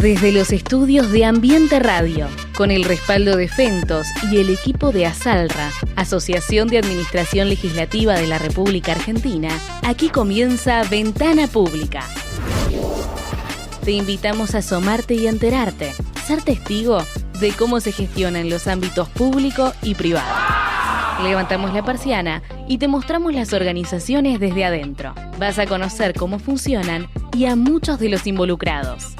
Desde los estudios de Ambiente Radio, con el respaldo de Fentos y el equipo de Asalra, Asociación de Administración Legislativa de la República Argentina, aquí comienza Ventana Pública. Te invitamos a asomarte y enterarte, ser testigo de cómo se gestionan los ámbitos público y privado. Levantamos la persiana y te mostramos las organizaciones desde adentro. Vas a conocer cómo funcionan y a muchos de los involucrados.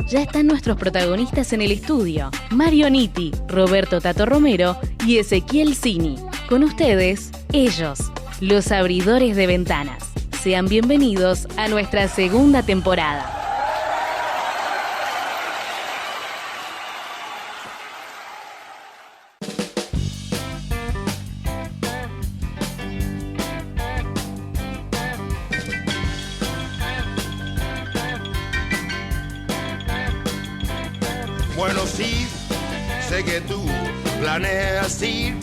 Ya están nuestros protagonistas en el estudio, Mario Nitti, Roberto Tato Romero y Ezequiel Cini. Con ustedes, ellos, los abridores de ventanas. Sean bienvenidos a nuestra segunda temporada. Bueno, sí, sé que tú planeas ir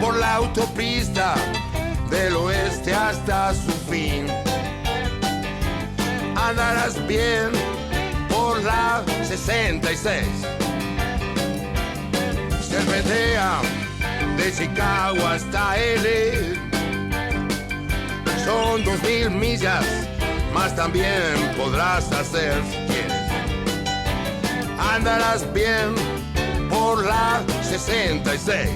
por la autopista del oeste hasta su fin. Andarás bien por la 66. Serpentea de Chicago hasta L. Son 2000 millas, más también podrás hacer si quieres. Andarás bien por la 66.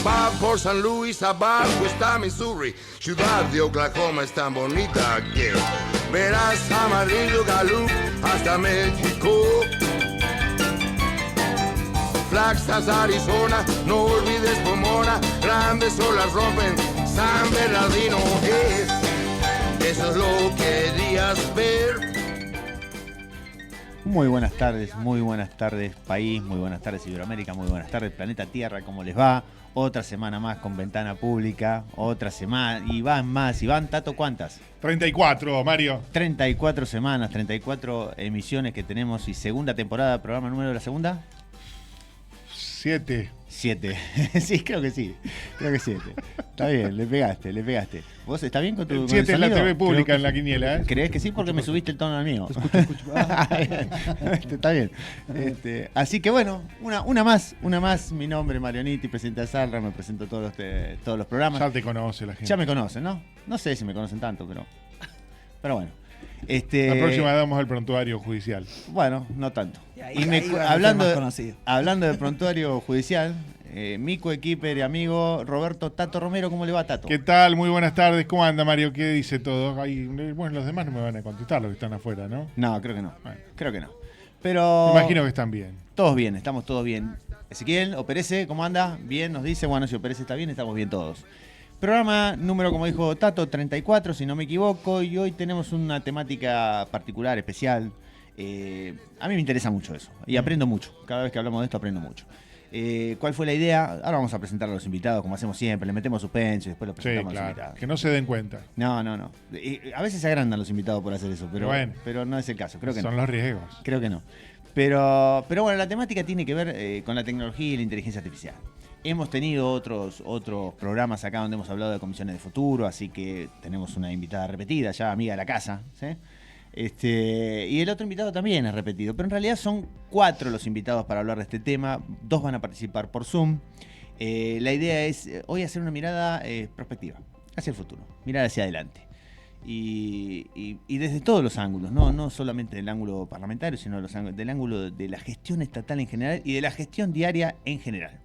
Va por San Luis, abajo está Missouri. Ciudad de Oklahoma es tan bonita que verás Amarillo, Gallup hasta México. Flagstaff, Arizona, no olvides Pomona. Grandes olas rompen San Bernardino. Eso es lo que querías ver. Muy buenas tardes país, muy buenas tardes Iberoamérica, muy buenas tardes planeta Tierra, ¿cómo les va? Otra semana más con Ventana Pública, otra semana, y van, Tato, ¿cuántas? 34, Mario. 34 semanas, 34 emisiones que tenemos y segunda temporada, programa número de la segunda. 7. Sí, creo que 7. Está bien, le pegaste. ¿Vos estás bien con tu 7 es la TV pública que en la quiniela, ¿eh? ¿Crees que sí? Porque me subiste el tono al mío. Escucho. Está bien. Así que bueno, una más. Mi nombre es Mario Nitti, presidente de Asalra, me presento todos los programas. Ya te conoce la gente. Ya me conocen, ¿no? No sé si me conocen tanto, pero bueno. La próxima damos el prontuario judicial. Bueno, no tanto. Hablando de prontuario judicial, mi coequiper y amigo Roberto Tato Romero, ¿cómo le va, Tato? ¿Qué tal? Muy buenas tardes. ¿Cómo anda, Mario? ¿Qué dice todo? Bueno, los demás no me van a contestar, los que están afuera, ¿no? No, creo que no. Bueno. Creo que no. Pero Me imagino que están bien. Todos bien, estamos todos bien. Ezequiel, Operece, ¿cómo anda? Bien, nos dice. Bueno, si Operece está bien, estamos bien todos. Programa número, como dijo Tato, 34, si no me equivoco, y hoy tenemos una temática particular, especial. A mí me interesa mucho eso, y aprendo mucho. Cada vez que hablamos de esto aprendo mucho. ¿Cuál fue la idea? Ahora vamos a presentar a los invitados, como hacemos siempre, le metemos suspenso y después los presentamos a los invitados. Que no se den cuenta. No. A veces se agrandan los invitados por hacer eso, pero no es el caso, creo que no. Son los riesgos. Creo que no. Pero bueno, la temática tiene que ver con la tecnología y la inteligencia artificial. Hemos tenido otros programas acá donde hemos hablado de comisiones de futuro, así que tenemos una invitada repetida, ya amiga de la casa, ¿sí? Y el otro invitado también es repetido, pero en realidad son 4 los invitados para hablar de este tema, 2 van a participar por Zoom. La idea es hoy hacer una mirada prospectiva, hacia el futuro, mirar hacia adelante. Y desde todos los ángulos, no solamente del ángulo parlamentario, sino del ángulo de la gestión estatal en general y de la gestión diaria en general.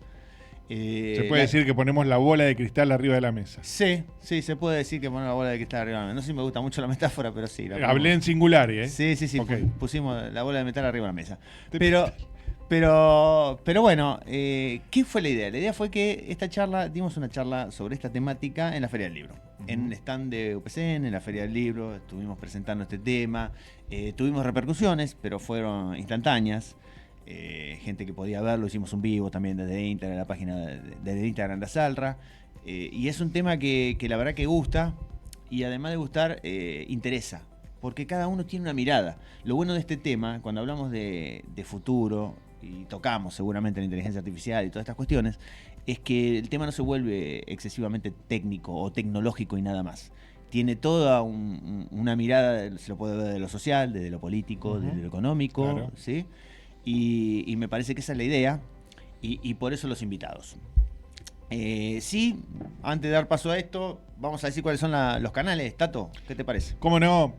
Se puede decir que ponemos la bola de cristal arriba de la mesa. Sí, se puede decir que ponemos la bola de cristal arriba de la mesa. No sé si me gusta mucho la metáfora, pero sí. Hablé en singular, ¿eh? Sí. Okay. Pusimos la bola de metal arriba de la mesa. Pero bueno, ¿qué fue la idea? La idea fue que dimos una charla sobre esta temática en la Feria del Libro. En el stand de UPCN, en la Feria del Libro, estuvimos presentando este tema. Tuvimos repercusiones, pero fueron instantáneas. Gente que podía verlo, hicimos un vivo también desde Instagram, la página desde Instagram de Asalra, y es un tema que la verdad que gusta, y además de gustar, interesa, porque cada uno tiene una mirada. Lo bueno de este tema, cuando hablamos de futuro, y tocamos seguramente la inteligencia artificial y todas estas cuestiones, es que el tema no se vuelve excesivamente técnico o tecnológico y nada más. tiene toda una mirada, se lo puede ver de lo social, desde lo político, desde lo económico, Claro. ¿sí? Y me parece que esa es la idea, y por eso los invitados. Sí, antes de dar paso a esto, vamos a decir cuáles son los canales. Tato, ¿qué te parece? ¿Cómo no?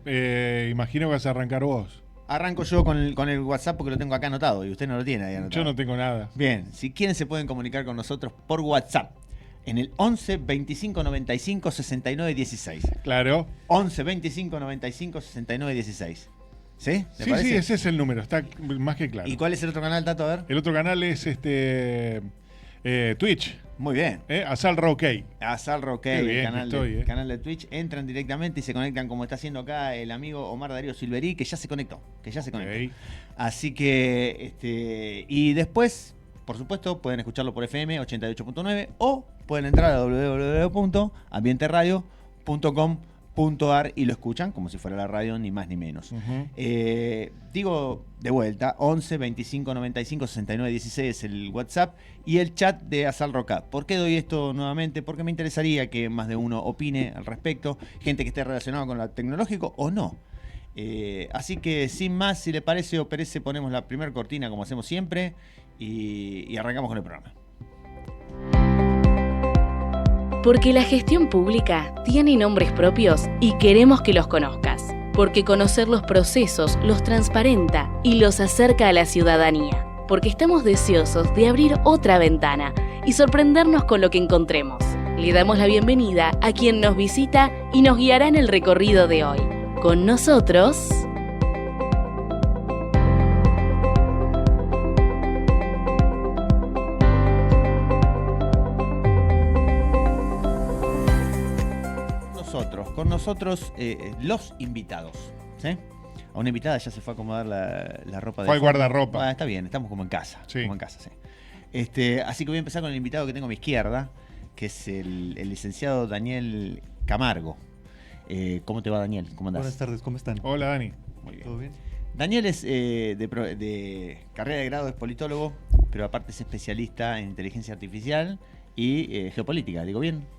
Imagino que vas a arrancar vos. Arranco yo con el WhatsApp porque lo tengo acá anotado y usted no lo tiene ahí anotado. Yo no tengo nada. Bien, si quieren se pueden comunicar con nosotros por WhatsApp en el 11 25 95 69 16. Claro. 11 25 95 69 16. ¿Sí? ¿Le Sí, parece? sí, ese es el número, está más que claro. ¿Y cuál es el otro canal, Tato? A ver. El otro canal es Twitch, Muy bien. Asal Roque. Asal Roque, Qué bien el canal, que estoy, canal de Twitch. Entran directamente y se conectan como está haciendo acá el amigo Omar Darío Silverí, que ya se conectó. Ok. Así que, y después, por supuesto, pueden escucharlo por FM 88.9 o pueden entrar a www.ambienteradio.com.ar y lo escuchan como si fuera la radio, ni más ni menos. Ujú. Digo de vuelta, 11 25 95 69 16 es el WhatsApp y el chat de Asal Roca. ¿Por qué doy esto nuevamente? Porque me interesaría que más de uno opine al respecto, gente que esté relacionada con lo tecnológico o no. Así que sin más, si le parece o perece, ponemos la primera cortina como hacemos siempre y arrancamos con el programa. Porque la gestión pública tiene nombres propios y queremos que los conozcas. Porque conocer los procesos los transparenta y los acerca a la ciudadanía. Porque estamos deseosos de abrir otra ventana y sorprendernos con lo que encontremos. Le damos la bienvenida a quien nos visita y nos guiará en el recorrido de hoy. Con nosotros... Con nosotros los invitados, ¿sí? A una invitada ya se fue a acomodar la ropa de Fue al fondo. guardarropa. Está bien, estamos como en casa. Sí. Como en casa, sí. Así que voy a empezar con el invitado que tengo a mi izquierda, que es el licenciado Daniel Camargo. ¿Cómo te va, Daniel? ¿Cómo andás? Buenas tardes, ¿cómo están? Hola, Dani. Muy bien. ¿Todo bien? Daniel es de carrera de grado, es politólogo, pero aparte es especialista en inteligencia artificial y geopolítica. ¿Digo bien?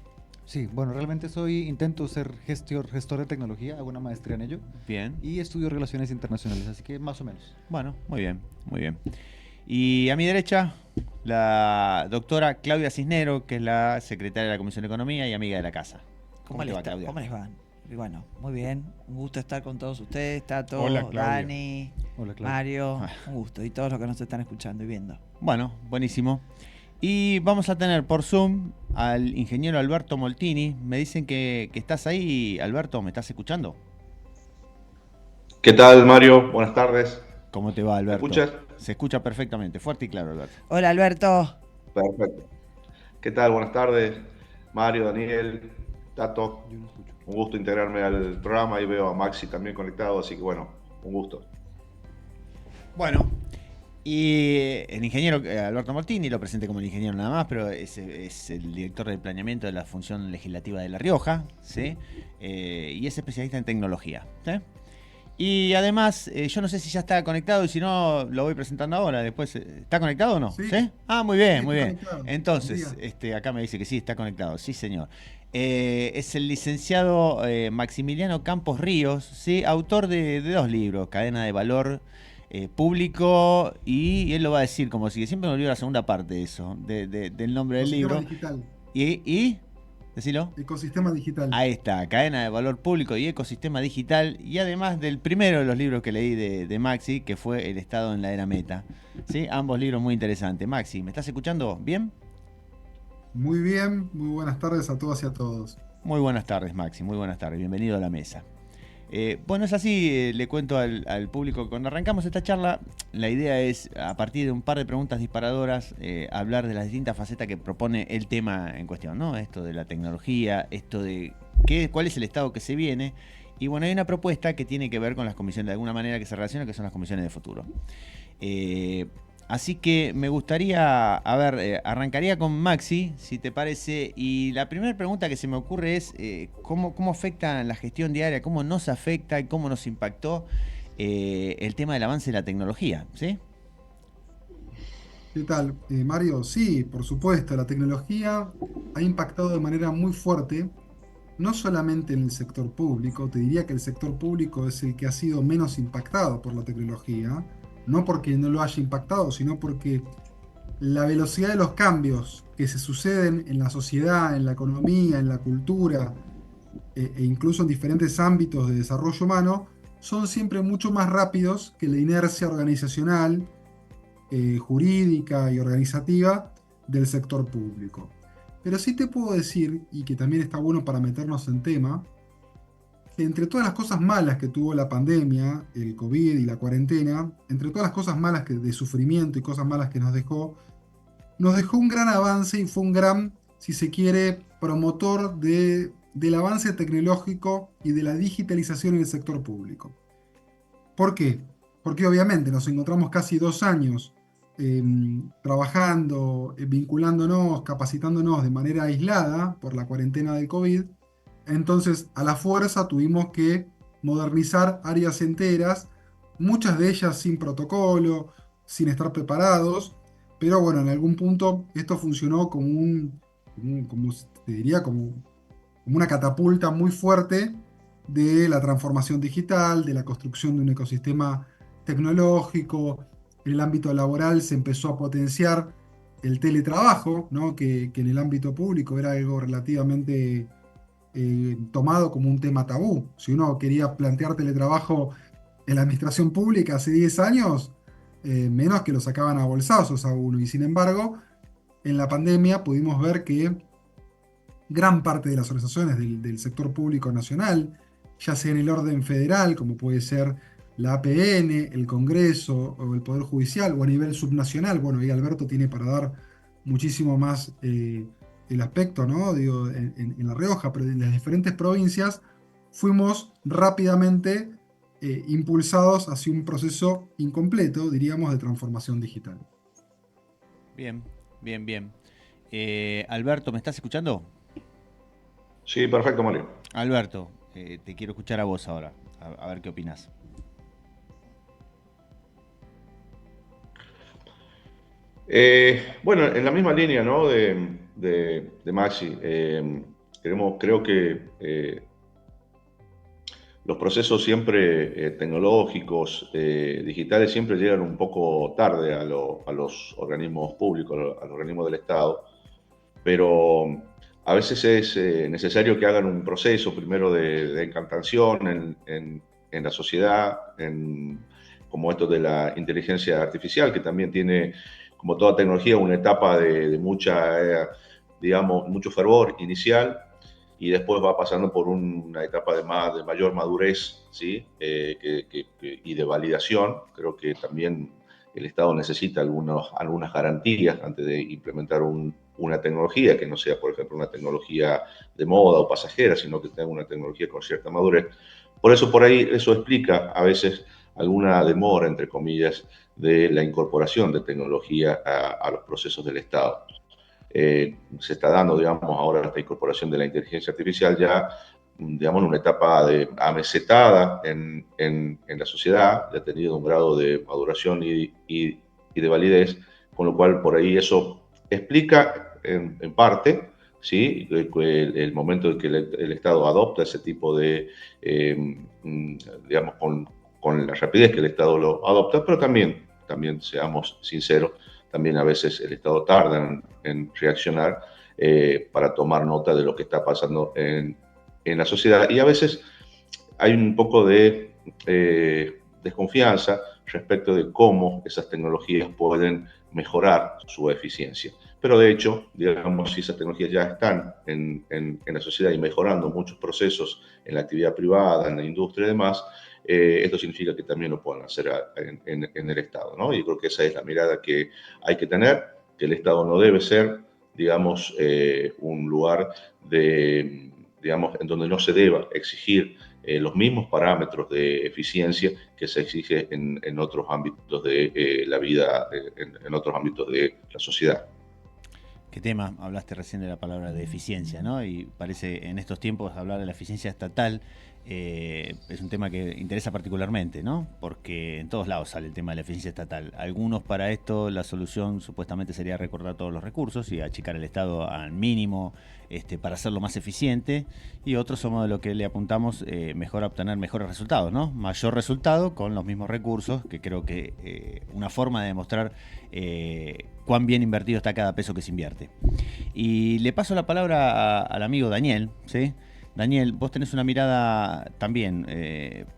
Sí, bueno, realmente intento ser gestor de tecnología, hago una maestría en ello Bien. y estudio relaciones internacionales, así que más o menos. Bueno, muy bien, muy bien. Y a mi derecha, la doctora Claudia Cisnero, que es la secretaria de la Comisión de Economía y amiga de la casa. ¿Cómo le va, Claudia? ¿Cómo les va? Y bueno, muy bien. Un gusto estar con todos ustedes, Tato, Hola, Claudia. Dani, Hola, Claudia. Mario. Un gusto. Y todos los que nos están escuchando y viendo. Bueno, buenísimo. Y vamos a tener por Zoom al ingeniero Alberto Moltini. Me dicen que estás ahí, Alberto, ¿me estás escuchando? ¿Qué tal, Mario? Buenas tardes. ¿Cómo te va, Alberto? ¿Me escuchas? Se escucha perfectamente, fuerte y claro, Alberto. Hola, Alberto. Perfecto. ¿Qué tal? Buenas tardes, Mario, Daniel, Tato. Yo no escucho. Un gusto integrarme al programa y veo a Maxi también conectado, así que bueno, un gusto. Bueno, y el ingeniero Alberto Moltini, lo presenté como el ingeniero nada más, pero es el director del planeamiento de la función legislativa de La Rioja, ¿sí? Y es especialista en tecnología, ¿sí? Y además, yo no sé si ya está conectado y si no, lo voy presentando ahora. Después, ¿está conectado o no? Sí. Ah, muy bien, Sí, muy está bien. conectado. Entonces, Buen acá me dice que sí, está conectado. Sí, señor. Es el licenciado Maximiliano Campos Ríos, ¿sí? Autor de dos libros, Cadena de Valor Público, y él lo va a decir como si que siempre me olvido la segunda parte de eso, del nombre del Ecosistema libro. digital. Y decilo. Ecosistema digital. Ahí está, Cadena de Valor Público y Ecosistema Digital, y además del primero de los libros que leí de Maxi, que fue El Estado en la Era Meta. ¿Sí? Ambos libros muy interesantes. Maxi, ¿me estás escuchando bien? Muy bien, muy buenas tardes a todas y a todos. Muy buenas tardes, Maxi, muy buenas tardes, bienvenido a la mesa. Bueno, es así, le cuento al público, cuando arrancamos esta charla, la idea es, a partir de un par de preguntas disparadoras, hablar de las distintas facetas que propone el tema en cuestión, ¿no? Esto de la tecnología, esto de cuál es el estado que se viene, y bueno, hay una propuesta que tiene que ver con las comisiones, de alguna manera que se relaciona, que son las comisiones de futuro. Así que me gustaría, arrancaría con Maxi, si te parece, y la primera pregunta que se me ocurre es ¿cómo afecta la gestión diaria, cómo nos afecta y cómo nos impactó el tema del avance de la tecnología, ¿sí? ¿Qué tal, Mario? Sí, por supuesto, la tecnología ha impactado de manera muy fuerte no solamente en el sector público, te diría que el sector público es el que ha sido menos impactado por la tecnología, no porque no lo haya impactado, sino porque la velocidad de los cambios que se suceden en la sociedad, en la economía, en la cultura, e incluso en diferentes ámbitos de desarrollo humano, son siempre mucho más rápidos que la inercia organizacional, jurídica y organizativa del sector público. Pero sí te puedo decir, y que también está bueno para meternos en tema, que entre todas las cosas malas que tuvo la pandemia, el COVID y la cuarentena, entre todas las cosas malas de sufrimiento y cosas malas que nos dejó un gran avance y fue un gran, si se quiere, promotor del avance tecnológico y de la digitalización en el sector público. ¿Por qué? Porque obviamente nos encontramos casi 2 años trabajando, vinculándonos, capacitándonos de manera aislada por la cuarentena del COVID. Entonces, a la fuerza tuvimos que modernizar áreas enteras, muchas de ellas sin protocolo, sin estar preparados, pero bueno, en algún punto esto funcionó como te diría, como una catapulta muy fuerte de la transformación digital, de la construcción de un ecosistema tecnológico. En el ámbito laboral se empezó a potenciar el teletrabajo, ¿no? que en el ámbito público era algo relativamente tomado como un tema tabú. Si uno quería plantear teletrabajo en la administración pública hace 10 años, menos que lo sacaban a bolsazos a uno. Y sin embargo, en la pandemia pudimos ver que gran parte de las organizaciones del sector público nacional, ya sea en el orden federal, como puede ser la APN, el Congreso o el Poder Judicial, o a nivel subnacional, bueno, ahí Alberto tiene para dar muchísimo más el aspecto, ¿no? Digo, en La Rioja, pero en las diferentes provincias fuimos rápidamente impulsados hacia un proceso incompleto, diríamos, de transformación digital. Bien, bien, bien. Alberto, ¿me estás escuchando? Sí, perfecto, Mario. Alberto, te quiero escuchar a vos ahora, a ver qué opinás. Bueno, en la misma línea, ¿no? de Maxi, creo que los procesos siempre tecnológicos, digitales, siempre llegan un poco tarde a los organismos públicos, a los organismos del Estado, pero a veces es necesario que hagan un proceso primero de encantación en la sociedad, como esto de la inteligencia artificial, que también tiene, como toda tecnología, una etapa de mucha, digamos, mucho fervor inicial, y después va pasando por una etapa de mayor madurez, ¿sí? Y de validación. Creo que también el Estado necesita algunas garantías antes de implementar una tecnología que no sea, por ejemplo, una tecnología de moda o pasajera, sino que tenga una tecnología con cierta madurez. Por ahí, eso explica a veces alguna demora, entre comillas, de la incorporación de tecnología a los procesos del Estado. Se está dando, digamos, ahora esta incorporación de la inteligencia artificial ya, digamos, en una etapa amesetada en la sociedad, ya ha tenido un grado de maduración y de validez, con lo cual por ahí eso explica en parte, ¿sí? El momento en que el Estado adopta ese tipo de, digamos, con la rapidez que el Estado lo adopta, pero también seamos sinceros, también a veces el Estado tarda en reaccionar para tomar nota de lo que está pasando en la sociedad. Y a veces hay un poco de desconfianza respecto de cómo esas tecnologías pueden mejorar su eficiencia. Pero de hecho, digamos, si esas tecnologías ya están en la sociedad y mejorando muchos procesos en la actividad privada, en la industria y demás, esto significa que también lo pueden hacer en el Estado, ¿no? Y creo que esa es la mirada que hay que tener, que el Estado no debe ser, digamos, un lugar digamos, en donde no se deba exigir los mismos parámetros de eficiencia que se exige en otros ámbitos de la vida, en otros ámbitos de la sociedad. ¿Qué tema? Hablaste recién de la palabra de eficiencia, ¿no? Y parece en estos tiempos hablar de la eficiencia estatal es un tema que interesa particularmente, ¿no? Porque en todos lados sale el tema de la eficiencia estatal. Algunos para esto la solución supuestamente sería recortar todos los recursos y achicar el Estado al mínimo para hacerlo más eficiente, y otros somos de lo que le apuntamos mejor a obtener mejores resultados, ¿no? Mayor resultado con los mismos recursos, que creo que una forma de demostrar cuán bien invertido está cada peso que se invierte. Y le paso la palabra al amigo Daniel, ¿sí? Daniel, vos tenés una mirada también,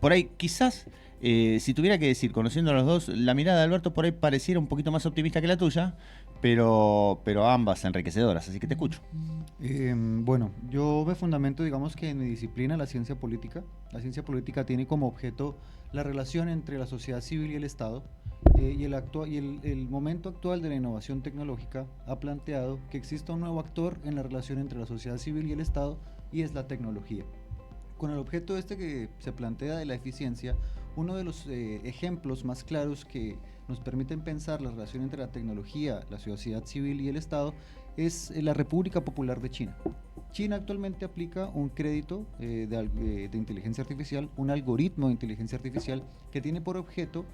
por ahí quizás, si tuviera que decir, conociendo a los dos, la mirada de Alberto por ahí pareciera un poquito más optimista que la tuya, pero ambas enriquecedoras, así que te escucho. Bueno, yo me fundamento, digamos que en mi disciplina, la ciencia política. La ciencia política tiene como objeto la relación entre la sociedad civil y el Estado, y el momento actual de la innovación tecnológica ha planteado que exista un nuevo actor en la relación entre la sociedad civil y el Estado, y es la tecnología. Con el objeto que se plantea de la eficiencia, uno de los ejemplos más claros que nos permiten pensar la relación entre la tecnología, la sociedad civil y el Estado es la República Popular de China. China actualmente aplica un crédito de inteligencia artificial, un algoritmo de inteligencia artificial que tiene por objeto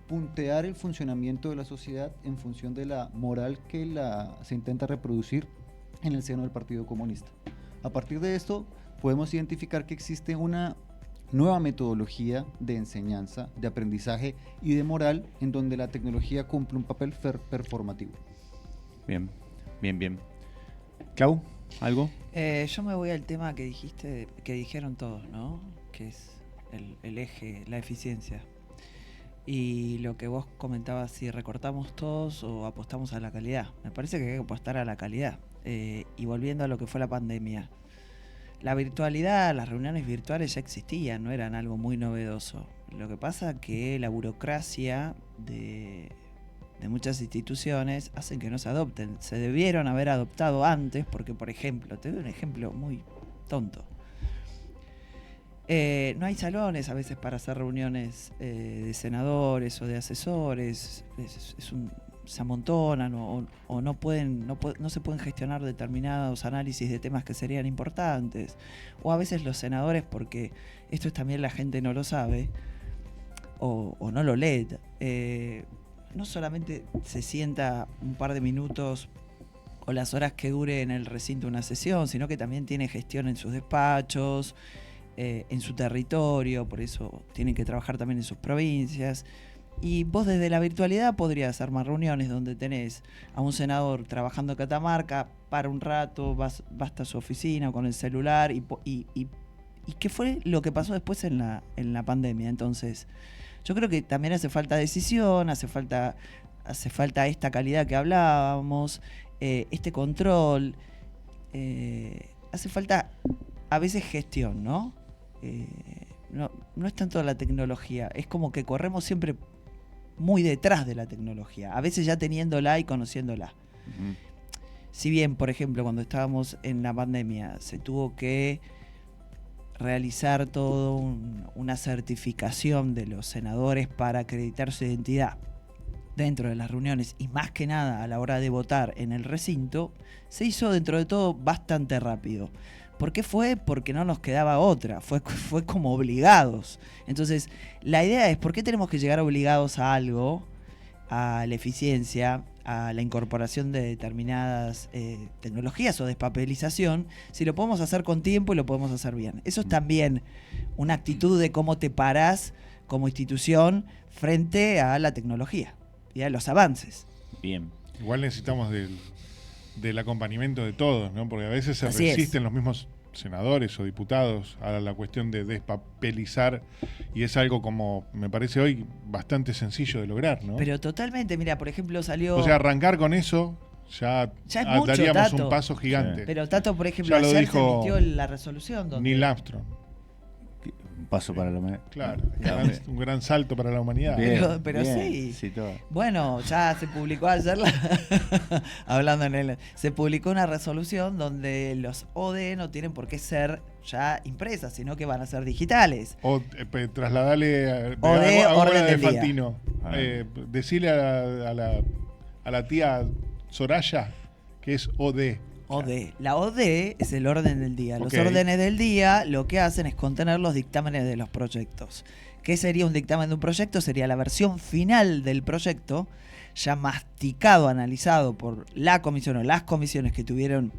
puntear el funcionamiento de la sociedad en función de la moral que se intenta reproducir en el seno del Partido Comunista. A partir de esto, podemos identificar que existe una nueva metodología de enseñanza, de aprendizaje y de moral, en donde la tecnología cumple un papel performativo. Bien, bien, bien. Clau, ¿algo? Yo me voy al tema que dijeron todos, ¿no? Que es el eje, la eficiencia. Y lo que vos comentabas, si recortamos todos o apostamos a la calidad. Me parece que hay que apostar a la calidad. Y volviendo a lo que fue la pandemia, la virtualidad, las reuniones virtuales ya existían, no eran algo muy novedoso. Lo que pasa es que la burocracia de muchas instituciones hacen que no se adopten. Se debieron haber adoptado antes porque, por ejemplo, te doy un ejemplo muy tonto. No hay salones a veces para hacer reuniones de senadores o de asesores. Se amontonan o no se pueden gestionar determinados análisis de temas que serían importantes, o a veces los senadores, porque esto también la gente no lo sabe o no lo lee, no solamente se sienta un par de minutos o las horas que dure en el recinto una sesión, sino que también tiene gestión en sus despachos, en su territorio, por eso tienen que trabajar también en sus provincias. Y vos desde la virtualidad podrías armar reuniones donde tenés a un senador trabajando en Catamarca, para un rato, vas a su oficina con el celular y ¿qué fue lo que pasó después en la pandemia? Entonces, yo creo que también hace falta decisión, hace falta esta calidad que hablábamos, este control, hace falta a veces gestión, ¿no? No es tanto la tecnología, es como que corremos siempre muy detrás de la tecnología, a veces ya teniéndola y conociéndola. Uh-huh. Si bien, por ejemplo, cuando estábamos en la pandemia se tuvo que realizar toda una certificación de los senadores para acreditar su identidad dentro de las reuniones y más que nada a la hora de votar en el recinto, se hizo dentro de todo bastante rápido. ¿Por qué fue? Porque no nos quedaba otra, fue como obligados. Entonces, la idea es, ¿por qué tenemos que llegar obligados a algo, a la eficiencia, a la incorporación de determinadas tecnologías o despapelización, si lo podemos hacer con tiempo y lo podemos hacer bien? Eso es también una actitud de cómo te parás como institución frente a la tecnología y a los avances. Bien. Igual necesitamos del acompañamiento de todos, ¿no? Porque a veces se Así resisten los mismos senadores o diputados a la cuestión de despapelizar, y es algo, como me parece hoy, bastante sencillo de lograr, ¿no? Pero totalmente, mira, por ejemplo salió... O sea, arrancar con eso ya es mucho, daríamos Tato. Un paso gigante. Sí. Pero Tato, por ejemplo, ya lo ayer dijo se emitió la resolución donde... Neil Armstrong. Un paso para la humanidad. Claro, un gran salto para la humanidad. Bien, pero bien, sí. todo. Bueno, ya se publicó ayer, hablando se publicó una resolución donde los OD no tienen por qué ser ya impresas, sino que van a ser digitales. O trasladale OD, orden del día. Fantino. Decirle a la tía Soraya que es OD. OD. La OD es el orden del día. Los Okay. órdenes del día lo que hacen es contener los dictámenes de los proyectos. ¿Qué sería un dictamen de un proyecto? Sería la versión final del proyecto, ya masticado, analizado por la comisión o las comisiones que tuvieron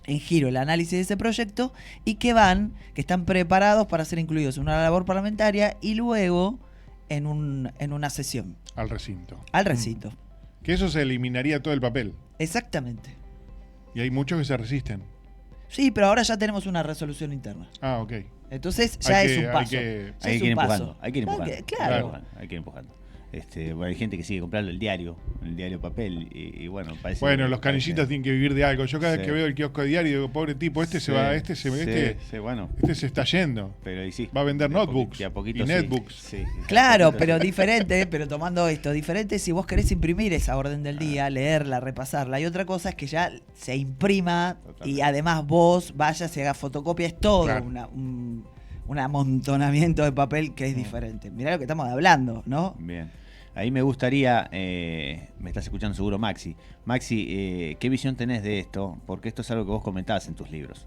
en giro el análisis de ese proyecto y que están preparados para ser incluidos en una labor parlamentaria y luego en una sesión. Al recinto. Al recinto. Que eso se eliminaría todo el papel. Exactamente. Y hay muchos que se resisten. Sí, pero ahora ya tenemos una resolución interna. Ah, ok. Entonces ya es un paso. Hay que ir empujando. Hay que ir empujando. Claro. Hay que ir empujando. Bueno, hay gente que sigue comprando el diario papel y bueno, parece. Bueno, los canillitas tienen que vivir de algo. Yo cada vez Sí. que veo el kiosco de diario digo, pobre tipo, este se va, este se está yendo. Pero y sí, Va a vender notebooks de a poquito y sí. netbooks. Sí, Claro, pero diferente, pero tomando esto, diferente si vos querés imprimir esa orden del día, leerla, repasarla. Y otra cosa es que ya se imprima y además vos vayas y hagas fotocopia. Es todo Claro. un amontonamiento de papel que es diferente. Mirá lo que estamos hablando, ¿no? Bien. Ahí me gustaría, me estás escuchando seguro Maxi. Maxi, ¿qué visión tenés de esto? Porque esto es algo que vos comentabas en tus libros.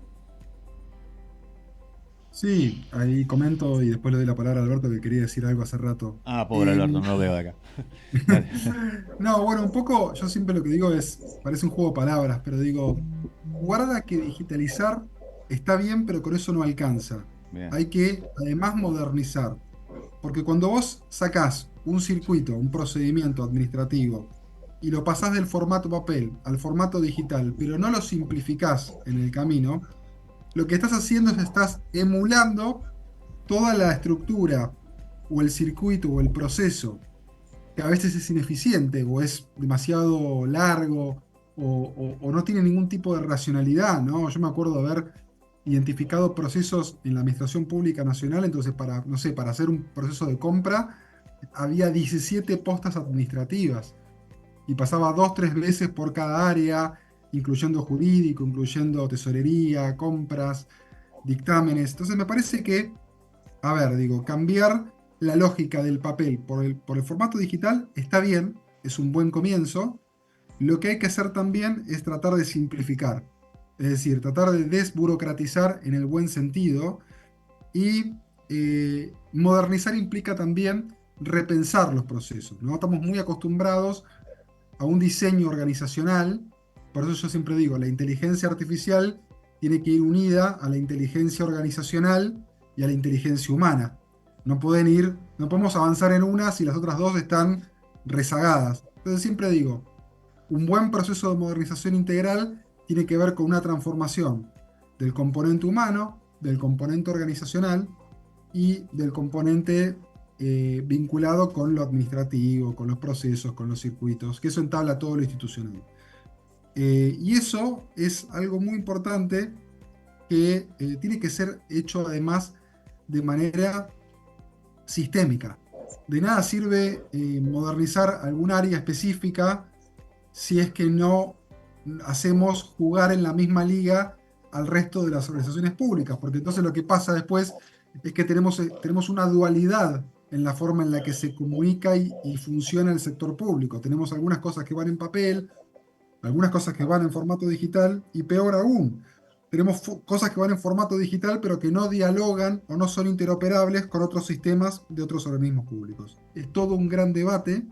Sí, ahí comento y después le doy la palabra a Alberto que quería decir algo hace rato. Ah, pobre Alberto, no lo veo de acá. No, bueno, un poco, yo siempre lo que digo es, parece un juego de palabras, pero digo, guarda que digitalizar está bien, pero con eso no alcanza. Bien. Hay que además modernizar. Porque cuando vos sacás un circuito, un procedimiento administrativo, y lo pasás del formato papel al formato digital, pero no lo simplificás en el camino, lo que estás haciendo es estás emulando toda la estructura o el circuito o el proceso que a veces es ineficiente o es demasiado largo o no tiene ningún tipo de racionalidad, ¿no? Yo me acuerdo de haber identificado procesos en la Administración Pública Nacional, entonces para, no sé, para hacer un proceso de compra había 17 postas administrativas y pasaba 2-3 veces por cada área, incluyendo jurídico, incluyendo tesorería, compras, dictámenes. Entonces me parece que, a ver, digo, cambiar la lógica del papel por el formato digital está bien, es un buen comienzo. Lo que hay que hacer también es tratar de simplificar, es decir, tratar de desburocratizar en el buen sentido y modernizar implica también repensar los procesos, ¿no? Estamos muy acostumbrados a un diseño organizacional, por eso yo siempre digo, la inteligencia artificial tiene que ir unida a la inteligencia organizacional y a la inteligencia humana. No podemos avanzar en una si las otras dos están rezagadas. Entonces siempre digo, un buen proceso de modernización integral tiene que ver con una transformación del componente humano, del componente organizacional y del componente vinculado con lo administrativo, con los procesos, con los circuitos, que eso entabla todo lo institucional. Y eso es algo muy importante que tiene que ser hecho además de manera sistémica. De nada sirve modernizar algún área específica si es que no hacemos jugar en la misma liga al resto de las organizaciones públicas, porque entonces lo que pasa después es que tenemos una dualidad en la forma en la que se comunica y funciona el sector público. Tenemos algunas cosas que van en papel, algunas cosas que van en formato digital, y peor aún, tenemos cosas que van en formato digital pero que no dialogan o no son interoperables con otros sistemas de otros organismos públicos. Es todo un gran debate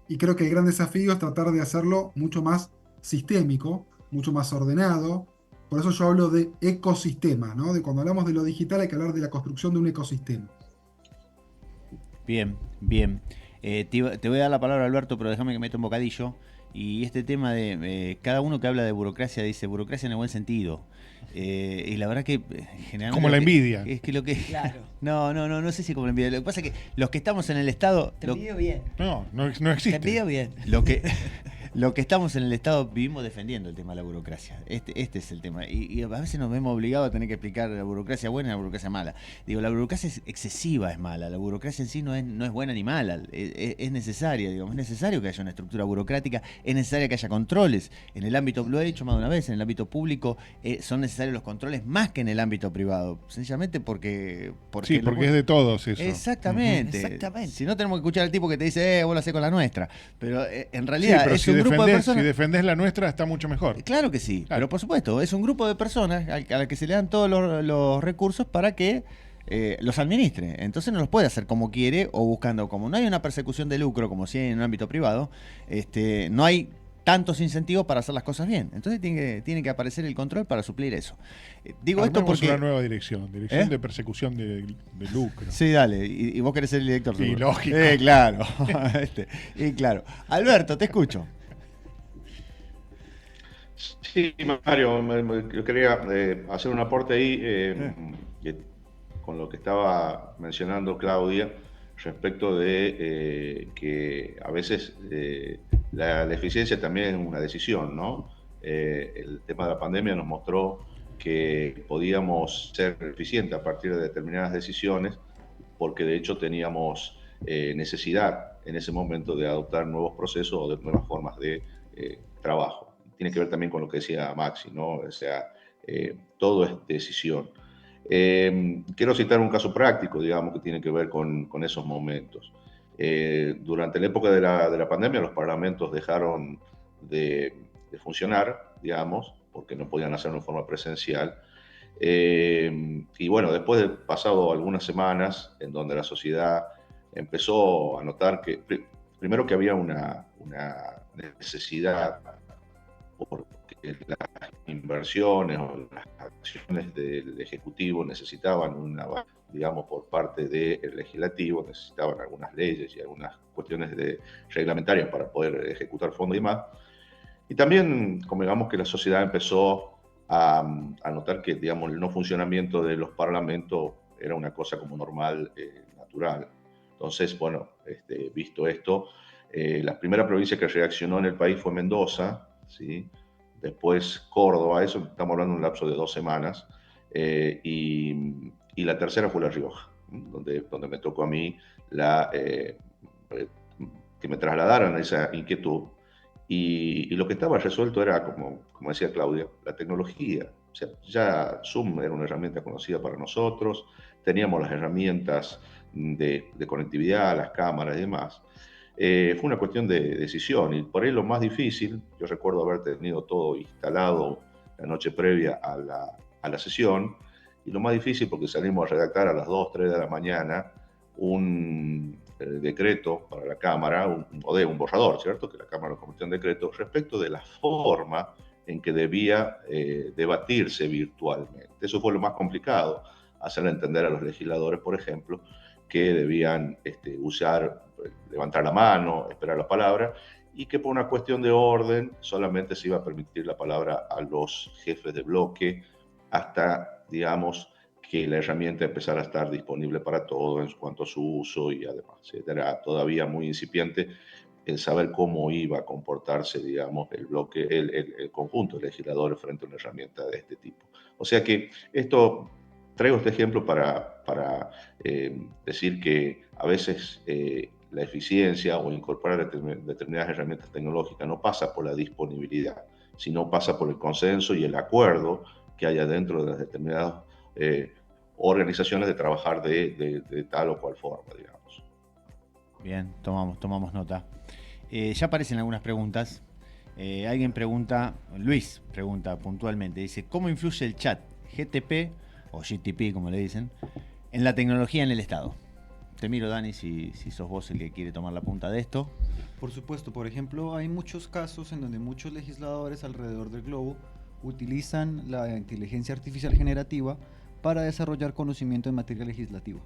y creo que el gran desafío es tratar de hacerlo mucho más sistémico, mucho más ordenado. Por eso yo hablo de ecosistema, ¿no? De cuando hablamos de lo digital hay que hablar de la construcción de un ecosistema. Bien, bien. Te voy a dar la palabra a Alberto, pero déjame que meta un bocadillo. Y este tema de cada uno que habla de burocracia dice burocracia en el buen sentido. Y la verdad que generalmente... Como la envidia. Es que lo que... Claro. No sé si como la envidia. Lo que pasa es que los que estamos en el Estado... Te pido bien. No existe. Te pido bien. Lo que estamos en el Estado vivimos defendiendo el tema de la burocracia. Este es el tema. Y a veces nos vemos obligados a tener que explicar la burocracia buena y la burocracia mala. Digo, la burocracia es excesiva, es mala. La burocracia en sí no es buena ni mala. Es necesaria, digamos. Es necesario que haya una estructura burocrática. Es necesario que haya controles. En el ámbito, lo he dicho más de una vez, en el ámbito público son necesarios los controles más que en el ámbito privado. Sencillamente porque Sí, porque es de todos eso. Exactamente. Exactamente. Si no, tenemos que escuchar al tipo que te dice, vos lo hacés con la nuestra. Pero en realidad pero es si un grupo de personas. Si defendés la nuestra, está mucho mejor. Claro que sí, Claro. pero por supuesto, es un grupo de personas a la que se le dan todos los recursos para que los administre. Entonces no los puede hacer como quiere o buscando. Como no hay una persecución de lucro, como si hay en un ámbito privado, no hay tantos incentivos para hacer las cosas bien. Entonces tiene que aparecer el control para suplir eso. Digo esto Armemos porque... una nueva dirección de persecución de lucro. Sí, dale. Y vos querés ser el director. Sí, seguro. lógico. Claro. Claro. Alberto, te escucho. Sí, Mario, yo quería hacer un aporte ahí con lo que estaba mencionando Claudia respecto de que a veces la eficiencia también es una decisión, ¿no? El tema de la pandemia nos mostró que podíamos ser eficientes a partir de determinadas decisiones porque de hecho teníamos necesidad en ese momento de adoptar nuevos procesos o de nuevas formas de trabajo. Tiene que ver también con lo que decía Maxi, ¿no? O sea, todo es decisión. Quiero citar un caso práctico, digamos, que tiene que ver con esos momentos. Durante la época de la pandemia, los parlamentos dejaron de funcionar, digamos, porque no podían hacerlo en forma presencial. Y bueno, después de pasado algunas semanas en donde la sociedad empezó a notar que, primero que había una necesidad porque las inversiones o las acciones del Ejecutivo necesitaban digamos, por parte del Legislativo, necesitaban algunas leyes y algunas cuestiones reglamentarias para poder ejecutar fondos y más. Y también, como digamos que la sociedad empezó a notar que, digamos, el no funcionamiento de los parlamentos era una cosa como normal, natural. Entonces, bueno, visto esto, la primera provincia que reaccionó en el país fue Mendoza, ¿sí? Después Córdoba, eso estamos hablando de un lapso de 2 semanas, y la tercera fue La Rioja, donde me tocó a mí que me trasladaran esa inquietud. Y lo que estaba resuelto era, como decía Claudia, la tecnología. O sea, ya Zoom era una herramienta conocida para nosotros, teníamos las herramientas de conectividad, las cámaras y demás. Fue una cuestión de decisión y por ahí lo más difícil, yo recuerdo haber tenido todo instalado la noche previa a la sesión y lo más difícil porque salimos a redactar a las 2, 3 de la mañana un decreto para la Cámara, un borrador, ¿cierto? Que la Cámara lo convirtió en decreto respecto de la forma en que debía debatirse virtualmente. Eso fue lo más complicado, hacerle entender a los legisladores, por ejemplo, que debían levantar la mano, esperar la palabra, y que por una cuestión de orden solamente se iba a permitir la palabra a los jefes de bloque hasta, digamos, que la herramienta empezara a estar disponible para todos en cuanto a su uso y además era todavía muy incipiente el saber cómo iba a comportarse, digamos, el bloque, el conjunto de legisladores frente a una herramienta de este tipo. O sea que traigo este ejemplo para decir que a veces la eficiencia o incorporar determinadas herramientas tecnológicas no pasa por la disponibilidad, sino pasa por el consenso y el acuerdo que haya dentro de las determinadas organizaciones de trabajar de tal o cual forma, digamos. Bien, tomamos nota. Ya aparecen algunas preguntas. Alguien pregunta, Luis pregunta puntualmente, dice, ¿cómo influye el chat GTP o GTP, como le dicen, en la tecnología en el Estado? Te miro, Dani, si sos vos el que quiere tomar la punta de esto. Por supuesto, por ejemplo, hay muchos casos en donde muchos legisladores alrededor del globo utilizan la inteligencia artificial generativa para desarrollar conocimiento en materia legislativa.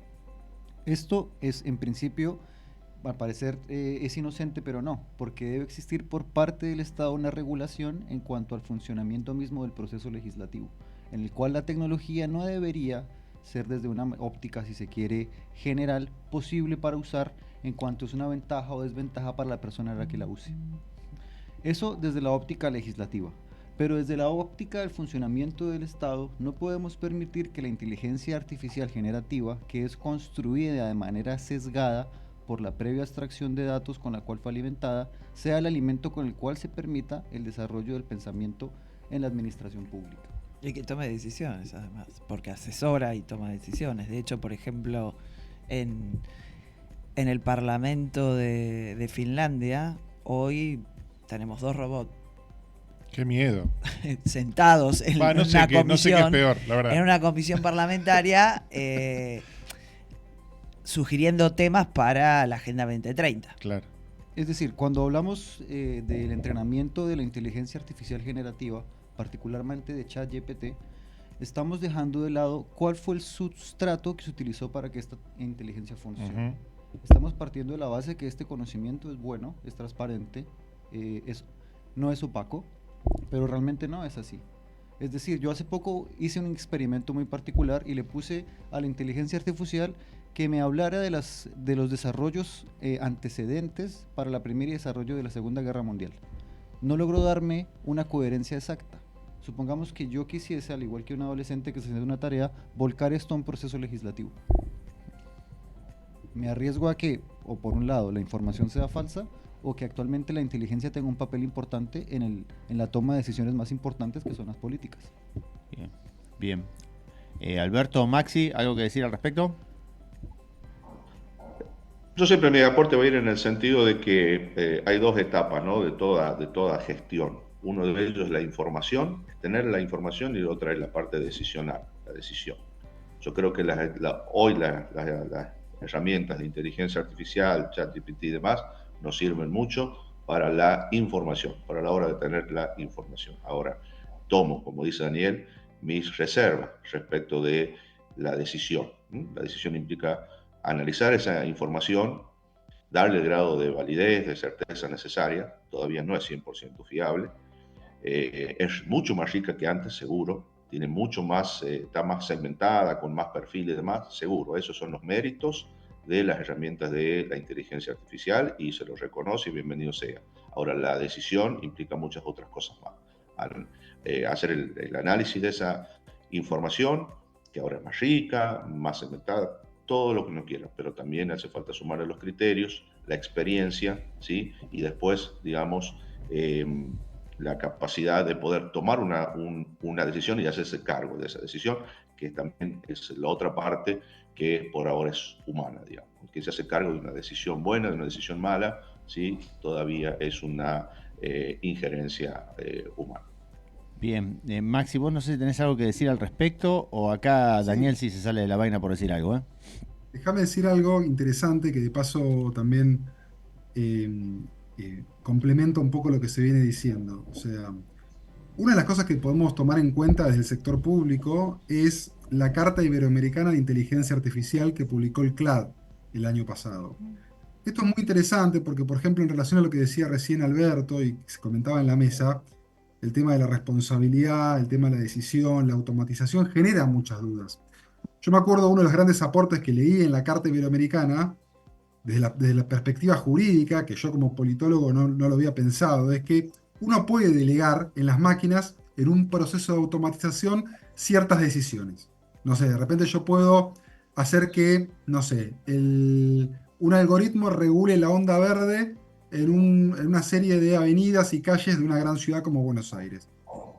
Esto es, en principio, al parecer es inocente, pero no, porque debe existir por parte del Estado una regulación en cuanto al funcionamiento mismo del proceso legislativo, en el cual la tecnología no debería ser desde una óptica, si se quiere, general, posible para usar en cuanto es una ventaja o desventaja para la persona a la que la use. Eso desde la óptica legislativa. Pero desde la óptica del funcionamiento del Estado, no podemos permitir que la inteligencia artificial generativa, que es construida de manera sesgada por la previa extracción de datos con la cual fue alimentada, sea el alimento con el cual se permita el desarrollo del pensamiento en la administración pública. Y que tome decisiones, además, porque asesora y toma decisiones. De hecho, por ejemplo, en el Parlamento de Finlandia, hoy tenemos 2 robots. Qué miedo. Sentados en una comisión, no sé qué es peor, la verdad. En una comisión parlamentaria sugiriendo temas para la Agenda 2030. Claro. Es decir, cuando hablamos del entrenamiento de la inteligencia artificial generativa, particularmente de ChatGPT, estamos dejando de lado cuál fue el sustrato que se utilizó para que esta inteligencia funcione. Estamos partiendo de la base que este conocimiento es bueno, es transparente, no es opaco, pero realmente no es así. Es decir, yo hace poco hice un experimento muy particular y le puse a la inteligencia artificial que me hablara de los desarrollos antecedentes para la primera y desarrollo de la Segunda Guerra Mundial. No logró darme una coherencia exacta. Supongamos que yo quisiese, al igual que un adolescente que se hace una tarea, volcar esto a un proceso legislativo. Me arriesgo a que, o por un lado, la información sea falsa, o que actualmente la inteligencia tenga un papel importante en la toma de decisiones más importantes, que son las políticas. Bien. Alberto, Maxi, ¿algo que decir al respecto? Yo siempre mi aporte va a ir en el sentido de que hay dos etapas, ¿no?, de toda gestión. Uno de ellos es la información, tener la información, y la otra es la parte decisional, la decisión. Yo creo que hoy las herramientas de inteligencia artificial, ChatGPT y demás, nos sirven mucho para la información, para la hora de tener la información. Ahora, tomo, como dice Daniel, mis reservas respecto de la decisión. La decisión implica analizar esa información, darle el grado de validez, de certeza necesaria. Todavía no es 100% fiable. Es mucho más rica que antes, seguro. Tiene mucho más, está más segmentada, con más perfiles y demás, seguro. Esos son los méritos de las herramientas de la inteligencia artificial y se los reconoce y bienvenido sea. Ahora, la decisión implica muchas otras cosas más. Hacer el análisis de esa información, que ahora es más rica, más segmentada, todo lo que uno quiera, pero también hace falta sumarle los criterios, la experiencia, ¿sí? Y después, digamos, la capacidad de poder tomar una decisión y hacerse cargo de esa decisión, que también es la otra parte que por ahora es humana, digamos, que se hace cargo de una decisión buena, de una decisión mala, ¿sí? Todavía es una injerencia humana. Bien, Maxi, vos no sé si tenés algo que decir al respecto, o acá Daniel sí se sale de la vaina por decir algo, ¿eh? Déjame decir algo interesante que de paso también complementa un poco lo que se viene diciendo. O sea, una de las cosas que podemos tomar en cuenta desde el sector público es la Carta Iberoamericana de Inteligencia Artificial que publicó el CLAD el año pasado. Esto es muy interesante porque, por ejemplo, en relación a lo que decía recién Alberto y se comentaba en la mesa, el tema de la responsabilidad, el tema de la decisión, la automatización genera muchas dudas. Yo me acuerdo de uno de los grandes aportes que leí en la Carta Iberoamericana, desde la perspectiva jurídica, que yo como politólogo no lo había pensado, es que uno puede delegar en las máquinas, en un proceso de automatización, ciertas decisiones. No sé, de repente yo puedo hacer que, no sé, un algoritmo regule la onda verde en una serie de avenidas y calles de una gran ciudad como Buenos Aires.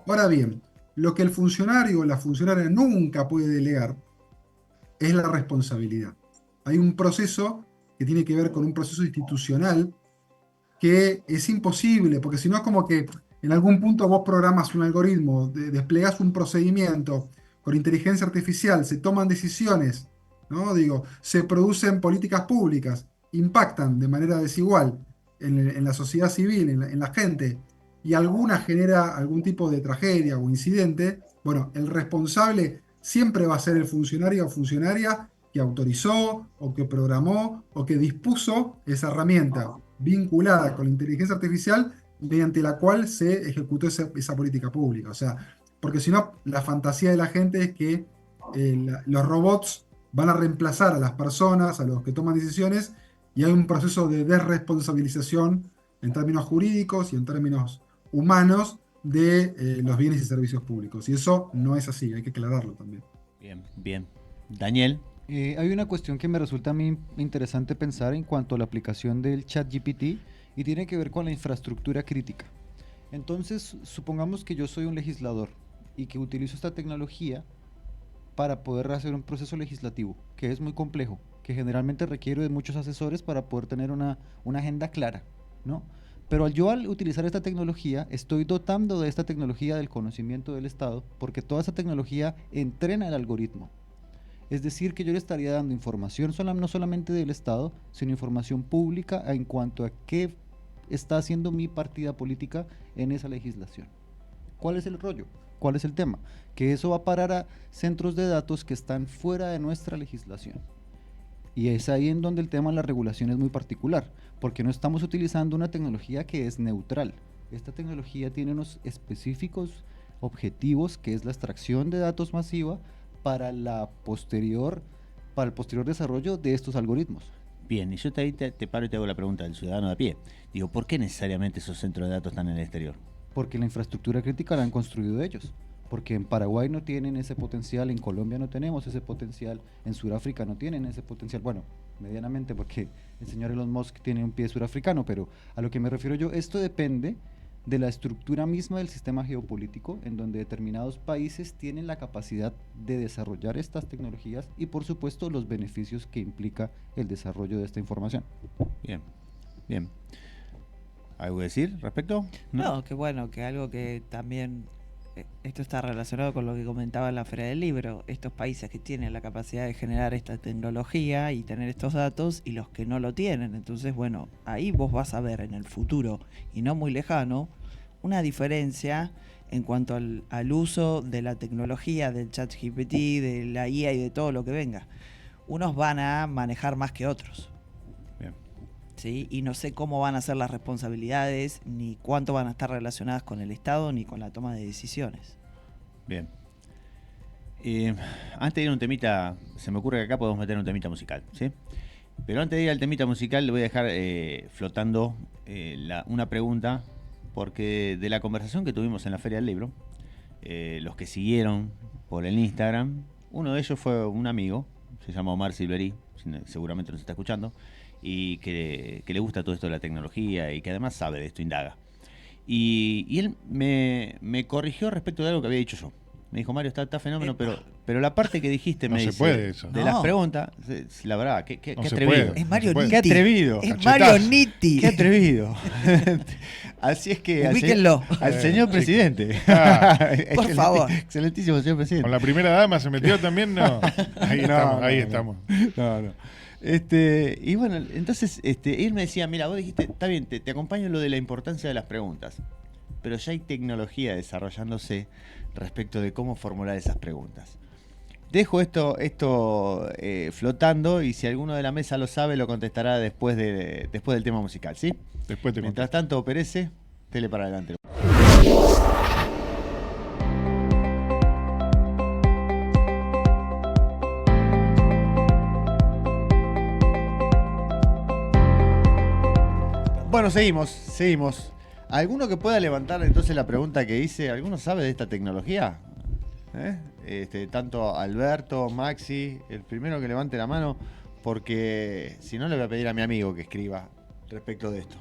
Ahora bien, lo que el funcionario o la funcionaria nunca puede delegar es la responsabilidad. Hay un proceso que tiene que ver con un proceso institucional que es imposible, porque si no es como que en algún punto vos programas un algoritmo, desplegás un procedimiento con inteligencia artificial, se toman decisiones, ¿no? Digo, se producen políticas públicas, impactan de manera desigual en la sociedad civil, en la gente, y alguna genera algún tipo de tragedia o incidente. Bueno, el responsable siempre va a ser el funcionario o funcionaria que autorizó o que programó o que dispuso esa herramienta vinculada con la inteligencia artificial mediante la cual se ejecutó esa política pública. O sea, porque si no, la fantasía de la gente es que los robots van a reemplazar a las personas, a los que toman decisiones, y hay un proceso de desresponsabilización en términos jurídicos y en términos humanos de los bienes y servicios públicos. Y eso no es así, hay que aclararlo también. Bien, bien. Daniel. Hay una cuestión que me resulta a mí interesante pensar en cuanto a la aplicación del ChatGPT y tiene que ver con la infraestructura crítica. Entonces, supongamos que yo soy un legislador y que utilizo esta tecnología para poder hacer un proceso legislativo, que es muy complejo, que generalmente requiere de muchos asesores para poder tener una agenda clara, ¿no? Pero al utilizar esta tecnología, estoy dotando de esta tecnología del conocimiento del Estado, porque toda esta tecnología entrena el algoritmo. Es decir, que yo le estaría dando información no solamente del Estado, sino información pública en cuanto a qué está haciendo mi partida política en esa legislación. ¿Cuál es el rollo? ¿Cuál es el tema? Que eso va a parar a centros de datos que están fuera de nuestra legislación. Y es ahí en donde el tema de la regulación es muy particular, porque no estamos utilizando una tecnología que es neutral. Esta tecnología tiene unos específicos objetivos, que es la extracción de datos masiva para el posterior desarrollo de estos algoritmos. Bien, y yo te paro y te hago la pregunta del ciudadano de a pie. Digo, ¿por qué necesariamente esos centros de datos están en el exterior? Porque la infraestructura crítica la han construido ellos. Porque en Paraguay no tienen ese potencial, en Colombia no tenemos ese potencial, en Sudáfrica no tienen ese potencial. Bueno, medianamente, porque el señor Elon Musk tiene un pie surafricano, pero a lo que me refiero yo, esto depende de la estructura misma del sistema geopolítico, en donde determinados países tienen la capacidad de desarrollar estas tecnologías y, por supuesto, los beneficios que implica el desarrollo de esta información. Bien, bien. ¿Algo que decir respecto? No, que bueno, que algo que también, esto está relacionado con lo que comentaba en la Feria del Libro, estos países que tienen la capacidad de generar esta tecnología y tener estos datos y los que no lo tienen. Entonces, bueno, ahí vos vas a ver en el futuro, y no muy lejano, una diferencia en cuanto al uso de la tecnología, del ChatGPT, de la IA y de todo lo que venga. Unos van a manejar más que otros. Bien. ¿Sí? Y no sé cómo van a ser las responsabilidades, ni cuánto van a estar relacionadas con el Estado, ni con la toma de decisiones. Bien. Antes de ir a un temita, se me ocurre que acá podemos meter un temita musical, ¿sí? Pero antes de ir al temita musical, le voy a dejar flotando una pregunta, porque de la conversación que tuvimos en la Feria del Libro, los que siguieron por el Instagram, uno de ellos fue un amigo, se llama Omar Silverí, seguramente nos está escuchando, y que le gusta todo esto de la tecnología y que además sabe de esto, indaga. Y él me corrigió respecto de algo que había dicho yo. Me dijo, Mario, está fenómeno, pero la parte que dijiste no me se dice, puede eso. de No. las preguntas, la verdad, qué No se atrevido. puede. Es Mario puede. Nitti. Qué atrevido. Es Cachetazo. Mario Nitti. Qué atrevido. Así es que Ubíquenlo. al señor Sí. presidente. Ah. Por favor. Excelentísimo señor presidente. Con la primera dama se metió también, no. Ahí estamos, ahí estamos. No. Y bueno, entonces él me decía, mira, vos dijiste, está bien, te acompaño en lo de la importancia de las preguntas, pero ya hay tecnología desarrollándose respecto de cómo formular esas preguntas. Dejo esto flotando, y si alguno de la mesa lo sabe, lo contestará después del tema musical, ¿sí? Después te Mientras tanto, perece, tele para adelante. Bueno, seguimos. ¿Alguno que pueda levantar entonces la pregunta que hice? ¿Alguno sabe de esta tecnología? Tanto Alberto, Maxi, el primero que levante la mano, porque si no le voy a pedir a mi amigo que escriba respecto de esto.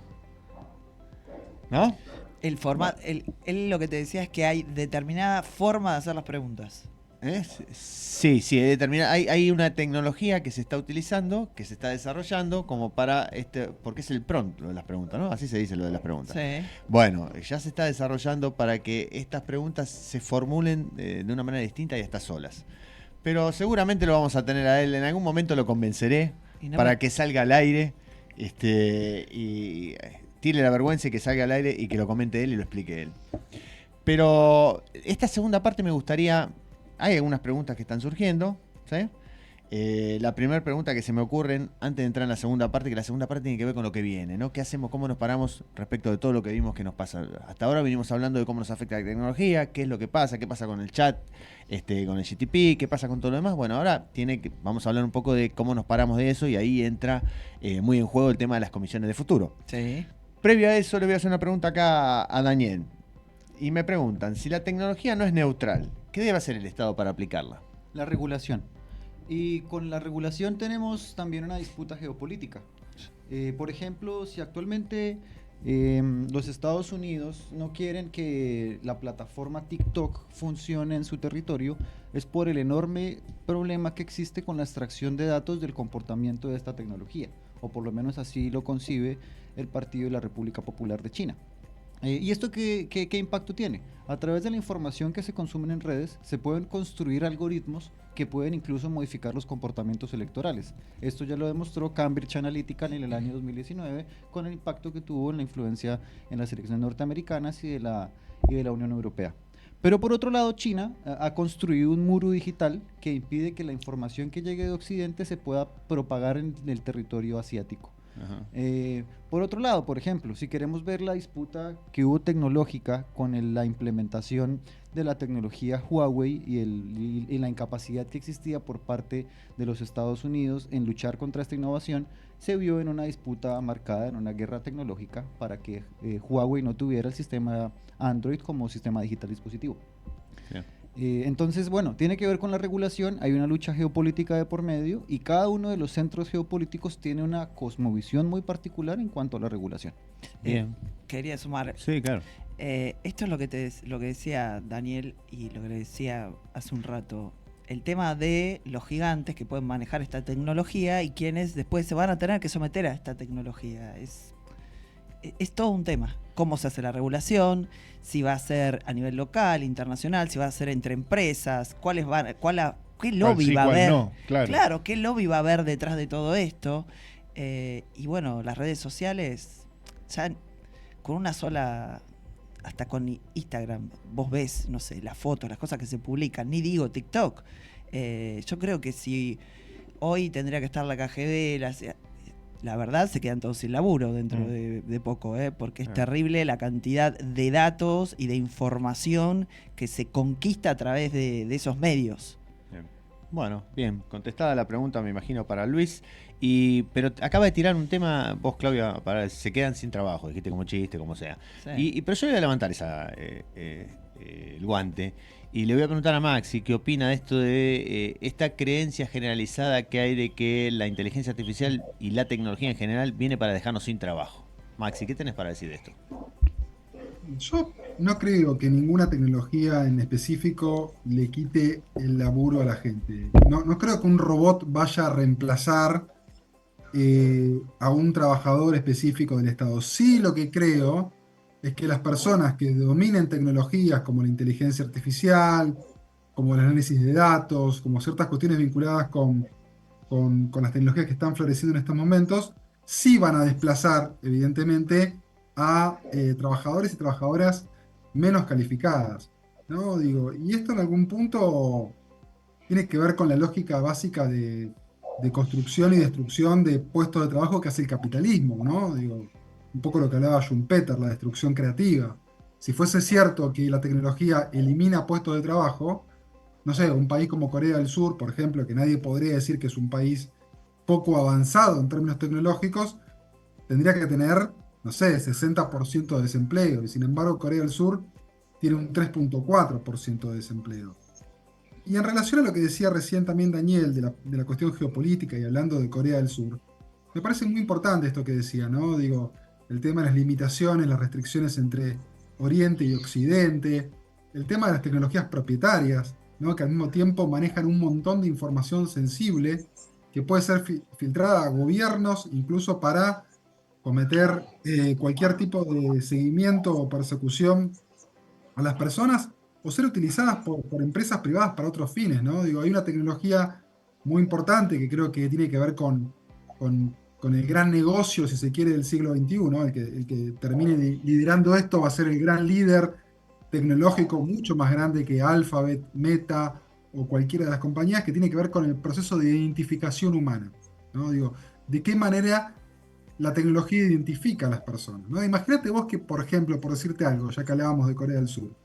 ¿No? Él lo que te decía es que hay determinada forma de hacer las preguntas. Sí, hay una tecnología que se está utilizando, que se está desarrollando como para porque es el prompt lo de las preguntas, ¿no? Así se dice lo de las preguntas. Sí. Bueno, ya se está desarrollando para que estas preguntas se formulen de una manera distinta y hasta solas. Pero seguramente lo vamos a tener a él, en algún momento lo convenceré para que salga al aire y tire la vergüenza y que salga al aire y que lo comente él y lo explique él. Pero esta segunda parte me gustaría... Hay algunas preguntas que están surgiendo, ¿sí? La primera pregunta que se me ocurre antes de entrar en la segunda parte, que la segunda parte tiene que ver con lo que viene, ¿no? ¿Qué hacemos? ¿Cómo nos paramos respecto de todo lo que vimos que nos pasa? Hasta ahora venimos hablando de cómo nos afecta la tecnología, qué es lo que pasa, qué pasa con el chat, con el GTP, qué pasa con todo lo demás. Bueno, ahora vamos a hablar un poco de cómo nos paramos de eso, y ahí entra muy en juego el tema de las comisiones de futuro. Sí. Previo a eso, le voy a hacer una pregunta acá a Daniel. Y me preguntan, si la tecnología no es neutral, ¿qué debe hacer el Estado para aplicarla? La regulación. Y con la regulación tenemos también una disputa geopolítica. Por ejemplo, si actualmente los Estados Unidos no quieren que la plataforma TikTok funcione en su territorio, es por el enorme problema que existe con la extracción de datos del comportamiento de esta tecnología, o por lo menos así lo concibe el Partido de la República Popular de China. ¿Y esto qué impacto tiene? A través de la información que se consume en redes, se pueden construir algoritmos que pueden incluso modificar los comportamientos electorales. Esto ya lo demostró Cambridge Analytica en el año 2019 con el impacto que tuvo en la influencia en las elecciones norteamericanas y de la Unión Europea. Pero por otro lado, China ha construido un muro digital que impide que la información que llegue de Occidente se pueda propagar en el territorio asiático. Por otro lado, por ejemplo, si queremos ver la disputa que hubo tecnológica con la implementación de la tecnología Huawei y la incapacidad que existía por parte de los Estados Unidos en luchar contra esta innovación, se vio en una disputa marcada, en una guerra tecnológica para que Huawei no tuviera el sistema Android como sistema digital dispositivo. Yeah. Entonces, bueno, tiene que ver con la regulación, hay una lucha geopolítica de por medio y cada uno de los centros geopolíticos tiene una cosmovisión muy particular en cuanto a la regulación. Bien. Quería sumar. Sí, claro. Esto es lo que decía Daniel y lo que le decía hace un rato. El tema de los gigantes que pueden manejar esta tecnología y quienes después se van a tener que someter a esta tecnología. Es todo un tema. Cómo se hace la regulación, si va a ser a nivel local, internacional, si va a ser entre empresas, qué lobby va a haber. No, claro, qué lobby va a haber detrás de todo esto. Y bueno, las redes sociales, ya con una sola, hasta con Instagram, vos ves, no sé, las fotos, las cosas que se publican, ni digo TikTok. Yo creo que si hoy tendría que estar la KGB, la verdad se quedan todos sin laburo dentro de poco, porque es terrible la cantidad de datos y de información que se conquista a través de esos medios. Bien. Bueno, bien, contestada la pregunta me imagino para Luis, pero acaba de tirar un tema, vos Claudia, se quedan sin trabajo, dijiste como chiste, como sea. Sí. Pero yo voy a levantar el guante y le voy a preguntar a Maxi qué opina de esto de esta creencia generalizada que hay de que la inteligencia artificial y la tecnología en general viene para dejarnos sin trabajo. Maxi, ¿qué tenés para decir de esto? Yo no creo que ninguna tecnología en específico le quite el laburo a la gente. No creo que un robot vaya a reemplazar a un trabajador específico del Estado. Sí, lo que creo es que las personas que dominen tecnologías como la inteligencia artificial, como el análisis de datos, como ciertas cuestiones vinculadas con las tecnologías que están floreciendo en estos momentos, sí van a desplazar, evidentemente, a trabajadores y trabajadoras menos calificadas, ¿no? Digo, y esto en algún punto tiene que ver con la lógica básica de construcción y destrucción de puestos de trabajo que hace el capitalismo, ¿no? Digo, un poco lo que hablaba Schumpeter, la destrucción creativa. Si fuese cierto que la tecnología elimina puestos de trabajo, no sé, un país como Corea del Sur, por ejemplo, que nadie podría decir que es un país poco avanzado en términos tecnológicos, tendría que tener, no sé, 60% de desempleo, y sin embargo Corea del Sur tiene un 3.4% de desempleo. Y en relación a lo que decía recién también Daniel de la cuestión geopolítica y hablando de Corea del Sur, me parece muy importante esto que decía, ¿no? Digo, el tema de las limitaciones, las restricciones entre Oriente y Occidente, el tema de las tecnologías propietarias, ¿no? Que al mismo tiempo manejan un montón de información sensible que puede ser filtrada a gobiernos, incluso para cometer cualquier tipo de seguimiento o persecución a las personas, o ser utilizadas por empresas privadas para otros fines, ¿no? Digo, hay una tecnología muy importante que creo que tiene que ver con el gran negocio, si se quiere, del siglo XXI, ¿no? El que termine liderando esto va a ser el gran líder tecnológico, mucho más grande que Alphabet, Meta o cualquiera de las compañías, que tiene que ver con el proceso de identificación humana, ¿no? Digo, de qué manera la tecnología identifica a las personas, ¿no? Imagínate vos que, por ejemplo, por decirte algo, ya que hablábamos de Corea del Sur,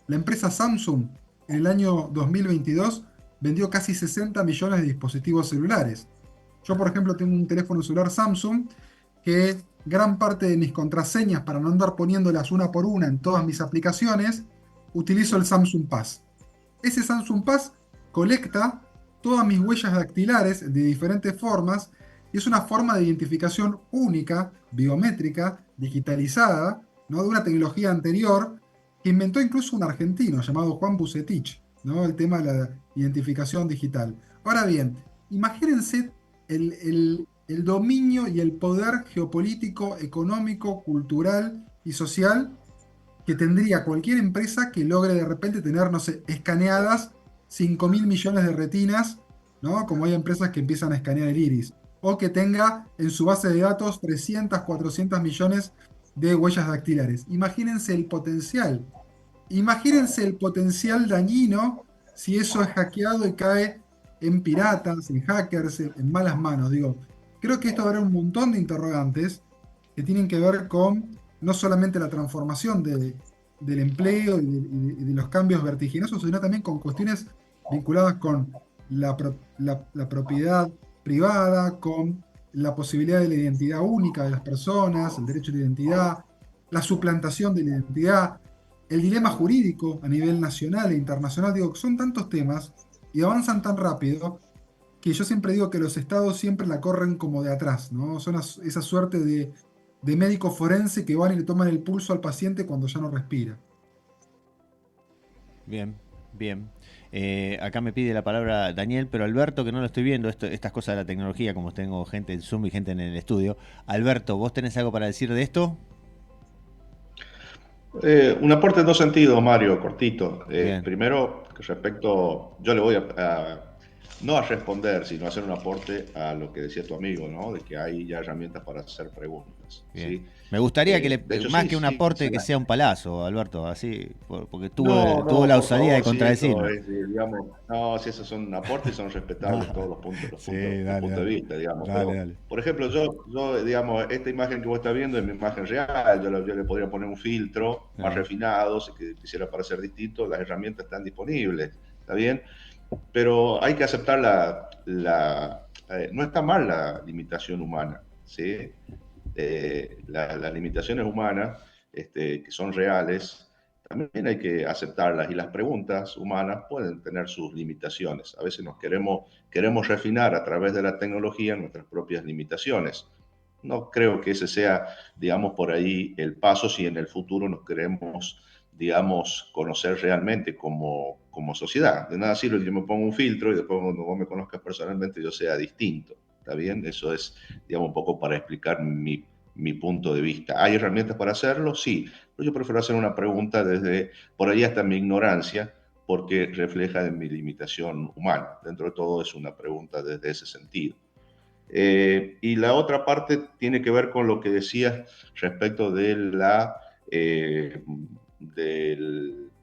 la empresa Samsung en el año 2022 vendió casi 60 millones de dispositivos celulares. Yo, por ejemplo, tengo un teléfono celular Samsung que gran parte de mis contraseñas, para no andar poniéndolas una por una en todas mis aplicaciones, utilizo el Samsung Pass. Ese Samsung Pass colecta todas mis huellas dactilares de diferentes formas y es una forma de identificación única, biométrica, digitalizada, ¿no? De una tecnología anterior que inventó incluso un argentino llamado Juan Bucetich, ¿no? El tema de la identificación digital. Ahora bien, imagínense el dominio y el poder geopolítico, económico, cultural y social que tendría cualquier empresa que logre de repente tener, no sé, escaneadas 5.000 millones de retinas, ¿no? Como hay empresas que empiezan a escanear el iris. O que tenga en su base de datos 300, 400 millones de huellas dactilares. Imagínense el potencial dañino si eso es hackeado y cae en piratas, en hackers, en malas manos. Digo, creo que esto abre un montón de interrogantes que tienen que ver con no solamente la transformación del empleo y de los cambios vertiginosos, sino también con cuestiones vinculadas con la propiedad privada, con la posibilidad de la identidad única de las personas, el derecho a la identidad, la suplantación de la identidad, el dilema jurídico a nivel nacional e internacional. Digo, son tantos temas y avanzan tan rápido que yo siempre digo que los estados siempre la corren como de atrás, ¿no? Son esa suerte de médico forense que van y le toman el pulso al paciente cuando ya no respira. Bien, bien. Acá me pide la palabra Daniel, pero Alberto, que no lo estoy viendo, estas cosas de la tecnología, como tengo gente en Zoom y gente en el estudio. Alberto, ¿vos tenés algo para decir de esto? Un aporte en dos sentidos, Mario, cortito. Bien. Primero, respecto, yo le voy no a responder, sino a hacer un aporte a lo que decía tu amigo, ¿no? De que hay ya herramientas para hacer preguntas. Bien. ¿Sí? Me gustaría que De hecho, más sí, que un sí, aporte, que sí. sea un palazo, Alberto, así, porque No, tuvo la por osadía de favor, sí, contradecirme. digamos, no, si esos son aportes, son respetables todos los puntos, Sí, los puntos de vista, digamos. Pero, dale. por ejemplo, digamos, esta imagen que vos estás viendo es mi imagen real, yo le podría poner un filtro más refinado, si quisiera parecer distinto, las herramientas están disponibles, ¿está bien? Pero hay que aceptar no está mal la limitación humana, ¿sí? Las limitaciones humanas, que son reales, también hay que aceptarlas, y las preguntas humanas pueden tener sus limitaciones. A veces queremos refinar a través de la tecnología nuestras propias limitaciones. No creo que ese sea, digamos, por ahí el paso si en el futuro nos queremos, digamos, conocer realmente como sociedad. De nada sirve que yo me ponga un filtro y después cuando vos me conozcas personalmente yo sea distinto. ¿Está bien? Eso es, digamos, un poco para explicar mi punto de vista. ¿Hay herramientas para hacerlo? Sí. Pero yo prefiero hacer una pregunta desde, por ahí hasta mi ignorancia, porque refleja de mi limitación humana. Dentro de todo es una pregunta desde ese sentido. Y la otra parte tiene que ver con lo que decías respecto de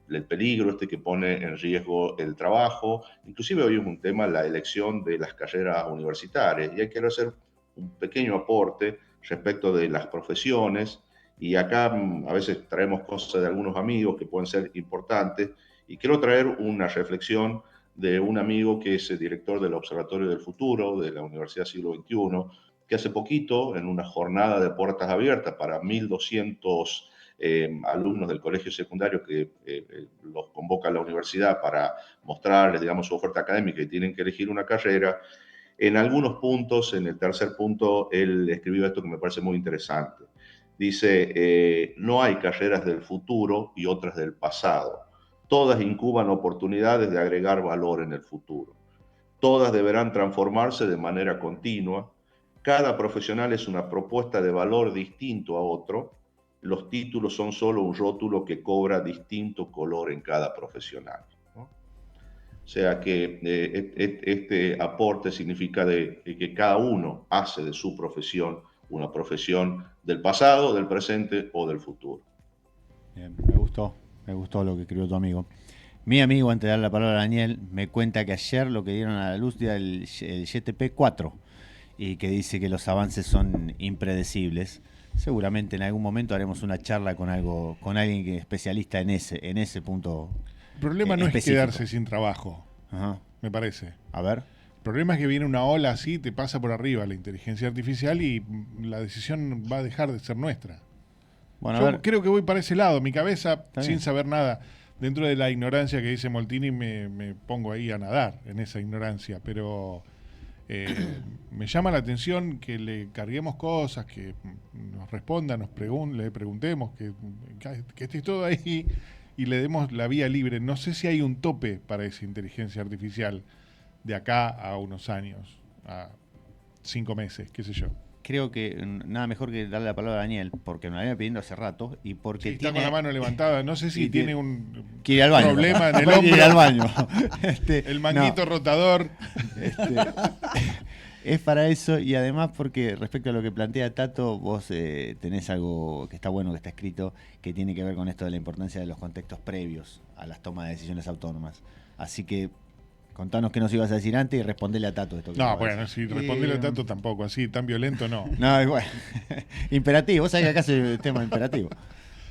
del peligro que pone en riesgo el trabajo. Inclusive hoy es un tema la elección de las carreras universitarias, y hay que hacer un pequeño aporte respecto de las profesiones, y acá a veces traemos cosas de algunos amigos que pueden ser importantes, y quiero traer una reflexión de un amigo que es el director del Observatorio del Futuro de la Universidad Siglo XXI, que hace poquito, en una jornada de puertas abiertas para 1.200 alumnos del colegio secundario que los convoca a la universidad para mostrarles, digamos, su oferta académica y tienen que elegir una carrera, en algunos puntos, en el tercer punto, él escribió esto que me parece muy interesante. Dice, no hay carreras del futuro y otras del pasado. Todas incuban oportunidades de agregar valor en el futuro. Todas deberán transformarse de manera continua. Cada profesional es una propuesta de valor distinto a otro. Los títulos son solo un rótulo que cobra distinto color en cada profesional, ¿no? O sea que este aporte significa que cada uno hace de su profesión una profesión del pasado, del presente o del futuro. Bien, me gustó lo que escribió tu amigo. Mi amigo, antes de dar la palabra a Daniel, me cuenta que ayer lo que dieron a la luz era el GTP4 y que dice que los avances son impredecibles. Seguramente en algún momento haremos una charla con alguien que es especialista en ese punto. El problema no específico. es quedarse sin trabajo, me parece. A ver. El problema es que viene una ola así, te pasa por arriba la inteligencia artificial y la decisión va a dejar de ser nuestra. Bueno, yo creo que voy para ese lado, mi cabeza, sin saber nada. Dentro de la ignorancia que dice Moltini, me pongo ahí a nadar en esa ignorancia, pero me llama la atención que le carguemos cosas, que nos responda, le preguntemos, que esté todo ahí y le demos la vía libre. No sé si hay un tope para esa inteligencia artificial de acá a unos años, a 5 meses, qué sé yo. creo que nada mejor que darle la palabra a Daniel, porque me la venía pidiendo hace rato y porque Sí, está tiene... con la mano levantada. No sé si y tiene un que ir al baño, problema en el Capaz que ir al hombro. baño. El manguito no, rotador. es para eso y además porque respecto a lo que plantea Tato, vos tenés algo que está bueno, que está escrito, que tiene que ver con esto de la importancia de los contextos previos a las tomas de decisiones autónomas. Así que contanos qué nos ibas a decir antes y respondele a Tato esto. Que No, acabas de bueno, decir. si responderle tanto tampoco, así, tan violento no. No, es bueno. Imperativo, vos sabés que acá es el tema imperativo.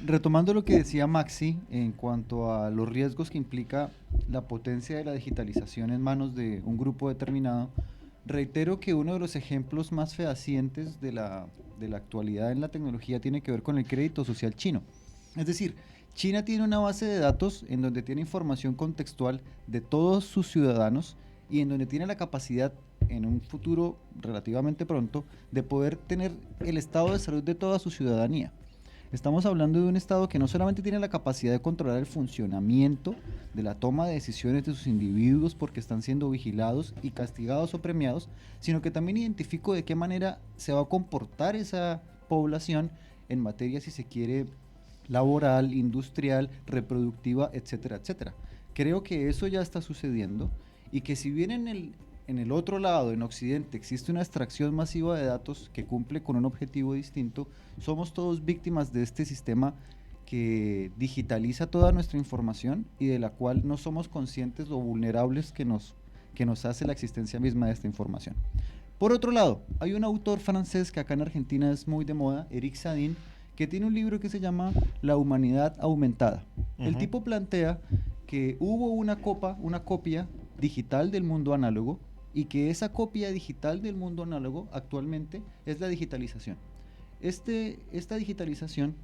Retomando lo que decía Maxi en cuanto a los riesgos que implica la potencia de la digitalización en manos de un grupo determinado, reitero que uno de los ejemplos más fehacientes de la actualidad en la tecnología tiene que ver con el crédito social chino. Es decir, China tiene una base de datos en donde tiene información contextual de todos sus ciudadanos y en donde tiene la capacidad, en un futuro relativamente pronto, de poder tener el estado de salud de toda su ciudadanía. Estamos hablando de un Estado que no solamente tiene la capacidad de controlar el funcionamiento de la toma de decisiones de sus individuos porque están siendo vigilados y castigados o premiados, sino que también identificó de qué manera se va a comportar esa población en materia, si se quiere, laboral, industrial, reproductiva, etcétera, etcétera. Creo que eso ya está sucediendo y que si bien en el otro lado, en Occidente, existe una extracción masiva de datos que cumple con un objetivo distinto, somos todos víctimas de este sistema que digitaliza toda nuestra información y de la cual no somos conscientes lo vulnerables que nos hace la existencia misma de esta información. Por otro lado, hay un autor francés que acá en Argentina es muy de moda, Eric Sadin, que tiene un libro que se llama La humanidad aumentada. El tipo plantea que hubo una copia digital del mundo análogo y que esa copia digital del mundo análogo actualmente es la digitalización. Esta digitalización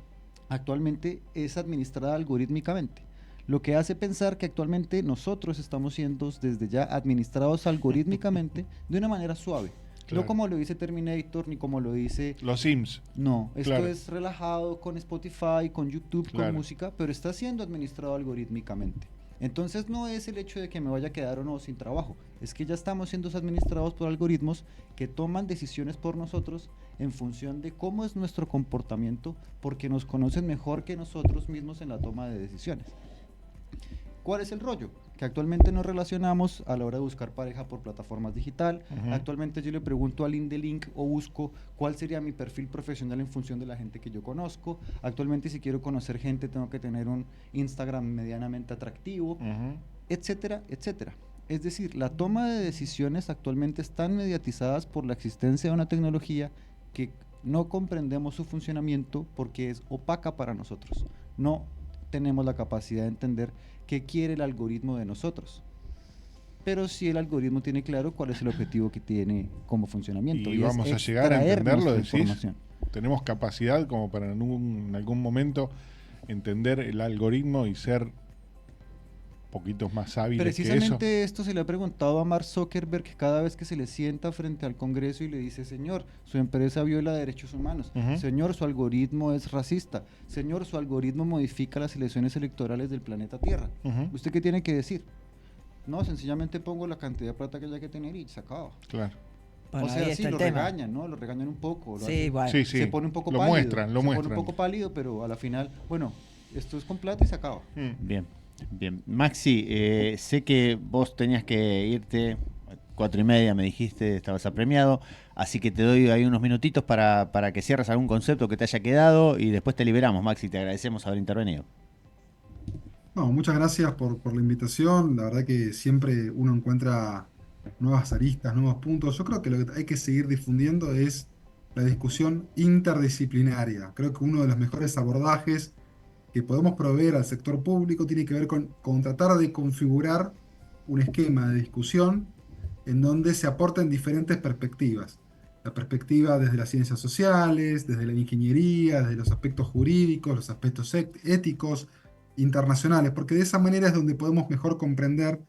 actualmente es administrada algorítmicamente, lo que hace pensar que actualmente nosotros estamos siendo desde ya administrados algorítmicamente de una manera suave. Claro. No como lo dice Terminator, ni como lo dice... Los Sims. No, esto Claro. es relajado con Spotify, con YouTube, Claro. con música, pero está siendo administrado algorítmicamente. Entonces no es el hecho de que me vaya a quedar o no sin trabajo, es que ya estamos siendo administrados por algoritmos que toman decisiones por nosotros en función de cómo es nuestro comportamiento, porque nos conocen mejor que nosotros mismos en la toma de decisiones. ¿Cuál es el rollo? Que actualmente nos relacionamos a la hora de buscar pareja por plataformas digital. Actualmente yo le pregunto al Link o busco cuál sería mi perfil profesional en función de la gente que yo conozco. Actualmente si quiero conocer gente tengo que tener un Instagram medianamente atractivo, etcétera, etcétera. Es decir, la toma de decisiones actualmente están mediatizadas por la existencia de una tecnología que no comprendemos su funcionamiento porque es opaca para nosotros. No tenemos la capacidad de entender qué quiere el algoritmo de nosotros. Pero sí el algoritmo tiene claro cuál es el objetivo que tiene como funcionamiento. Y vamos a llegar a extraer entenderlo, nuestra decís. información. Tenemos capacidad como para en algún momento entender el algoritmo y ser poquitos más hábiles que eso. Precisamente esto se le ha preguntado a Mark Zuckerberg cada vez que se le sienta frente al Congreso y le dice: señor, su empresa viola derechos humanos, señor, su algoritmo es racista, señor, su algoritmo modifica las elecciones electorales del planeta Tierra. ¿Usted qué tiene que decir? No, sencillamente pongo la cantidad de plata que haya que tener y se acaba. Claro. Bueno, o sea, ahí sí, está el lo tema. regañan, ¿no? Lo regañan un poco. Lo Sí, hacen- bueno. Sí, sí. Se pone un poco Lo pálido. muestran, lo se muestran. pone un poco pálido, pero a la final, bueno, esto es con plata y se acaba. Bien, bien. Maxi, sé que vos tenías que irte 4:30, me dijiste, estabas apremiado, así que te doy ahí unos minutitos para que cierres algún concepto que te haya quedado y después te liberamos, Maxi, te agradecemos haber intervenido. No, muchas gracias por la invitación. La verdad que siempre uno encuentra nuevas aristas, nuevos puntos. Yo creo que lo que hay que seguir difundiendo es la discusión interdisciplinaria. Creo que uno de los mejores abordajes que podemos proveer al sector público tiene que ver con tratar de configurar un esquema de discusión en donde se aporten diferentes perspectivas. La perspectiva desde las ciencias sociales, desde la ingeniería, desde los aspectos jurídicos, los aspectos éticos, internacionales, porque de esa manera es donde podemos mejor comprender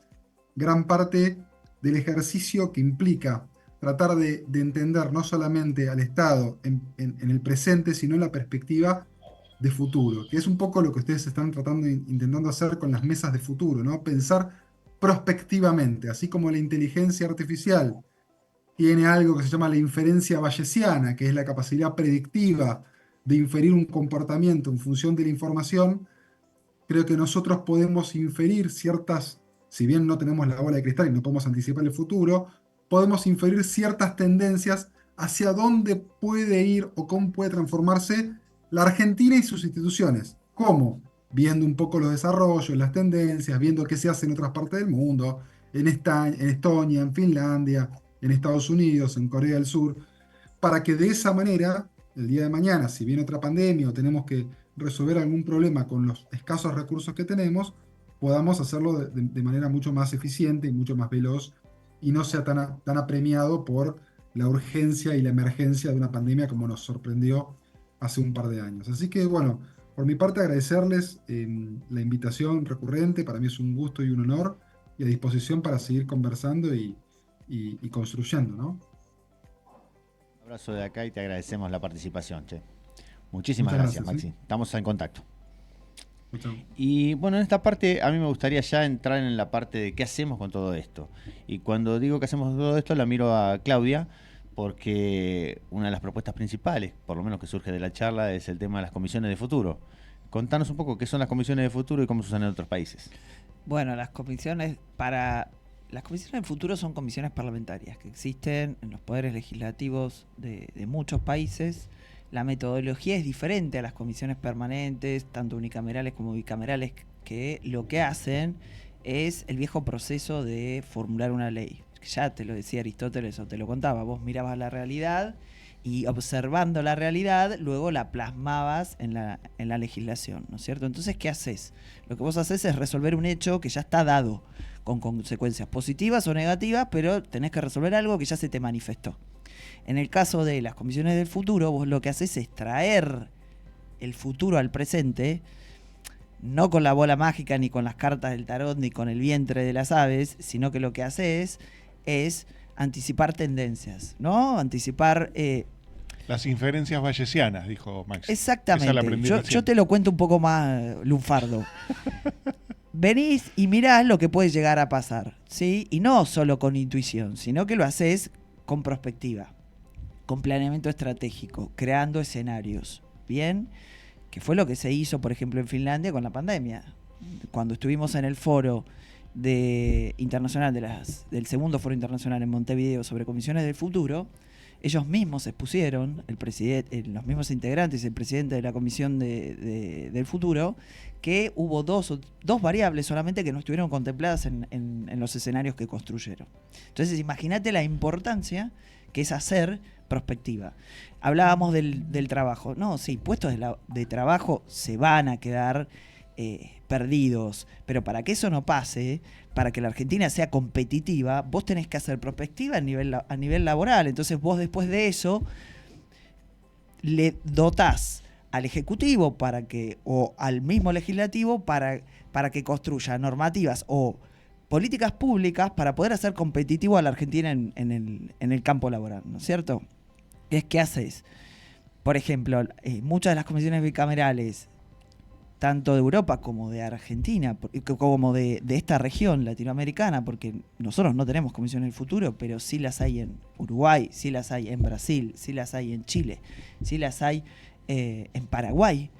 gran parte del ejercicio que implica tratar de entender no solamente al Estado en el presente, sino en la perspectiva de futuro, que es un poco lo que ustedes están intentando hacer con las mesas de futuro, ¿no? Pensar prospectivamente, así como la inteligencia artificial tiene algo que se llama la inferencia bayesiana, que es la capacidad predictiva de inferir un comportamiento en función de la información. Creo que nosotros podemos inferir ciertas, si bien no tenemos la bola de cristal y no podemos anticipar el futuro, podemos inferir ciertas tendencias hacia dónde puede ir o cómo puede transformarse la Argentina y sus instituciones. ¿Cómo? Viendo un poco los desarrollos, las tendencias, viendo qué se hace en otras partes del mundo, en Estonia, en Finlandia, en Estados Unidos, en Corea del Sur, para que de esa manera, el día de mañana, si viene otra pandemia o tenemos que resolver algún problema con los escasos recursos que tenemos, podamos hacerlo de manera mucho más eficiente y mucho más veloz y no sea tan apremiado por la urgencia y la emergencia de una pandemia como nos sorprendió hace un par de años. Así que bueno, por mi parte agradecerles la invitación recurrente, para mí es un gusto y un honor, y a disposición para seguir conversando y construyendo, ¿no? Un abrazo de acá y te agradecemos la participación, che. Muchísimas Muchas gracias, gracias, Maxi. ¿sí? Estamos en contacto. Muchas. Y bueno, en esta parte a mí me gustaría ya entrar en la parte de qué hacemos con todo esto. Y cuando digo que hacemos con todo esto, la miro a Claudia, porque una de las propuestas principales, por lo menos que surge de la charla, es el tema de las comisiones de futuro. Contanos un poco qué son las comisiones de futuro y cómo se usan en otros países. Bueno, las comisiones de futuro son comisiones parlamentarias que existen en los poderes legislativos de muchos países. La metodología es diferente a las comisiones permanentes, tanto unicamerales como bicamerales, que lo que hacen es el viejo proceso de formular una ley. Ya te lo decía Aristóteles o te lo contaba, vos mirabas la realidad y observando la realidad, luego la plasmabas en la legislación, ¿no es cierto? Entonces, ¿qué haces? Lo que vos haces es resolver un hecho que ya está dado, con consecuencias positivas o negativas, pero tenés que resolver algo que ya se te manifestó. En el caso de las comisiones del futuro, vos lo que haces es traer el futuro al presente, no con la bola mágica, ni con las cartas del tarot, ni con el vientre de las aves, sino que lo que haces es anticipar tendencias, ¿no? Anticipar... las inferencias bayesianas, dijo Max. Exactamente. Yo te lo cuento un poco más lunfardo. Venís y mirás lo que puede llegar a pasar, ¿sí? Y no solo con intuición, sino que lo haces con perspectiva, con planeamiento estratégico, creando escenarios, ¿bien? Que fue lo que se hizo, por ejemplo, en Finlandia con la pandemia. Cuando estuvimos en el foro internacional del segundo foro internacional en Montevideo sobre comisiones del futuro, ellos mismos expusieron, los mismos integrantes y el presidente de la comisión del futuro, que hubo dos variables solamente que no estuvieron contempladas en los escenarios que construyeron. Entonces, imagínate la importancia que es hacer prospectiva. Hablábamos del trabajo. No, sí, puestos de trabajo se van a quedar perdidos, pero para que eso no pase, para que la Argentina sea competitiva, vos tenés que hacer prospectiva a nivel laboral. Entonces vos después de eso le dotás al Ejecutivo o al mismo Legislativo para que construya normativas o políticas públicas para poder hacer competitivo a la Argentina en el campo laboral, ¿no es cierto? ¿Qué haces? Por ejemplo, muchas de las comisiones bicamerales, tanto de Europa como de Argentina, como de esta región latinoamericana, porque nosotros no tenemos comisiones del futuro, pero sí las hay en Uruguay, sí las hay en Brasil, sí las hay en Chile, sí las hay en Paraguay.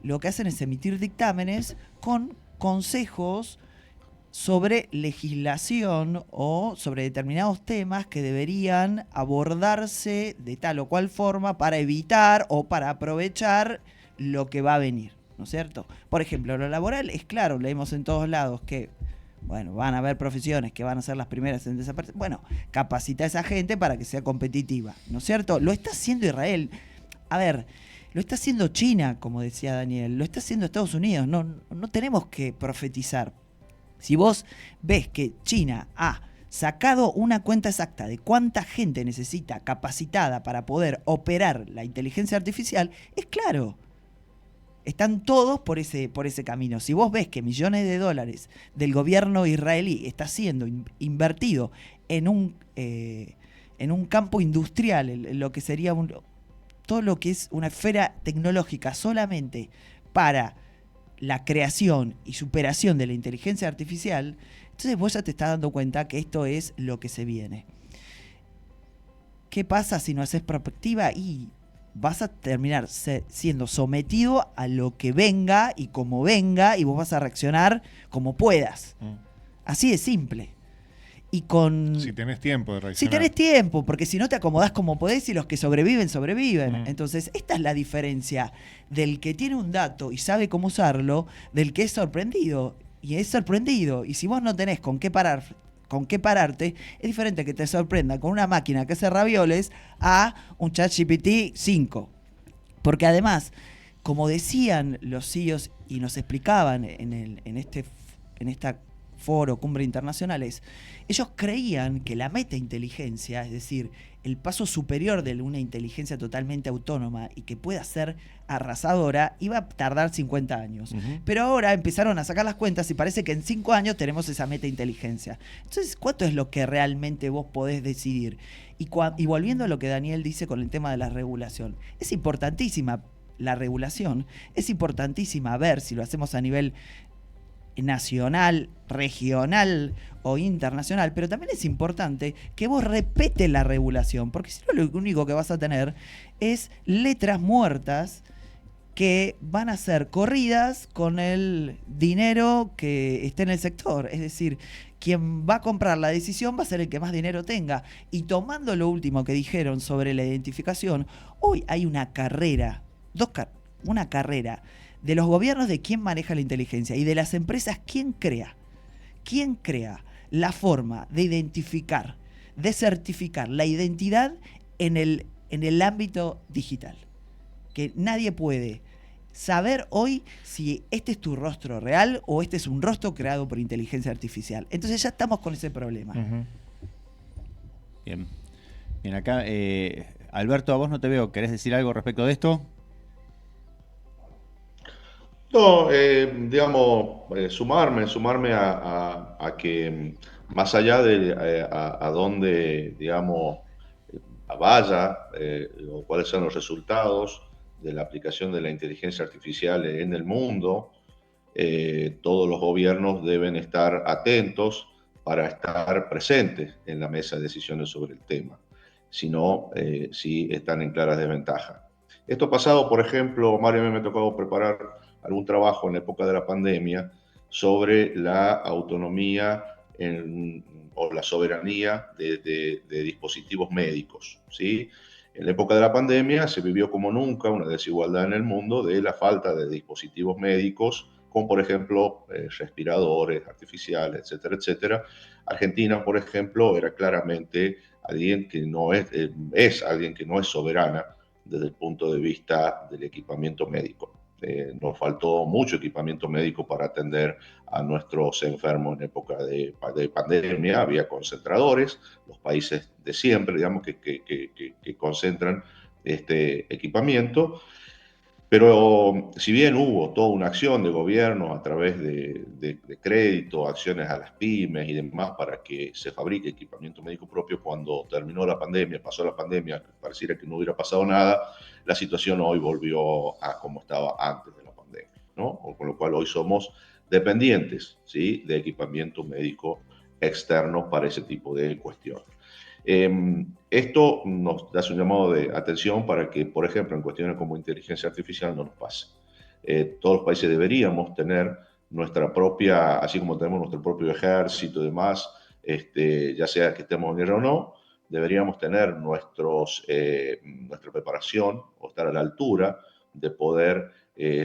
Lo que hacen es emitir dictámenes con consejos sobre legislación o sobre determinados temas que deberían abordarse de tal o cual forma para evitar o para aprovechar lo que va a venir, ¿no es cierto? Por ejemplo, lo laboral es claro, leemos en todos lados que, bueno, van a haber profesiones que van a ser las primeras en desaparecer. Bueno, capacita a esa gente para que sea competitiva, ¿no es cierto? Lo está haciendo Israel. A ver, lo está haciendo China, como decía Daniel, lo está haciendo Estados Unidos. No tenemos que profetizar. Si vos ves que China ha sacado una cuenta exacta de cuánta gente necesita capacitada para poder operar la inteligencia artificial, es claro. Están todos por ese camino. Si vos ves que millones de dólares del gobierno israelí está siendo invertido en un campo industrial, en lo que sería todo lo que es una esfera tecnológica solamente para la creación y superación de la inteligencia artificial, entonces vos ya te estás dando cuenta que esto es lo que se viene. ¿qué pasa si no haces prospectiva? Y vas a terminar siendo sometido a lo que venga y como venga, y vos vas a reaccionar como puedas. Así de simple. Y si tenés tiempo de reaccionar. Si tenés tiempo, porque si no te acomodás como podés y los que sobreviven, sobreviven. Entonces, esta es la diferencia del que tiene un dato y sabe cómo usarlo, del que es sorprendido. Y es sorprendido. Y si vos no tenés con qué pararte, es diferente que te sorprenda con una máquina que hace ravioles a un ChatGPT 5. Porque además, como decían los CEOs y nos explicaban en esta foro, cumbre internacionales, ellos creían que la metainteligencia, es decir, el paso superior de una inteligencia totalmente autónoma y que pueda ser arrasadora, iba a tardar 50 años. Pero ahora empezaron a sacar las cuentas y parece que en 5 años tenemos esa metainteligencia. Entonces, ¿cuánto es lo que realmente vos podés decidir? Y volviendo a lo que Daniel dice con el tema de la regulación, es importantísima la regulación, es importantísima ver si lo hacemos a nivel nacional, regional o internacional, pero también es importante que vos respetes la regulación, porque si no lo único que vas a tener es letras muertas que van a ser corridas con el dinero que esté en el sector. Es decir, quien va a comprar la decisión va a ser el que más dinero tenga. Y tomando lo último que dijeron sobre la identificación, hoy hay una carrera, una carrera de los gobiernos de quién maneja la inteligencia y de las empresas quién crea la forma de identificar, de certificar la identidad en el ámbito digital. Que nadie puede saber hoy si este es tu rostro real o este es un rostro creado por inteligencia artificial. Entonces ya estamos con ese problema. Bien, acá Alberto, a vos no te veo. ¿Querés decir algo respecto de esto? No, digamos, sumarme a que más allá de a dónde, digamos, vaya o cuáles son los resultados de la aplicación de la inteligencia artificial en el mundo, todos los gobiernos deben estar atentos para estar presentes en la mesa de decisiones sobre el tema. Si no, sí están en clara desventaja. Esto pasado, por ejemplo, Mario, a mí me tocó preparar algún trabajo en la época de la pandemia sobre la autonomía o la soberanía de dispositivos médicos, ¿sí? En la época de la pandemia se vivió como nunca una desigualdad en el mundo de la falta de dispositivos médicos, como por ejemplo respiradores artificiales, etcétera, etcétera. Argentina, por ejemplo, era claramente alguien que no es alguien que no es soberana desde el punto de vista del equipamiento médico. Nos faltó mucho equipamiento médico para atender a nuestros enfermos en época de pandemia. Había concentradores, los países de siempre, digamos, que concentran este equipamiento. Pero si bien hubo toda una acción de gobierno a través de crédito, acciones a las pymes y demás para que se fabrique equipamiento médico propio, cuando terminó la pandemia, pasó la pandemia, pareciera que no hubiera pasado nada, la situación hoy volvió a como estaba antes de la pandemia, ¿no? Con lo cual hoy somos dependientes, ¿sí?, de equipamiento médico externo para ese tipo de cuestiones. Esto nos da un llamado de atención para que, por ejemplo, en cuestiones como inteligencia artificial no nos pase. Todos los países deberíamos tener nuestra propia, así como tenemos nuestro propio ejército y demás, ya sea que estemos en guerra o no, deberíamos tener nuestra preparación o estar a la altura de poder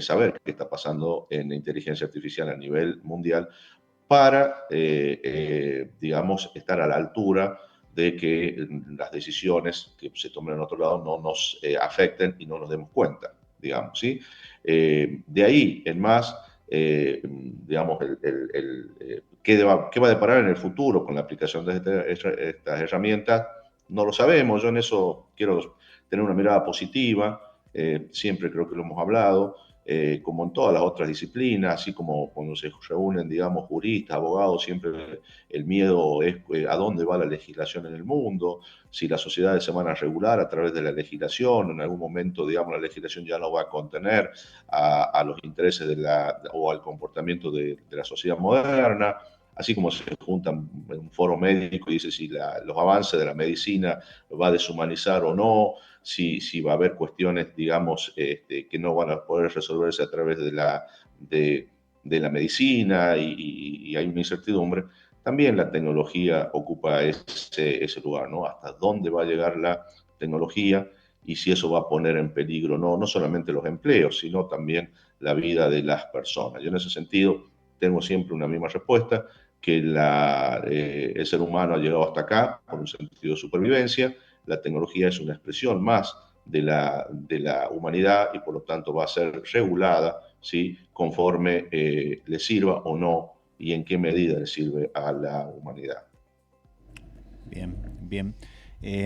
saber qué está pasando en inteligencia artificial a nivel mundial para, digamos, estar a la altura de que las decisiones que se tomen en otro lado no nos afecten y no nos demos cuenta, digamos, ¿sí? De ahí en más, digamos, ¿qué va a deparar en el futuro con la aplicación de estas herramientas? No lo sabemos. Yo en eso quiero tener una mirada positiva. Siempre creo que lo hemos hablado. Como en todas las otras disciplinas, así como cuando se reúnen, digamos, juristas, abogados, siempre el miedo es a dónde va la legislación en el mundo, si las sociedades se van a regular a través de la legislación, en algún momento, digamos, la legislación ya no va a contener a los intereses o al comportamiento de la sociedad moderna. así como se juntan en un foro médico y dice si los avances de la medicina va a deshumanizar o no, si va a haber cuestiones, digamos, que no van a poder resolverse a través de la medicina y hay una incertidumbre, también la tecnología ocupa ese lugar, ¿no? Hasta dónde va a llegar la tecnología y si eso va a poner en peligro no solamente los empleos, sino también la vida de las personas. Yo en ese sentido tengo siempre una misma respuesta, que el ser humano ha llegado hasta acá por un sentido de supervivencia, la tecnología es una expresión más de la humanidad y por lo tanto va a ser regulada, ¿sí?, conforme le sirva o no y en qué medida le sirve a la humanidad. Bien, bien.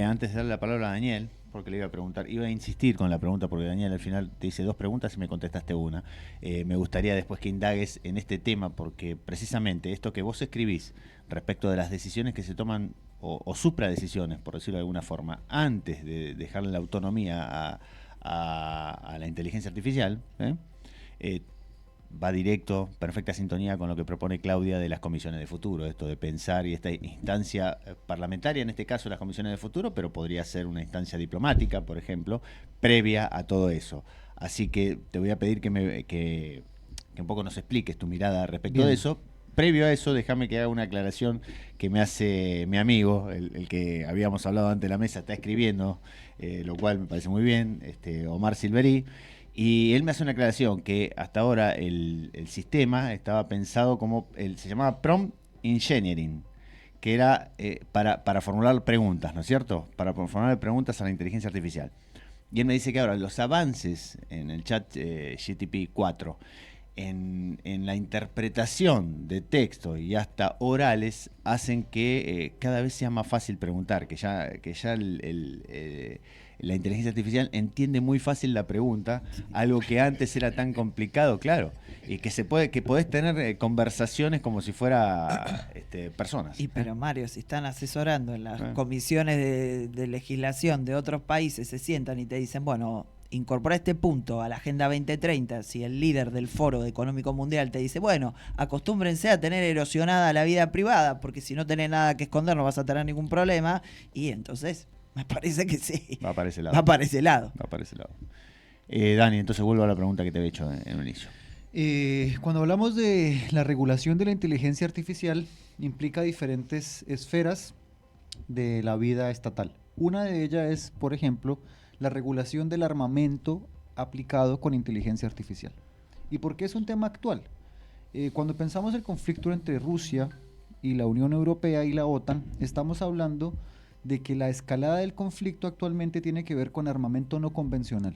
Antes de darle la palabra a Daniel, porque le iba a preguntar, iba a insistir con la pregunta porque Daniel al final te hice 2 preguntas y me contestaste una. Me gustaría después que indagues en este tema porque precisamente esto que vos escribís respecto de las decisiones que se toman o supradecisiones, por decirlo de alguna forma, antes de dejarle la autonomía a la inteligencia artificial, va directo, perfecta sintonía con lo que propone Claudia de las comisiones de futuro, esto de pensar y esta instancia parlamentaria, en este caso las comisiones de futuro, pero podría ser una instancia diplomática, por ejemplo, previa a todo eso. Así que te voy a pedir que un poco nos expliques tu mirada respecto de eso. Previo a eso, déjame que haga una aclaración que me hace mi amigo, el que habíamos hablado antes de la mesa, está escribiendo, lo cual me parece muy bien, Omar Silverí. Y él me hace una aclaración que hasta ahora el sistema estaba pensado como, se llamaba prompt engineering, que era para formular preguntas, ¿no es cierto? Para formular preguntas a la inteligencia artificial. Y él me dice que ahora los avances en el chat GPT-4, en la interpretación de texto y hasta orales, hacen que cada vez sea más fácil preguntar, que ya la inteligencia artificial entiende muy fácil la pregunta, algo que antes era tan complicado, claro, y que podés tener conversaciones como si fuera personas. Pero Mario, si están asesorando en las comisiones de legislación de otros países, se sientan y te dicen, bueno, incorpora este punto a la Agenda 2030, si el líder del Foro Económico Mundial te dice, bueno, acostúmbrense a tener erosionada la vida privada, porque si no tenés nada que esconder no vas a tener ningún problema, y entonces me parece que sí. Va para ese lado. Va para ese lado. Dani, entonces vuelvo a la pregunta que te había hecho en un inicio. Cuando hablamos de la regulación de la inteligencia artificial, implica diferentes esferas de la vida estatal. Una de ellas es, por ejemplo, la regulación del armamento aplicado con inteligencia artificial. ¿Y por qué es un tema actual? Cuando pensamos el conflicto entre Rusia y la Unión Europea y la OTAN, estamos hablando de que la escalada del conflicto actualmente tiene que ver con armamento no convencional.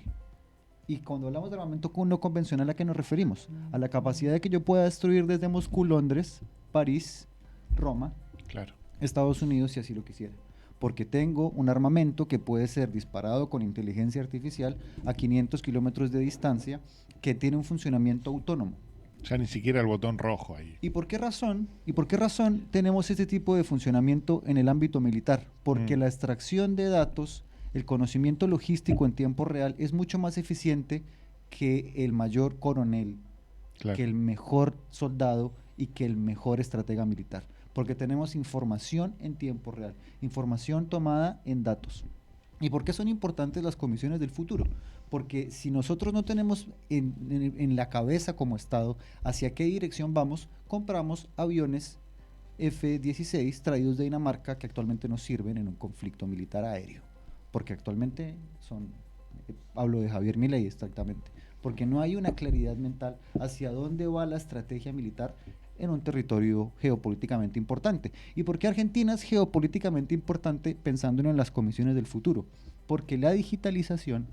Y cuando hablamos de armamento no convencional, ¿a qué nos referimos? A la capacidad de que yo pueda destruir desde Moscú, Londres, París, Roma, claro, Estados Unidos, si así lo quisiera. Porque tengo un armamento que puede ser disparado con inteligencia artificial a 500 kilómetros de distancia, que tiene un funcionamiento autónomo. Ya ni siquiera el botón rojo ahí. ¿Y por qué razón tenemos este tipo de funcionamiento en el ámbito militar? Porque la extracción de datos, el conocimiento logístico en tiempo real es mucho más eficiente que el mayor coronel, claro, que el mejor soldado y que el mejor estratega militar. Porque tenemos información en tiempo real, información tomada en datos. ¿Y por qué son importantes las comisiones del futuro? Porque si nosotros no tenemos en la cabeza como Estado hacia qué dirección vamos, compramos aviones F-16 traídos de Dinamarca que actualmente nos sirven en un conflicto militar aéreo. Porque actualmente hablo de Javier Milei exactamente, porque no hay una claridad mental hacia dónde va la estrategia militar en un territorio geopolíticamente importante. ¿Y por qué Argentina es geopolíticamente importante pensándolo en las comisiones del futuro? Porque la digitalización,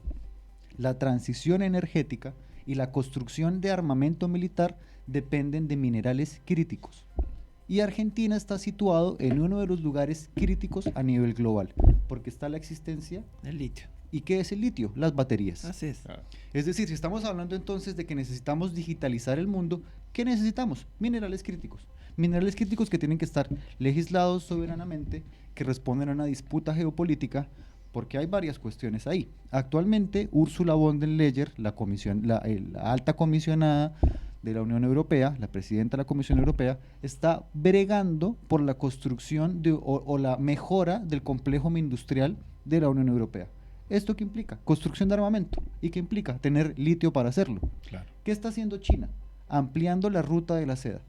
la transición energética y la construcción de armamento militar dependen de minerales críticos. Y Argentina está situado en uno de los lugares críticos a nivel global, porque está la existencia del litio. ¿Y qué es el litio? Las baterías. Así es. Es decir, si estamos hablando entonces de que necesitamos digitalizar el mundo, ¿qué necesitamos? Minerales críticos. Minerales críticos que tienen que estar legislados soberanamente, que responden a una disputa geopolítica, porque hay varias cuestiones ahí. Actualmente, Ursula von der Leyen, la alta comisionada de la Unión Europea, la presidenta de la Comisión Europea, está bregando por la construcción o la mejora del complejo industrial de la Unión Europea. ¿Esto qué implica? Construcción de armamento. ¿Y qué implica? Tener litio para hacerlo. Claro. ¿Qué está haciendo China? Ampliando la ruta de la seda.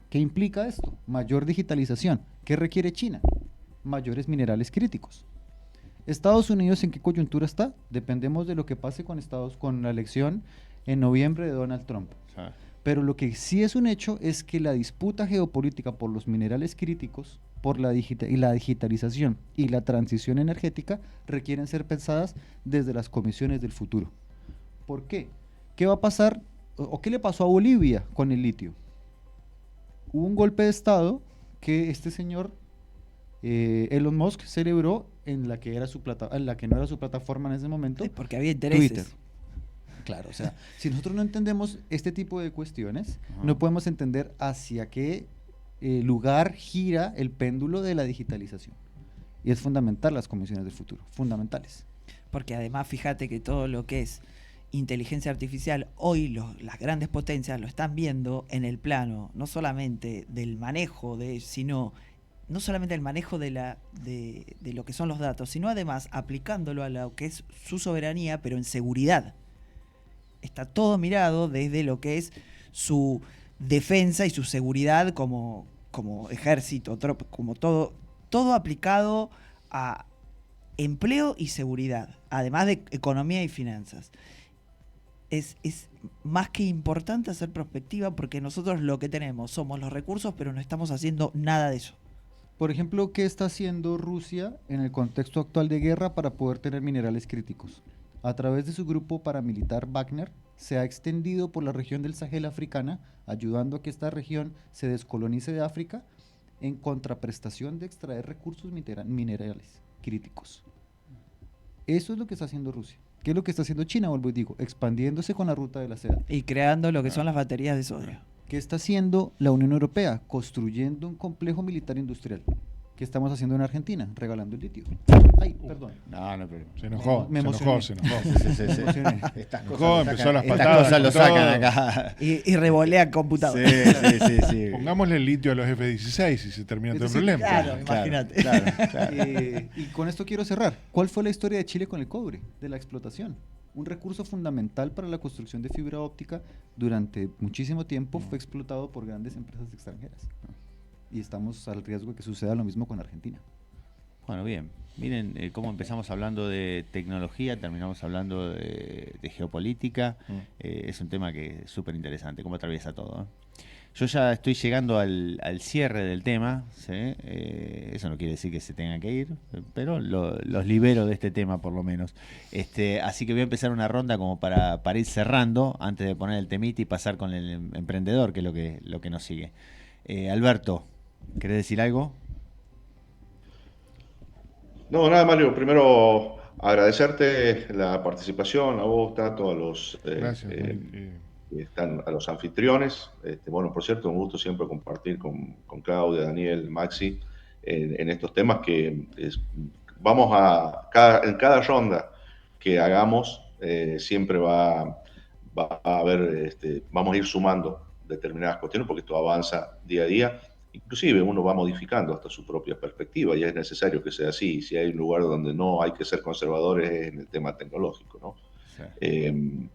¿Qué implica esto? Mayor digitalización. ¿Qué requiere China? Mayores minerales críticos. ¿Estados Unidos en qué coyuntura está? Dependemos de lo que pase con la elección en noviembre de Donald Trump. Pero lo que sí es un hecho es que la disputa geopolítica por los minerales críticos, por la digitalización y la transición energética requieren ser pensadas desde las comisiones del futuro. ¿Por qué? ¿Qué va a pasar o qué le pasó a Bolivia con el litio? Hubo un golpe de estado que este señor Elon Musk celebró en la que no era su plataforma en ese momento. Porque había intereses. Twitter. Claro, o sea, si nosotros no entendemos este tipo de cuestiones, no podemos entender hacia qué lugar gira el péndulo de la digitalización. Y es fundamental las comisiones del futuro, fundamentales. Porque además fíjate que todo lo que es inteligencia artificial, hoy las grandes potencias lo están viendo en el plano, no solamente del manejo no solamente el manejo de lo que son los datos, sino además aplicándolo a lo que es su soberanía, pero en seguridad. Está todo mirado desde lo que es su defensa y su seguridad como ejército, como todo aplicado a empleo y seguridad, además de economía y finanzas. Es más que importante hacer prospectiva porque nosotros lo que tenemos somos los recursos, pero no estamos haciendo nada de eso. Por ejemplo, ¿qué está haciendo Rusia en el contexto actual de guerra para poder tener minerales críticos? A través de su grupo paramilitar Wagner, se ha extendido por la región del Sahel africana, ayudando a que esta región se descolonice de África en contraprestación de extraer recursos minerales críticos. Eso es lo que está haciendo Rusia. ¿Qué es lo que está haciendo China? Vuelvo y digo, expandiéndose con la ruta de la seda. Y creando lo que son las baterías de sodio. ¿Qué está haciendo la Unión Europea? Construyendo un complejo militar industrial. ¿Qué estamos haciendo en Argentina? Regalando el litio. Ay, perdón. No, pero se enojó. Me enojó. Sí. Estas cosas empezó las patadas. Estas cosas lo sacan acá. Y revolean computadoras. Sí. Pongámosle el litio a los F-16 y se termina todo el problema. Claro, imagínate. Claro. Y con esto quiero cerrar. ¿Cuál fue la historia de Chile con el cobre? De la explotación. Un recurso fundamental para la construcción de fibra óptica durante muchísimo tiempo fue explotado por grandes empresas extranjeras. Y estamos al riesgo de que suceda lo mismo con Argentina. Bueno, bien. Miren cómo empezamos hablando de tecnología, terminamos hablando de geopolítica. Es un tema que es súper interesante, cómo atraviesa todo. Yo ya estoy llegando al cierre del tema, ¿sí? Eso no quiere decir que se tengan que ir, pero los libero de este tema por lo menos. Así que voy a empezar una ronda como para ir cerrando, antes de poner el temita y pasar con el emprendedor, que es lo que nos sigue. Alberto, ¿querés decir algo? No, nada, Mario. Primero, agradecerte la participación, a vos, Tato, a los Gracias, a los anfitriones. Bueno, por cierto, un gusto siempre compartir con Claudia, Daniel, Maxi, en estos temas que en cada ronda que hagamos, siempre va a haber, vamos a ir sumando determinadas cuestiones porque esto avanza día a día. Inclusive uno va modificando hasta su propia perspectiva y es necesario que sea así. Si hay un lugar donde no hay que ser conservadores es en el tema tecnológico, ¿no? Sí.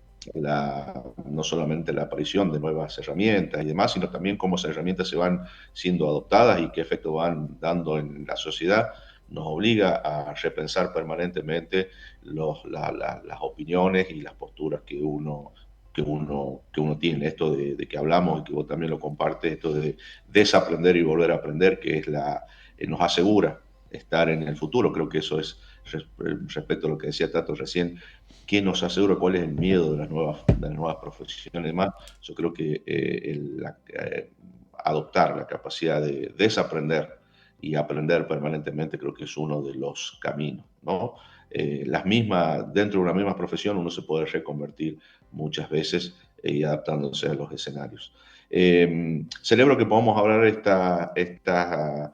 No solamente la aparición de nuevas herramientas y demás, sino también cómo esas herramientas se van siendo adoptadas y qué efecto van dando en la sociedad, nos obliga a repensar permanentemente las opiniones y las posturas que uno tiene. Esto de que hablamos y que vos también lo compartes, esto de desaprender y volver a aprender, que es nos asegura estar en el futuro. Creo que eso es, respecto a lo que decía Tato recién, ¿qué nos asegura? ¿Cuál es el miedo de las nuevas profesiones? Además, yo creo que adoptar la capacidad de desaprender y aprender permanentemente creo que es uno de los caminos, ¿no? Dentro de una misma profesión uno se puede reconvertir muchas veces y adaptándose a los escenarios. Celebro que podamos hablar estas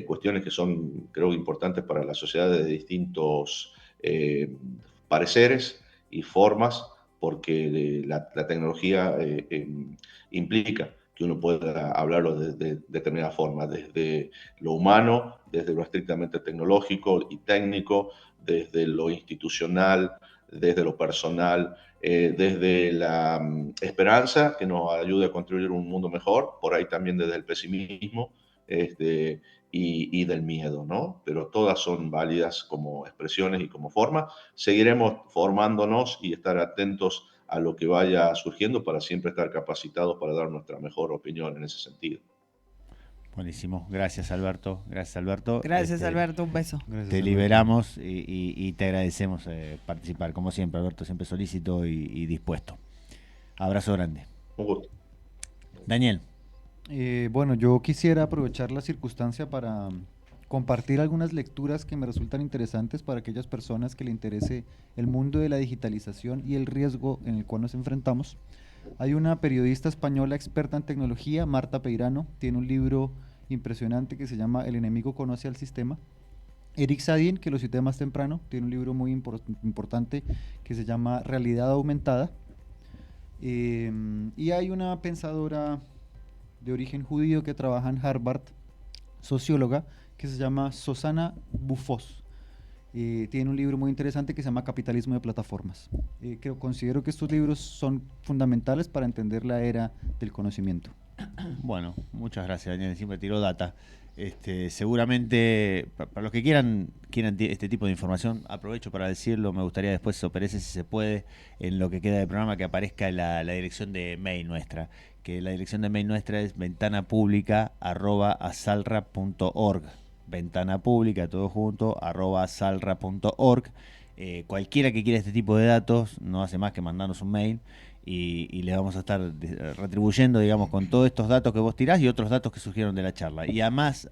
cuestiones que son, creo, importantes para la sociedad, de distintos pareceres y formas, pero que porque la tecnología implica que uno pueda hablarlo de determinada forma, desde lo humano, desde lo estrictamente tecnológico y técnico, desde lo institucional, desde lo personal, desde la esperanza que nos ayude a construir un mundo mejor, por ahí también desde el pesimismo y del miedo, ¿no? Pero todas son válidas como expresiones y como formas. Seguiremos formándonos y estar atentos a lo que vaya surgiendo para siempre estar capacitados para dar nuestra mejor opinión en ese sentido. Buenísimo, gracias Alberto. Gracias Alberto, un beso. Gracias, Te Alberto. liberamos y te agradecemos participar, como siempre Alberto, siempre solícito y dispuesto. Abrazo grande. Un gusto. Daniel. Bueno, yo quisiera aprovechar la circunstancia para compartir algunas lecturas que me resultan interesantes para aquellas personas que le interese el mundo de la digitalización y el riesgo en el cual nos enfrentamos. Hay una periodista española experta en tecnología, Marta Peirano, tiene un libro impresionante que se llama El enemigo conoce al sistema. Eric Sadin, que lo cité más temprano, tiene un libro muy importante que se llama Realidad Aumentada. Y hay una pensadora de origen judío que trabaja en Harvard, socióloga, que se llama Susana Bufos. Tiene un libro muy interesante que se llama Capitalismo de Plataformas. Considero que estos libros son fundamentales para entender la era del conocimiento. Bueno, muchas gracias Daniel, siempre tiró data. Seguramente, para los que quieran este tipo de información, aprovecho para decirlo, me gustaría después, Operese, si se puede, en lo que queda del programa, que aparezca la dirección de mail nuestra, que la dirección de mail nuestra es ventanapublica@asalra.org, ventana pública, todo junto, @asalra.org. Cualquiera que quiera este tipo de datos no hace más que mandarnos un mail y le vamos a estar retribuyendo, digamos, con todos estos datos que vos tirás y otros datos que surgieron de la charla. Y además,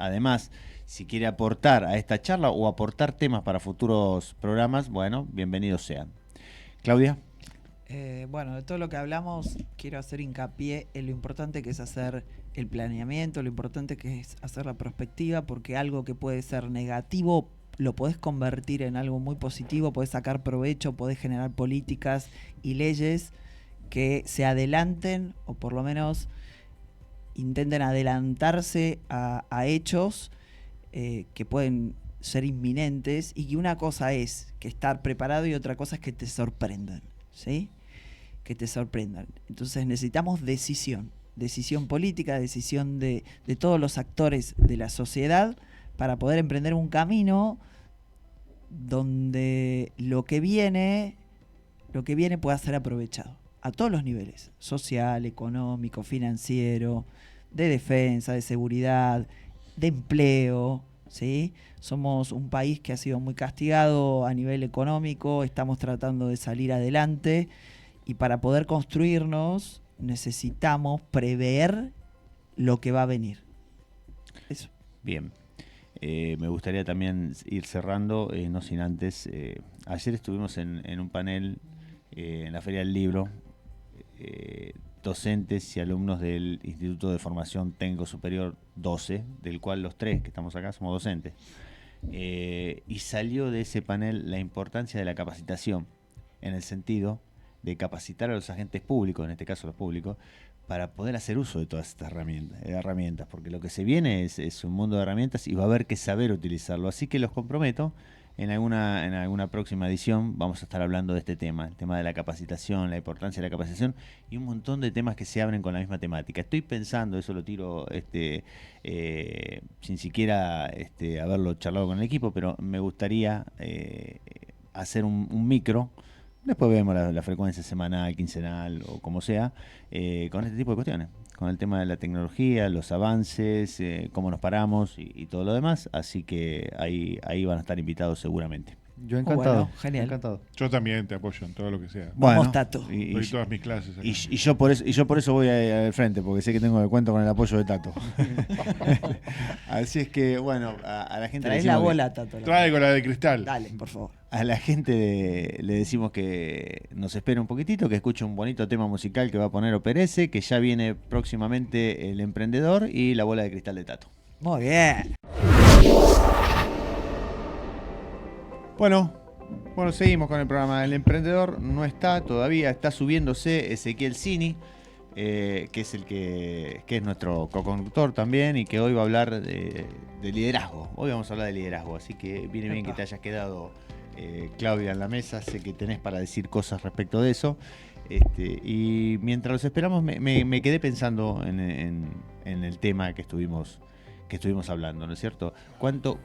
si quiere aportar a esta charla o aportar temas para futuros programas, bueno, bienvenidos sean. Claudia. Bueno, de todo lo que hablamos, quiero hacer hincapié en lo importante que es hacer el planeamiento, lo importante que es hacer la prospectiva, porque algo que puede ser negativo lo podés convertir en algo muy positivo, podés sacar provecho, podés generar políticas y leyes que se adelanten o por lo menos intenten adelantarse a hechos que pueden ser inminentes, y que una cosa es que estar preparado y otra cosa es que te sorprendan, ¿sí? Que te sorprendan. Entonces necesitamos decisión política, decisión de todos los actores de la sociedad para poder emprender un camino donde lo que viene pueda ser aprovechado a todos los niveles: social, económico, financiero, de defensa, de seguridad, de empleo, ¿sí? Somos un país que ha sido muy castigado a nivel económico, estamos tratando de salir adelante, y para poder construirnos necesitamos prever lo que va a venir. Eso. Bien. Me gustaría también ir cerrando, no sin antes. Ayer estuvimos en un panel en la Feria del Libro, docentes y alumnos del Instituto de Formación Técnico Superior 12, del cual los 3 que estamos acá somos docentes. Y salió de ese panel la importancia de la capacitación, en el sentido de capacitar a los agentes públicos, en este caso los públicos, para poder hacer uso de todas estas herramientas, porque lo que se viene es un mundo de herramientas y va a haber que saber utilizarlo. Así que los comprometo, en alguna próxima edición vamos a estar hablando de este tema, el tema de la capacitación, la importancia de la capacitación y un montón de temas que se abren con la misma temática. Estoy pensando, eso lo tiro sin siquiera haberlo charlado con el equipo, pero me gustaría hacer un micro. Después vemos la frecuencia semanal, quincenal o como sea, con este tipo de cuestiones, con el tema de la tecnología, los avances, cómo nos paramos y todo lo demás. Así que ahí van a estar invitados seguramente. Yo encantado. Bueno, genial. Encantado. Yo también te apoyo en todo lo que sea. Bueno, Vamos, Tato. Doy todas mis clases acá. Y yo por eso voy al frente, porque sé que tengo el cuento con el apoyo de Tato. Así es que, bueno, a la gente Traes le la decimos bola, Tato. Traigo la de cristal. Dale, por favor. a la gente le decimos que nos espere un poquitito, que escuche un bonito tema musical que va a poner Operese, que ya viene próximamente El Emprendedor y La Bola de Cristal de Tato. Muy bien. Bueno, Bueno, seguimos con el programa. El emprendedor no está todavía, está subiéndose Ezequiel Cini, que es que es nuestro co-conductor también y que hoy va a hablar de liderazgo. Hoy vamos a hablar de liderazgo, así que viene bien que te hayas quedado, Claudia, en la mesa. Sé que tenés para decir cosas respecto de eso. Y mientras los esperamos, me quedé pensando en el tema que estuvimos hablando, ¿no es cierto? ¿Cuánto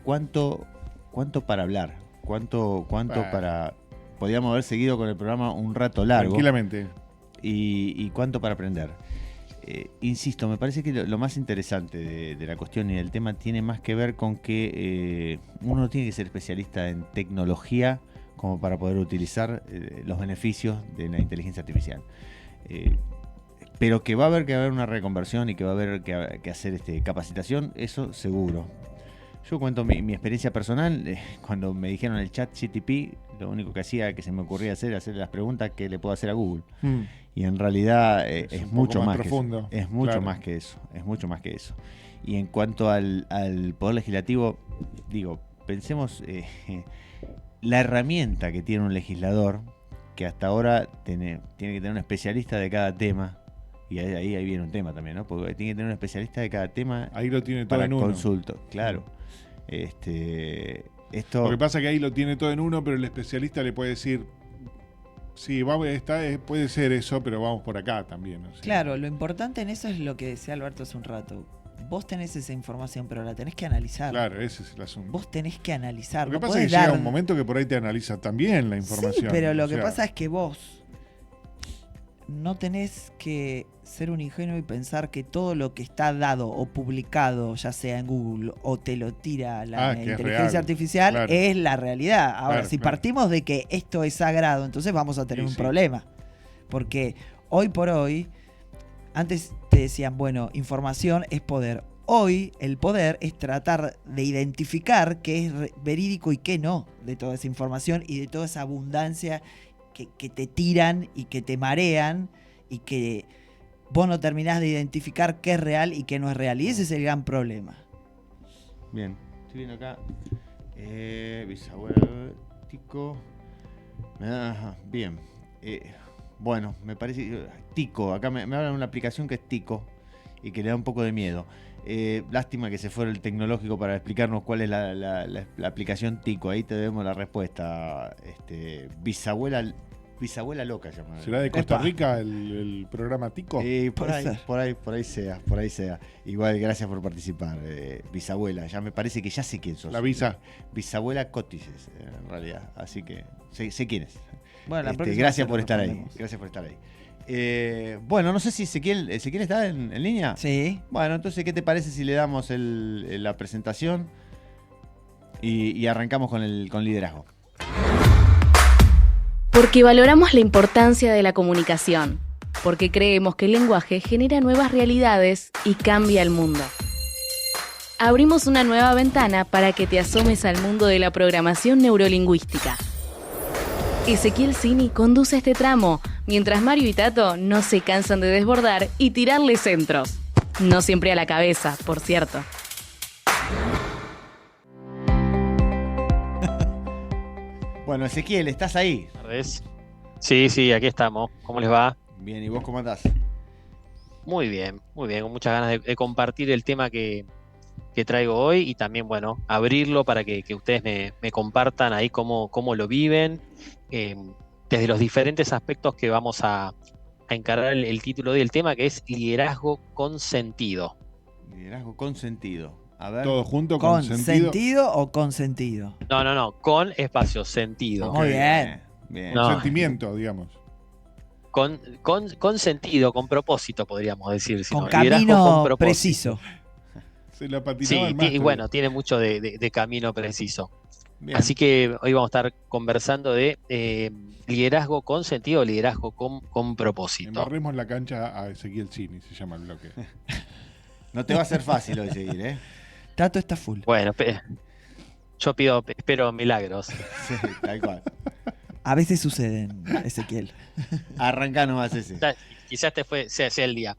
para hablar? ¿Cuánto para...? Podríamos haber seguido con el programa un rato largo. Tranquilamente. Y cuánto para aprender. Insisto, me parece que lo más interesante de la cuestión y del tema tiene más que ver con que uno no tiene que ser especialista en tecnología como para poder utilizar los beneficios de la inteligencia artificial. Pero que va a haber una reconversión y que va a haber que hacer capacitación, eso seguro. Yo cuento mi experiencia personal. Cuando me dijeron el chat GTP, lo único que hacía, que se me ocurría hacer las preguntas que le puedo hacer a Google. Y en realidad es mucho más profundo. Es mucho más que eso. Es mucho más que eso. Y en cuanto al Poder Legislativo, digo, pensemos la herramienta que tiene un legislador, que hasta ahora tiene que tener un especialista de cada tema. Y ahí viene un tema también, ¿no? Porque tiene que tener un especialista de cada tema. Ahí lo tiene todo en uno. Consulto, claro. Lo que pasa es que ahí lo tiene todo en uno, pero el especialista le puede decir, sí, puede ser eso, pero vamos por acá también. ¿no? Claro, lo importante en eso es lo que decía Alberto hace un rato. Vos tenés esa información, pero la tenés que analizar. Claro, ese es el asunto. Vos tenés que analizar. Lo que pasa es que llega un momento que por ahí te analiza también la información. Sí, pero lo que pasa es que vos no tenés que ser un ingenuo y pensar que todo lo que está dado o publicado, ya sea en Google o te lo tira la inteligencia artificial, claro, es la realidad. Ahora, si partimos de que esto es sagrado, entonces vamos a tener un problema. Porque hoy por hoy, antes te decían, bueno, información es poder. Hoy el poder es tratar de identificar qué es verídico y qué no de toda esa información y de toda esa abundancia que te tiran y que te marean y que vos no terminás de identificar qué es real y qué no es real. Y ese es el gran problema. Bien, estoy viendo acá. Bisabuela, Tico. Bien. Bueno, me parece... Tico, acá me hablan de una aplicación que es Tico y que le da un poco de miedo. Lástima que se fuera el tecnológico para explicarnos cuál es la aplicación Tico. Ahí te debemos la respuesta. Bisabuela loca llama. ¿Será de Costa Rica el programa Tico? Por ahí sea. Igual, gracias por participar, bisabuela. Ya me parece que ya sé quién sos. La visa. Bisabuela Cotices, en realidad. Así que sé quién es. Bueno, gracias por estar ahí. Gracias por estar ahí. Bueno, no sé si Ezequiel está en línea. Sí. Bueno, entonces, ¿qué te parece si le damos la presentación y arrancamos con liderazgo? Porque valoramos la importancia de la comunicación, porque creemos que el lenguaje genera nuevas realidades y cambia el mundo. Abrimos una nueva ventana para que te asomes al mundo de la programación neurolingüística. Ezequiel Cini conduce este tramo, mientras Mario y Tato no se cansan de desbordar y tirarle centros. No siempre a la cabeza, por cierto. Bueno, Ezequiel, ¿estás ahí? Sí, aquí estamos. ¿Cómo les va? Bien, ¿y vos cómo andás? Muy bien, con muchas ganas de compartir el tema que traigo hoy y también, bueno, abrirlo para que ustedes me compartan ahí cómo lo viven, desde los diferentes aspectos que vamos a encarar el título del tema, que es liderazgo con sentido. Liderazgo con sentido. A ver. ¿Todo junto con sentido o con sentido? No, con espacio, sentido. Okay. Muy bien. No. Sentimiento, digamos. Con sentido, con propósito, podríamos decir. Con camino preciso. Se la patinaba sí, y bueno, tiene mucho de camino preciso. Bien. Así que hoy vamos a estar conversando de liderazgo con sentido, liderazgo con propósito. Embarremos la cancha a Ezequiel Cini, se llama el bloque. No te va a ser fácil hoy seguir, ¿eh? Tato está full. Bueno, yo espero milagros. Sí, tal cual. A veces suceden, Ezequiel. Arrancá nomás ese. Quizás sea el día.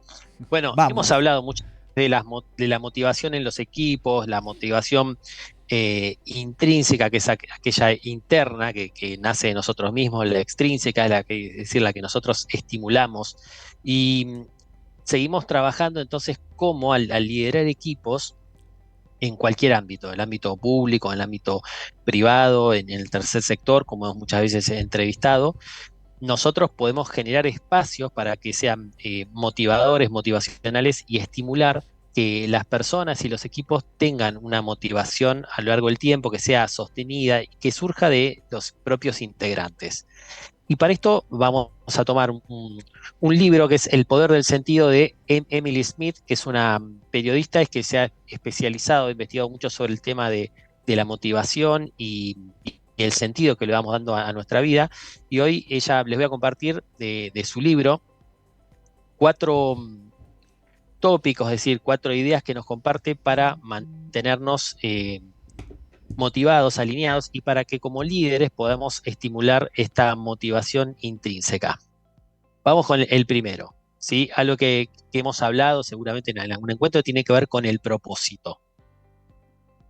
Bueno, Vamos. hemos hablado mucho de la motivación en los equipos, la motivación intrínseca, que es aquella interna que nace de nosotros mismos, la extrínseca es decir, la que nosotros estimulamos. Y seguimos trabajando entonces como al liderar equipos en cualquier ámbito, el ámbito público, en el ámbito privado, en el tercer sector, como hemos muchas veces entrevistado, nosotros podemos generar espacios para que sean motivadores, motivacionales y estimular que las personas y los equipos tengan una motivación a lo largo del tiempo, que sea sostenida y que surja de los propios integrantes. Y para esto vamos a tomar un libro que es El poder del sentido de Emily Smith, que es una periodista que se ha especializado, investigado mucho sobre el tema de la motivación y el sentido que le vamos dando a nuestra vida. Y hoy ella les voy a compartir de su libro 4 tópicos, es decir, 4 ideas que nos comparte para mantenernos motivados, alineados y para que como líderes podamos estimular esta motivación intrínseca. Vamos con el primero, ¿sí? Algo que hemos hablado seguramente en algún encuentro tiene que ver con el propósito.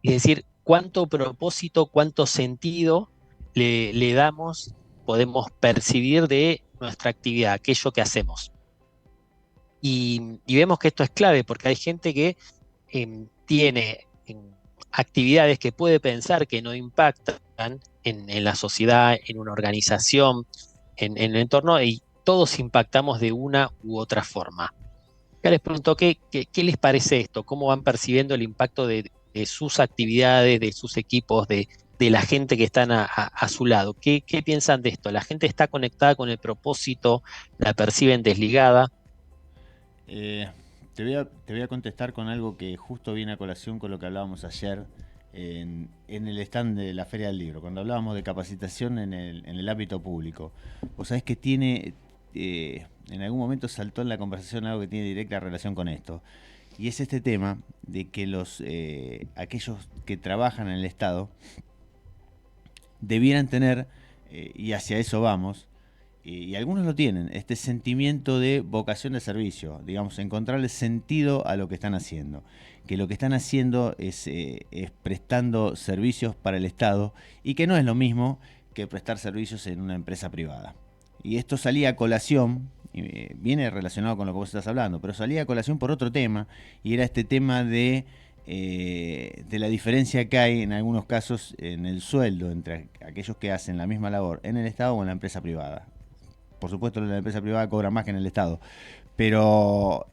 Es decir, cuánto propósito, cuánto sentido le damos, podemos percibir de nuestra actividad, aquello que hacemos. Y vemos que esto es clave porque hay gente que tiene actividades que puede pensar que no impactan en la sociedad, en una organización, en el entorno, y todos impactamos de una u otra forma. Ya les pregunto, ¿qué les parece esto? ¿Cómo van percibiendo el impacto de sus actividades, de sus equipos, de la gente que están a su lado? ¿Qué piensan de esto? ¿La gente está conectada con el propósito? ¿La perciben desligada? Te voy a contestar con algo que justo viene a colación con lo que hablábamos ayer en el stand de la Feria del Libro, cuando hablábamos de capacitación en el ámbito público. Vos sabés que tiene, en algún momento saltó en la conversación algo que tiene directa relación con esto, y es este tema de que aquellos que trabajan en el Estado debieran tener, y hacia eso vamos, y algunos lo tienen, este sentimiento de vocación de servicio, digamos, encontrarle sentido a lo que están haciendo, que lo que están haciendo es prestando servicios para el Estado y que no es lo mismo que prestar servicios en una empresa privada. Y esto salía a colación, viene relacionado con lo que vos estás hablando, pero salía a colación por otro tema, y era este tema de la diferencia que hay en algunos casos en el sueldo entre aquellos que hacen la misma labor en el Estado o en la empresa privada. Por supuesto, la empresa privada cobra más que en el Estado, pero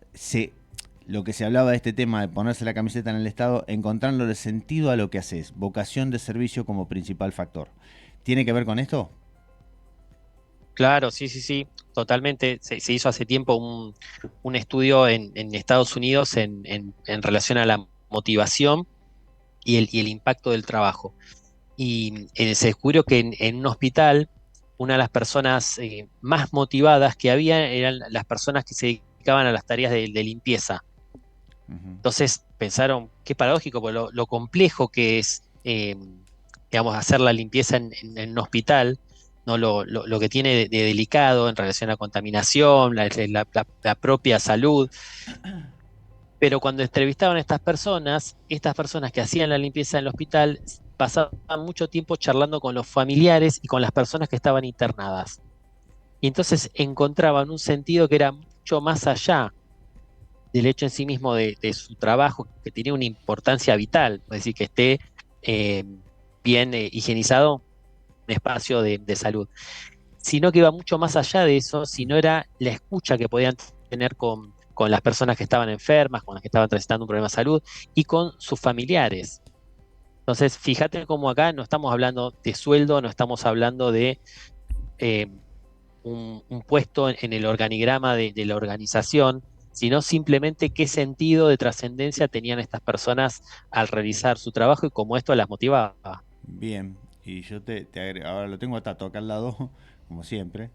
lo que se hablaba de este tema de ponerse la camiseta en el Estado, encontrándole sentido a lo que haces, vocación de servicio como principal factor. ¿Tiene que ver con esto? Claro, sí, totalmente. Se hizo hace tiempo un estudio en Estados Unidos en relación a la motivación y el impacto del trabajo. Y se descubrió que en un hospital, una de las personas más motivadas que había eran las personas que se dedicaban a las tareas de limpieza. Entonces pensaron, qué paradójico, porque lo complejo que es, digamos, hacer la limpieza en un hospital, ¿no? Lo que tiene de delicado en relación a contaminación, la propia salud. Pero cuando entrevistaban a estas personas que hacían la limpieza en el hospital, pasaban mucho tiempo charlando con los familiares y con las personas que estaban internadas. Y entonces encontraban un sentido que era mucho más allá del hecho en sí mismo de su trabajo, que tenía una importancia vital, es decir, que esté bien higienizado un espacio de salud, sino que iba mucho más allá de eso, sino era la escucha que podían tener con las personas que estaban enfermas, con las que estaban transitando un problema de salud y con sus familiares. Entonces, fíjate cómo acá no estamos hablando de sueldo, no estamos hablando de un puesto en el organigrama de la organización, sino simplemente qué sentido de trascendencia tenían estas personas al realizar su trabajo y cómo esto las motivaba. Bien, y yo te agrego, ahora lo tengo a Tato acá al lado, como siempre,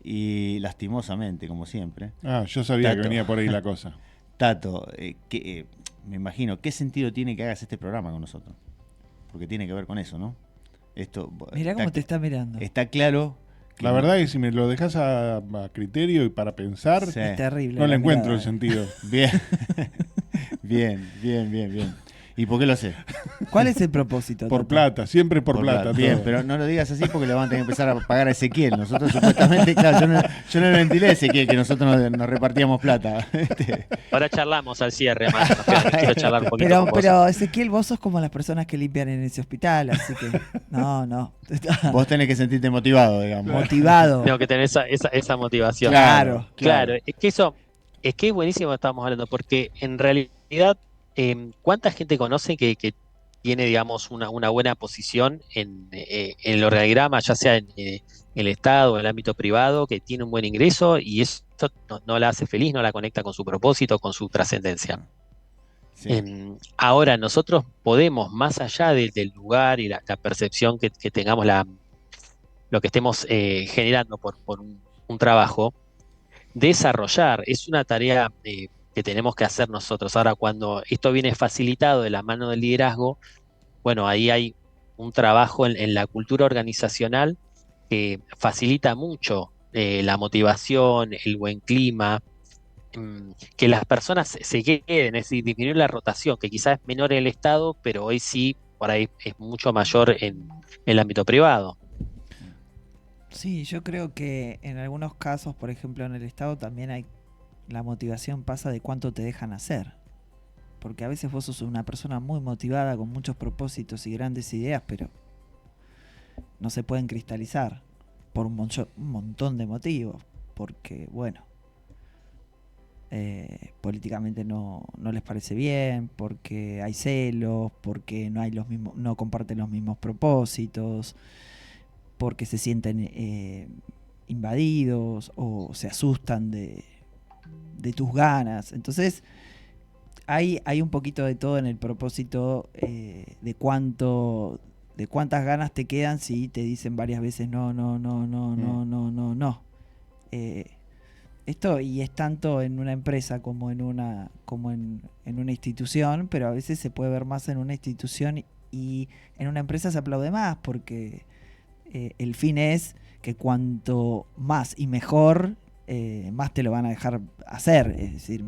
y lastimosamente, como siempre. Yo sabía Tato, que venía por ahí la cosa. Tato, me imagino, ¿qué sentido tiene que hagas este programa con nosotros? Porque tiene que ver con eso, ¿no? Mirá cómo te está mirando. Está claro. La verdad es que si me lo dejas a criterio y para pensar, sí, es terrible. No le encuentro el sentido. Bien. Bien. ¿Y por qué lo sé? ¿Cuál es el propósito? Por Tato? plata, siempre por plata. Bien, todo. pero no lo digas así porque le van a tener que empezar a pagar a Ezequiel. Nosotros supuestamente, claro, yo no le ventilé a Ezequiel que nosotros nos repartíamos plata. Ahora charlamos al cierre, más. Quiero charlar un poquito con vos. Pero Ezequiel, vos sos como las personas que limpian en ese hospital, así que no. Vos tenés que sentirte motivado, digamos. Motivado. Tengo que tener esa motivación. Claro. Claro, es que es buenísimo lo que estamos hablando, porque en realidad, ¿cuánta gente conoce que tiene, digamos, una buena posición en el organigrama, ya sea en el Estado o en el ámbito privado, que tiene un buen ingreso y eso no la hace feliz, no la conecta con su propósito, con su trascendencia? Sí. Ahora, nosotros podemos, más allá del lugar y la percepción que tengamos, lo que estemos generando por un trabajo, desarrollar, es una tarea que tenemos que hacer nosotros. Ahora, cuando esto viene facilitado de la mano del liderazgo, bueno, ahí hay un trabajo en la cultura organizacional que facilita mucho la motivación, el buen clima, que las personas se queden, es decir, disminuir la rotación, que quizás es menor en el Estado, pero hoy sí, por ahí es mucho mayor en el ámbito privado. Sí, yo creo que en algunos casos, por ejemplo en el Estado, también la motivación pasa de cuánto te dejan hacer. Porque a veces vos sos una persona muy motivada con muchos propósitos y grandes ideas, pero no se pueden cristalizar por un montón de motivos. Porque, bueno, políticamente no les parece bien, porque hay celos, porque no comparten los mismos propósitos, porque se sienten invadidos o se asustan de tus ganas. Entonces hay un poquito de todo en el propósito, de cuántas ganas te quedan si te dicen varias veces no. Esto y es tanto en una empresa como en una institución, pero a veces se puede ver más en una institución y en una empresa se aplaude más porque el fin es que cuanto más y mejor, más te lo van a dejar hacer. Es decir,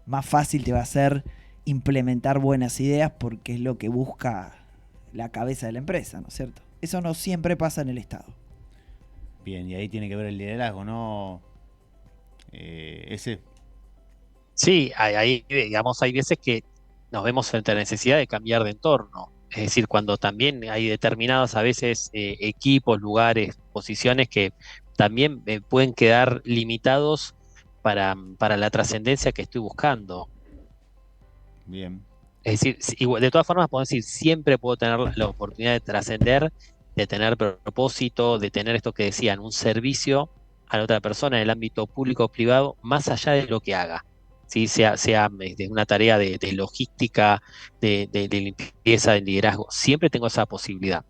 más fácil te va a ser implementar buenas ideas porque es lo que busca la cabeza de la empresa, ¿no es cierto? Eso no siempre pasa en el Estado. Bien, y ahí tiene que ver el liderazgo, ¿no? Ese. Sí, digamos, hay veces que nos vemos frente a la necesidad de cambiar de entorno. Es decir, cuando también hay determinados a veces equipos, lugares, posiciones que también pueden quedar limitados para la trascendencia que estoy buscando. Bien. Es decir, de todas formas, puedo decir, siempre puedo tener la oportunidad de trascender, de tener propósito, de tener esto que decían, un servicio a la otra persona en el ámbito público o privado, más allá de lo que haga. ¿Sí? Sea de una tarea de logística, de limpieza, de liderazgo, siempre tengo esa posibilidad.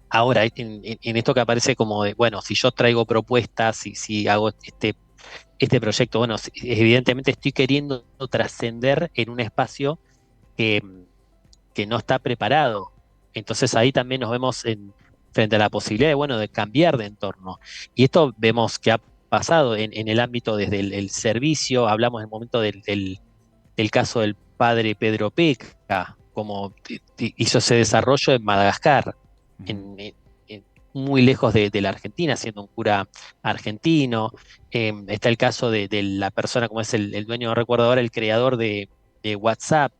Ahora, en esto que aparece como de, bueno, si yo traigo propuestas, si hago este proyecto, bueno, evidentemente estoy queriendo trascender en un espacio que no está preparado. Entonces ahí también nos vemos frente a la posibilidad de cambiar de entorno. Y esto vemos que ha pasado en el ámbito desde el servicio. Hablamos en el momento del caso del padre Pedro Peca, como hizo ese desarrollo en Madagascar, muy lejos de la Argentina, siendo un cura argentino. Está el caso de la persona, como es el dueño, no recuerdo ahora, el creador de WhatsApp,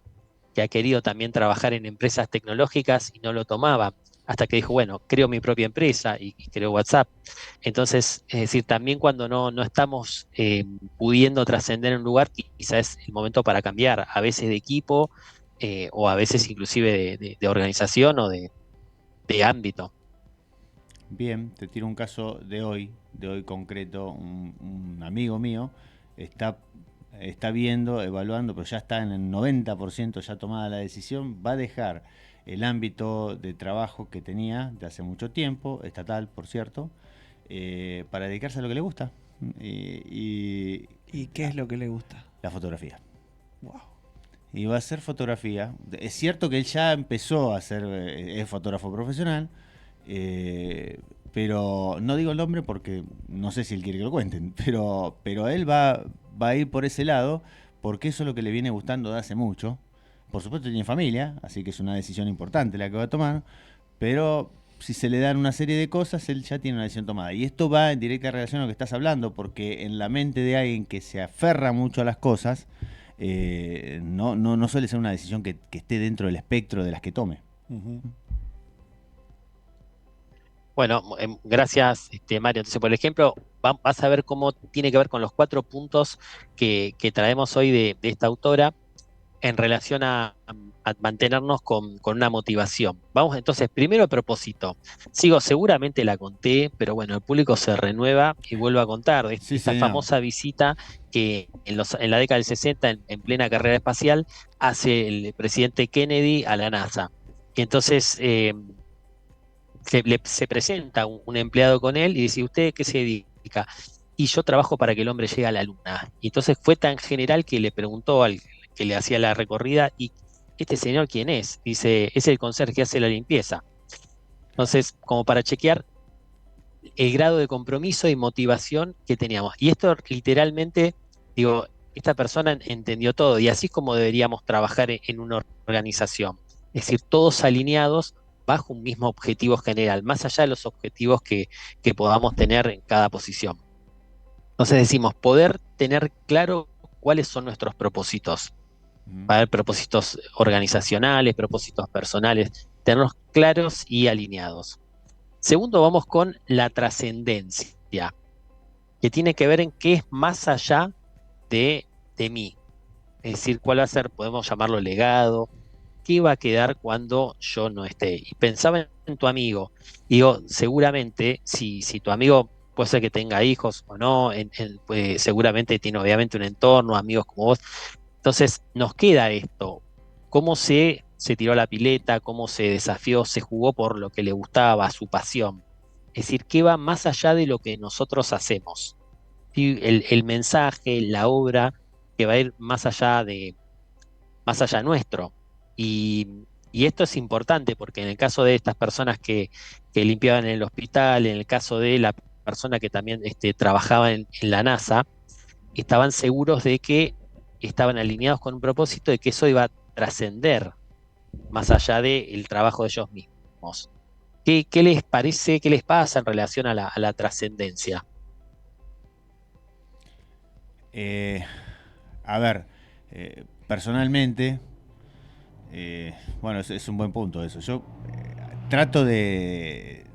que ha querido también trabajar en empresas tecnológicas y no lo tomaba, hasta que dijo, bueno, creo mi propia empresa y creo WhatsApp. Entonces, es decir, también cuando no estamos pudiendo trascender en un lugar, quizás es el momento para cambiar, a veces de equipo o a veces inclusive de organización o de ámbito. Bien, te tiro un caso de hoy concreto. Un amigo mío está viendo, evaluando, pero ya está en el 90% ya tomada la decisión. Va a dejar el ámbito de trabajo que tenía de hace mucho tiempo, estatal, por cierto, para dedicarse a lo que le gusta. ¿Y qué es lo que le gusta? La fotografía. Wow. Y va a hacer fotografía. Es cierto que él ya empezó a hacer, es fotógrafo profesional, pero no digo el nombre porque no sé si él quiere que lo cuenten, pero él va a ir por ese lado porque eso es lo que le viene gustando de hace mucho. Por supuesto tiene familia, así que es una decisión importante la que va a tomar, pero si se le dan una serie de cosas, él ya tiene una decisión tomada. Y esto va en directa relación a lo que estás hablando, porque en la mente de alguien que se aferra mucho a las cosas, no suele ser una decisión que esté dentro del espectro de las que tome. Ujú. Bueno, gracias, Mario. Entonces, por ejemplo, vas a ver cómo tiene que ver con los 4 puntos que traemos hoy de esta autora en relación a mantenernos con una motivación. Vamos entonces, primero propósito. Seguramente la conté, pero bueno, el público se renueva y vuelvo a contar de Sí, esta señor. famosa visita que en la década del 60, en plena carrera espacial, hace el presidente Kennedy a la NASA. Y entonces se presenta un empleado con él y dice, ¿usted qué se dedica? Y yo trabajo para que el hombre llegue a la luna. Y entonces fue tan general que le preguntó al que le hacía la recorrida, ¿y este señor quién es? Dice, es el conserje que hace la limpieza. Entonces, como para chequear el grado de compromiso y motivación que teníamos. Y esto literalmente, digo, esta persona entendió todo y así es como deberíamos trabajar en una organización. Es decir, todos alineados bajo un mismo objetivo general, más allá de los objetivos que podamos tener en cada posición. Entonces decimos, poder tener claro cuáles son nuestros propósitos. Va a haber propósitos organizacionales, propósitos personales, tenerlos claros y alineados. Segundo, vamos con la trascendencia, que tiene que ver en qué es más allá de mí. Es decir, cuál va a ser, podemos llamarlo legado, qué va a quedar cuando yo no esté. Y pensaba en tu amigo. Digo, seguramente, si tu amigo puede ser que tenga hijos o no, pues, seguramente tiene obviamente un entorno, amigos como vos. Entonces, nos queda esto. ¿Cómo se tiró a la pileta? ¿Cómo se desafió? ¿Se jugó por lo que le gustaba, su pasión? Es decir, ¿qué va más allá de lo que nosotros hacemos? ¿Sí? El mensaje, la obra, que va a ir más allá nuestro. Y esto es importante porque en el caso de estas personas que limpiaban en el hospital, en el caso de la persona que también trabajaba en la NASA, estaban seguros de que estaban alineados con un propósito de que eso iba a trascender más allá del trabajo de ellos mismos. ¿Qué les parece, qué les pasa en relación a la trascendencia? A ver, personalmente, bueno, es un buen punto eso. Yo trato de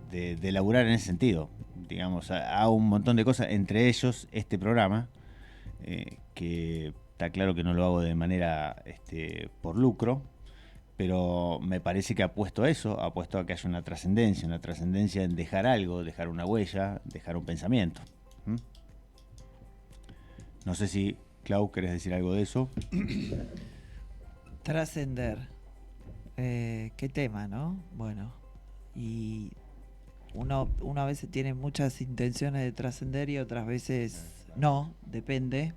laburar en ese sentido. Digamos, hago un montón de cosas, entre ellos este programa, que está claro que no lo hago de manera por lucro, pero me parece que apuesto a eso, apuesto a que haya una trascendencia en dejar algo, dejar una huella, dejar un pensamiento. ¿Mm? No sé si, Clau, ¿querés decir algo de eso? Trascender. Qué tema, ¿no? Bueno, y uno a veces tiene muchas intenciones de trascender y otras veces no, depende.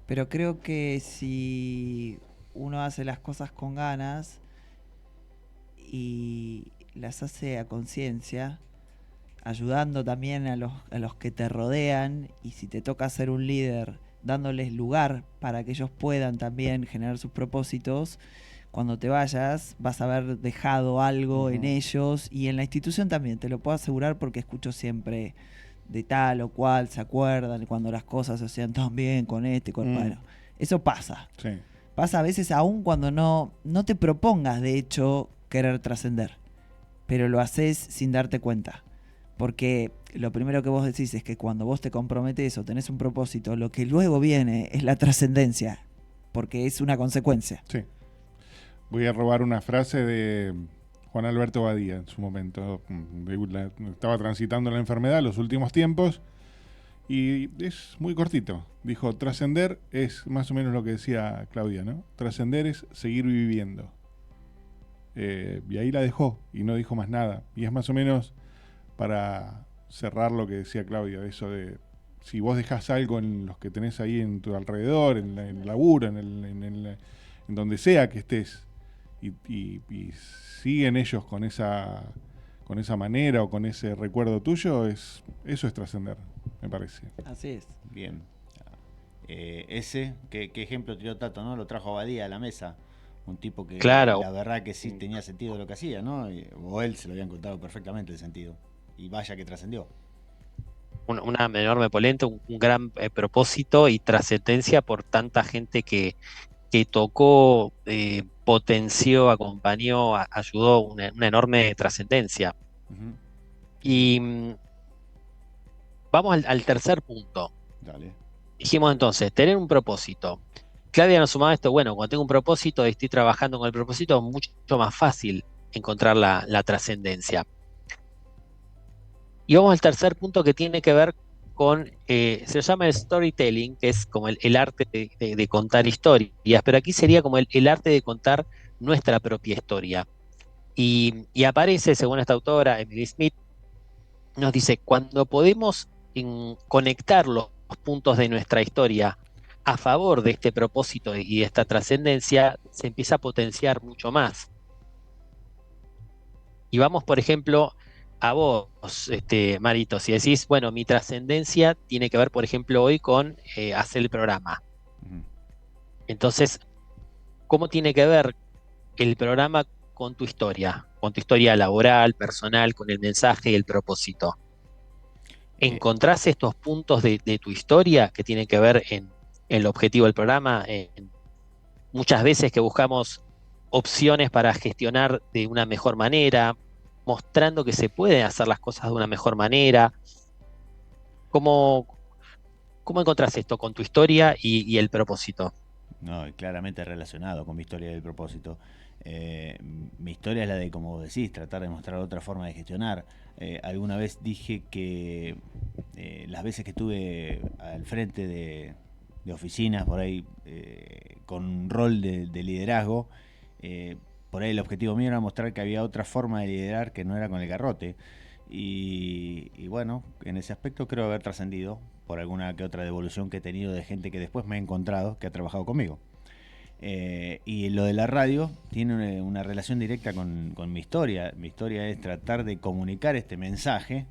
Pero creo que si uno hace las cosas con ganas y las hace a conciencia, ayudando también a los que te rodean, y si te toca ser un líder, dándoles lugar para que ellos puedan también generar sus propósitos, cuando te vayas vas a haber dejado algo en ellos y en la institución también, te lo puedo asegurar porque escucho siempre de tal o cual, se acuerdan cuando las cosas se hacían tan bien con bueno, eso pasa. Sí. Pasa a veces aún cuando no te propongas de hecho querer trascender, pero lo haces sin darte cuenta. Porque lo primero que vos decís es que cuando vos te comprometés o tenés un propósito, lo que luego viene es la trascendencia, porque es una consecuencia. Sí. Voy a robar una frase de Juan Alberto Badía en su momento. Estaba transitando la enfermedad en los últimos tiempos y es muy cortito. Dijo, trascender es más o menos lo que decía Claudia, ¿no? Trascender es seguir viviendo. Y ahí la dejó y no dijo más nada. Y es más o menos para cerrar lo que decía Claudia, eso de si vos dejás algo en los que tenés ahí en tu alrededor, en el laburo, en donde sea que estés, y siguen ellos con esa manera o con ese recuerdo tuyo, eso es trascender, me parece. Así es. Bien. ¿Qué ejemplo tiró Tato, no? Lo trajo a Badía a la mesa. Un tipo que Claro. la verdad que sí tenía sentido lo que hacía, ¿no? O él se lo habían contado perfectamente el sentido. Y vaya que trascendió. Una enorme polenta, un gran propósito y trascendencia por tanta gente que tocó, potenció, acompañó, ayudó, una enorme trascendencia. Ujú. Y vamos al tercer punto. Dale. Dijimos entonces, tener un propósito. Claudia nos sumaba esto, bueno, cuando tengo un propósito y estoy trabajando con el propósito, es mucho más fácil encontrar la trascendencia. Y vamos al tercer punto que tiene que ver con, se llama el storytelling, que es como el arte de contar historias, pero aquí sería como el arte de contar nuestra propia historia. Y aparece, según esta autora, Emily Smith, nos dice, cuando podemos conectar los puntos de nuestra historia a favor de este propósito y de esta trascendencia, se empieza a potenciar mucho más. Y vamos, por ejemplo, a vos, Marito, si decís, bueno, mi trascendencia tiene que ver, por ejemplo, hoy con hacer el programa. Ujú. Entonces, ¿cómo tiene que ver el programa con tu historia laboral, personal, con el mensaje y el propósito? ¿Encontrás estos puntos de tu historia que tienen que ver en el objetivo del programa? Muchas veces que buscamos opciones para gestionar de una mejor manera, mostrando que se pueden hacer las cosas de una mejor manera. ¿Cómo encontrás esto con tu historia y el propósito? No, claramente relacionado con mi historia y el propósito. Mi historia es la de, como vos decís, tratar de mostrar otra forma de gestionar. Alguna vez dije que las veces que estuve al frente de oficinas, por ahí, con un rol de liderazgo, por ahí el objetivo mío era mostrar que había otra forma de liderar que no era con el garrote. Y bueno, en ese aspecto creo haber trascendido por alguna que otra devolución que he tenido de gente que después me he encontrado, que ha trabajado conmigo. Y lo de la radio tiene una relación directa con mi historia. Mi historia es tratar de comunicar este mensaje.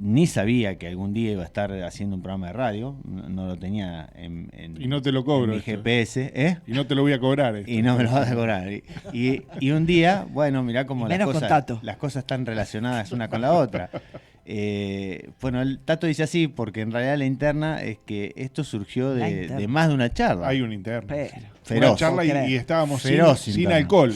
Ni sabía que algún día iba a estar haciendo un programa de radio, no lo tenía y no te lo cobro en mi esto. GPS, y no te lo voy a cobrar esto. Y no me lo vas a cobrar. Y un día, bueno, mirá cómo las cosas están relacionadas una con la otra. Bueno, el Tato dice así porque en realidad la interna es que esto surgió de más de una charla. Hay una interna. Feroz. Una charla y estábamos sin interna. alcohol.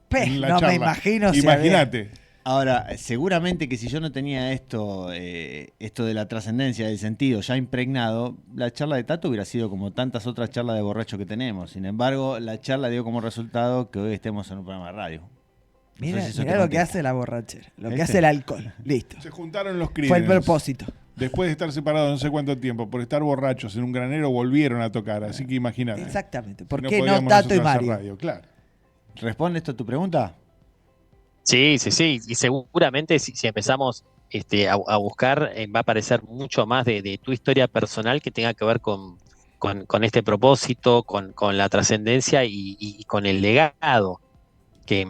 En la no charla. me imagino. Imagínate. Ahora, seguramente que si yo no tenía esto de la trascendencia, del sentido ya impregnado, la charla de Tato hubiera sido como tantas otras charlas de borracho que tenemos. Sin embargo, la charla dio como resultado que hoy estemos en un programa de radio. Mira lo que hace la borrachera, lo que hace el alcohol. Listo. Se juntaron los crímenes. Fue el propósito. Después de estar separados no sé cuánto tiempo, por estar borrachos en un granero, volvieron a tocar. Así que imagínate. Exactamente. Si ¿Por qué no podíamos Tato y nosotros hacer Mario? radio, claro. ¿Responde esto a tu pregunta? Sí. Y seguramente si empezamos a buscar, va a aparecer mucho más de tu historia personal que tenga que ver con este propósito, con la trascendencia y con el legado, que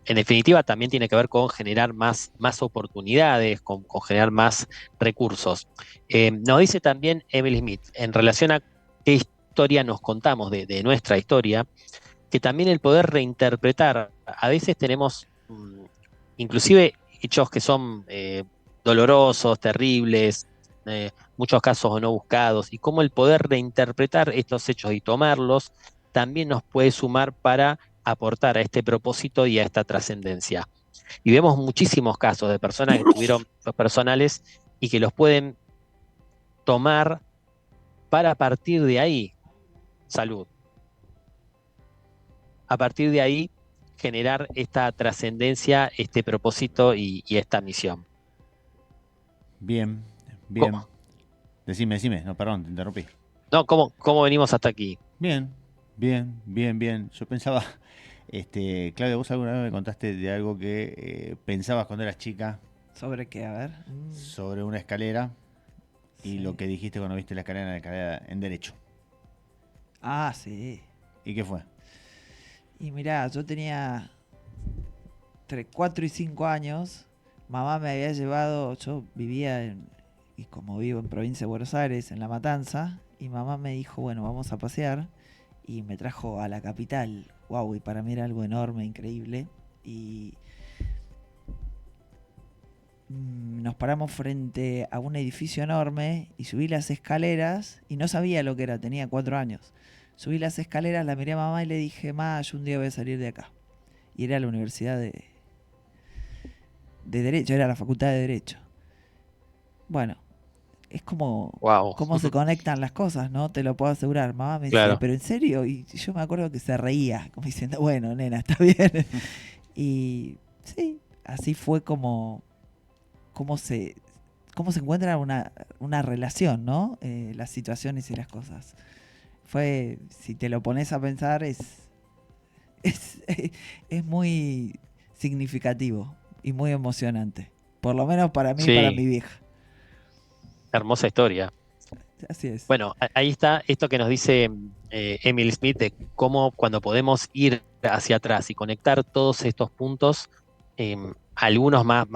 en definitiva también tiene que ver con generar más oportunidades, con generar más recursos. Nos dice también Emily Smith, en relación a qué historia nos contamos de nuestra historia, que también el poder reinterpretar, a veces tenemos inclusive hechos que son dolorosos, terribles, muchos casos no buscados, y cómo el poder reinterpretar estos hechos y tomarlos también nos puede sumar para aportar a este propósito y a esta trascendencia. Y vemos muchísimos casos de personas que tuvieron los personales y que los pueden tomar para a partir de ahí, salud, a partir de ahí generar esta trascendencia, este propósito y esta misión. Bien. ¿Cómo? Decime, no, perdón, te interrumpí. No, ¿cómo venimos hasta aquí? Bien. Yo pensaba, Claudia, vos alguna vez me contaste de algo que pensabas cuando eras chica. ¿Sobre qué? A ver. Sobre una escalera y Sí. lo que dijiste cuando viste la escalera en derecho. Ah, sí. ¿Y qué fue? Y mirá, yo tenía entre 4 y 5 años. Mamá me había llevado, yo vivía y como vivo en provincia de Buenos Aires, en La Matanza, y mamá me dijo, bueno, vamos a pasear. y me trajo a la capital. Wow, y para mí era algo enorme, increíble. Y nos paramos frente a un edificio enorme y subí las escaleras y no sabía lo que era, tenía 4 años. Subí las escaleras, la miré a mamá y le dije, ma, yo un día voy a salir de acá. Y era la universidad de Derecho, era la facultad de Derecho. Bueno, es como Wow. cómo se conectan las cosas, ¿no? Te lo puedo asegurar. Mamá me Claro. decía, ¿pero en serio? Y yo me acuerdo que se reía, como diciendo, bueno, nena, está bien. Y sí, así fue como se encuentra una relación, ¿no? Las situaciones y las cosas. Fue, si te lo pones a pensar, es muy significativo y muy emocionante. Por lo menos para mí y para Sí, mi vieja. hermosa historia. Así es. Bueno, ahí está esto que nos dice Emil Smith de cómo cuando podemos ir hacia atrás y conectar todos estos puntos, algunos más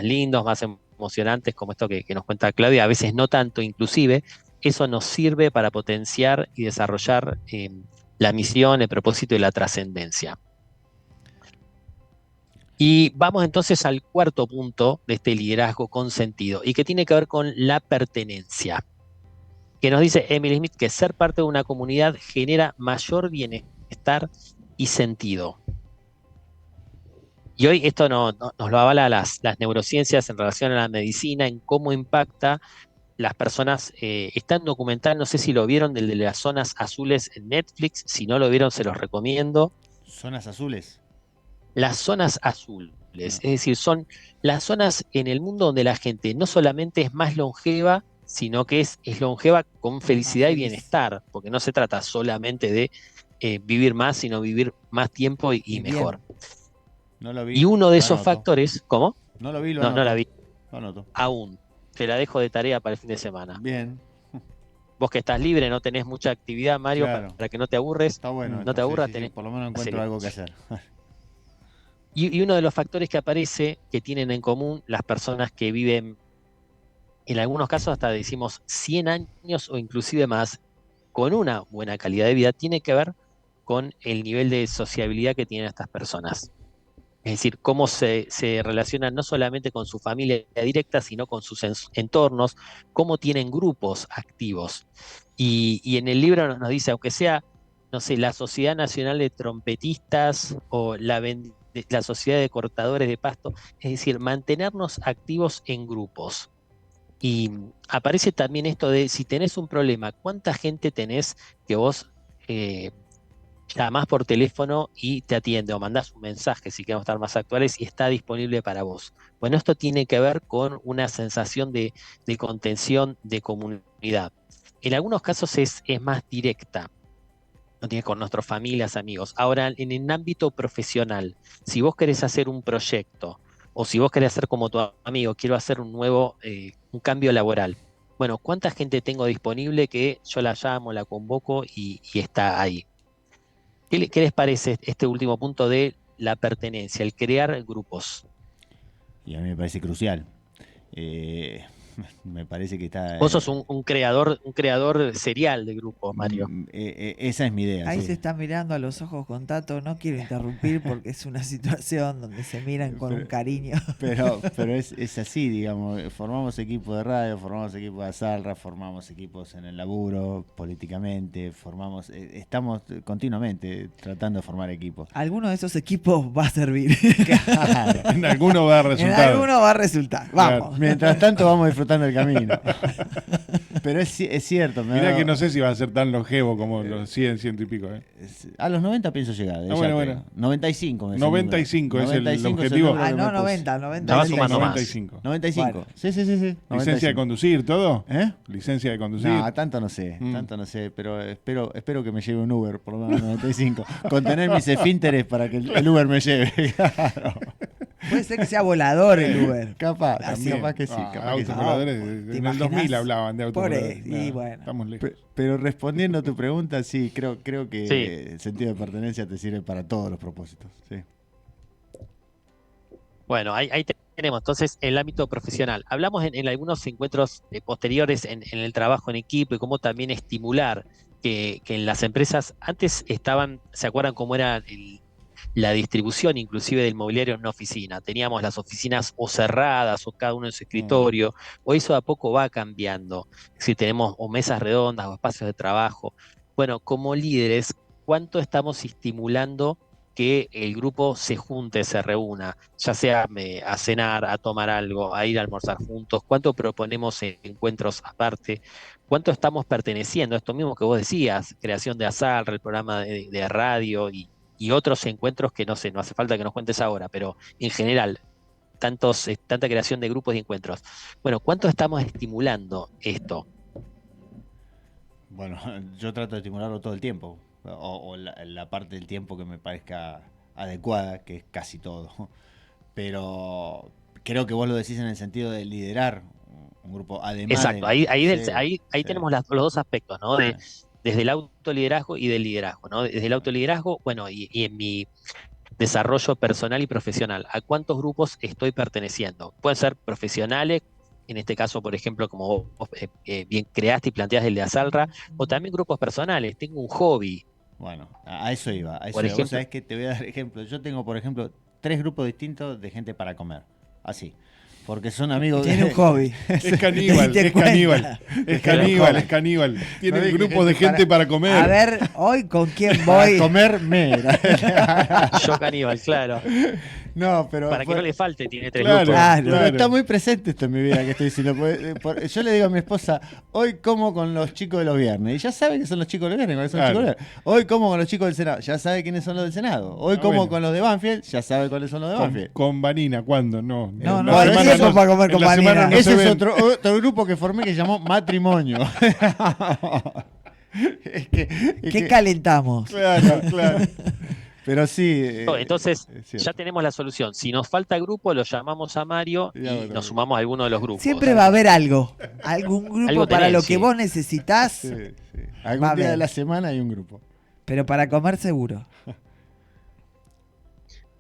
lindos, más emocionantes, como esto que nos cuenta Claudia, a veces no tanto inclusive, eso nos sirve para potenciar y desarrollar la misión, el propósito y la trascendencia. Y vamos entonces al cuarto punto de este liderazgo con sentido y que tiene que ver con la pertenencia, que nos dice Emily Smith que ser parte de una comunidad genera mayor bienestar y sentido. Y hoy esto nos lo avala las neurociencias en relación a la medicina, en cómo impacta las personas. Está en documental, no sé si lo vieron, del de las zonas azules en Netflix. Si no lo vieron, se los recomiendo. Zonas azules. Las zonas azules, es decir, son las zonas en el mundo donde la gente no solamente es más longeva, sino que es longeva con felicidad y bienestar, porque no se trata solamente de vivir más, sino vivir más tiempo y mejor. No lo vi. Y uno de esos anoto. factores, ¿cómo? No lo vi, lo No, anoto. no la vi Lo anoto. aún. Te la dejo de tarea para el fin de semana. Bien. Vos que estás libre, no tenés mucha actividad, Mario, Claro. para que no te aburres. Está bueno. No esto, te aburras, sí, tenés por lo menos encuentro serie. algo que hacer. Y uno de los factores que aparece, que tienen en común las personas que viven, en algunos casos hasta decimos 100 años o inclusive más, con una buena calidad de vida, tiene que ver con el nivel de sociabilidad que tienen estas personas. Es decir, cómo se relacionan no solamente con su familia directa, sino con sus entornos, cómo tienen grupos activos. Y en el libro nos dice, aunque sea, no sé, la Sociedad Nacional de Trompetistas o la Sociedad de Cortadores de Pasto, es decir, mantenernos activos en grupos. Y aparece también esto de, si tenés un problema, ¿cuánta gente tenés que vos llamás por teléfono y te atiende, o mandás un mensaje si queremos estar más actuales y está disponible para vos? Bueno, esto tiene que ver con una sensación de contención, de comunidad. En algunos casos es más directa, no tiene con nuestras familias, amigos. Ahora, en el ámbito profesional, si vos querés hacer un proyecto, o si vos querés hacer como tu amigo, quiero hacer un nuevo, un cambio laboral. Bueno, ¿cuánta gente tengo disponible que yo la llamo, la convoco y está ahí? ¿Qué les parece este último punto de la pertenencia, el crear grupos? Y a mí me parece crucial. Me parece que está... Vos sos un creador serial de grupos, Mario. Esa es mi idea. Ahí sí. se está mirando a los ojos con Tato. No quiero interrumpir porque es una situación donde se miran con un cariño. Pero es así, digamos. Formamos equipos de radio, formamos equipos de Asalra, formamos equipos en el laburo, políticamente, estamos continuamente tratando de formar equipos. Alguno de esos equipos va a servir. Claro. En alguno va a resultar. En alguno va a resultar. Vamos. Claro. Mientras tanto vamos disfrutando el camino. Pero es cierto. Mirá que no sé si va a ser tan longevo como los 100, 100 y pico. A los 90 pienso llegar. Bueno. 95. 95 es el objetivo. Ah, no, 90. Estaba sumando más. 95. 95. Bueno. Sí. ¿Licencia 95. de conducir, todo? ¿Eh? ¿Licencia de conducir? No, tanto no sé, pero espero que me lleve un Uber, por lo menos 95. Con tener mis esfínteres para que el Uber me lleve. Claro. Puede ser que sea volador el Uber. Capaz que sí. Autos voladores. En el 2000 hablaban de autos voladores. Y bueno. Estamos lejos. Pero respondiendo a tu pregunta, sí, creo que Sí. el sentido de pertenencia te sirve para todos los propósitos. Sí. Bueno, ahí tenemos entonces el ámbito profesional. Hablamos en algunos encuentros posteriores en el trabajo en equipo y cómo también estimular que en las empresas antes estaban, ¿se acuerdan cómo era la distribución inclusive del mobiliario en una oficina? Teníamos las oficinas o cerradas o cada uno en su escritorio. Hoy eso de a poco va cambiando. Es decir, tenemos o mesas redondas o espacios de trabajo. Bueno, como líderes, ¿cuánto estamos estimulando que el grupo se junte, se reúna, ya sea a cenar, a tomar algo, a ir a almorzar juntos? ¿Cuánto proponemos encuentros aparte? ¿Cuánto estamos perteneciendo? Esto mismo que vos decías, creación de Azalra, el programa de radio y otros encuentros que no sé, no hace falta que nos cuentes ahora, pero en general, tanta creación de grupos de encuentros. Bueno, ¿cuánto estamos estimulando esto? Bueno, yo trato de estimularlo todo el tiempo, o la parte del tiempo que me parezca adecuada, que es casi todo. Pero creo que vos lo decís en el sentido de liderar un grupo, además. Exacto, ahí tenemos los dos aspectos, ¿no? Desde el autoliderazgo y del liderazgo, ¿no? Desde el autoliderazgo, bueno, y en mi desarrollo personal y profesional, ¿a cuántos grupos estoy perteneciendo? Pueden ser profesionales, en este caso, por ejemplo, como vos bien creaste y planteaste el de Azalra, o también grupos personales. Tengo un hobby. Bueno, a eso iba. Por ejemplo, vos sabés que te voy a dar ejemplos. Yo tengo, por ejemplo, 3 grupos distintos de gente para comer. Así. Porque son amigos. Tiene un hobby. Es caníbal, es caníbal. Es caníbal, es caníbal. Tiene un grupo de gente para comer. A ver, hoy con quién voy. Para comerme. Yo caníbal, claro. No, pero para que no le falte, tiene 3 claro, grupos. Claro. Pero está muy presente esto en mi vida que estoy diciendo. Yo le digo a mi esposa, hoy como con los chicos de los viernes. Y ya sabe que son los chicos de los viernes. ¿Cuáles son los chicos de los viernes? Hoy como con los chicos del Senado. Ya sabe quiénes son los del Senado. Hoy como con los de Banfield. Ya sabe cuáles son los de Banfield. Con Vanina, ¿cuándo? No. Eso para comer con Vanina. Ese es otro grupo que formé que se llamó Matrimonio. ¿Qué calentamos? Claro. Pero sí. Entonces, ya tenemos la solución. Si nos falta grupo, lo llamamos a Mario y nos sumamos a alguno de los grupos. Siempre va a haber algo. Algún grupo para lo que vos necesitas. Sí. Algún día de la semana hay un grupo. Pero para comer seguro.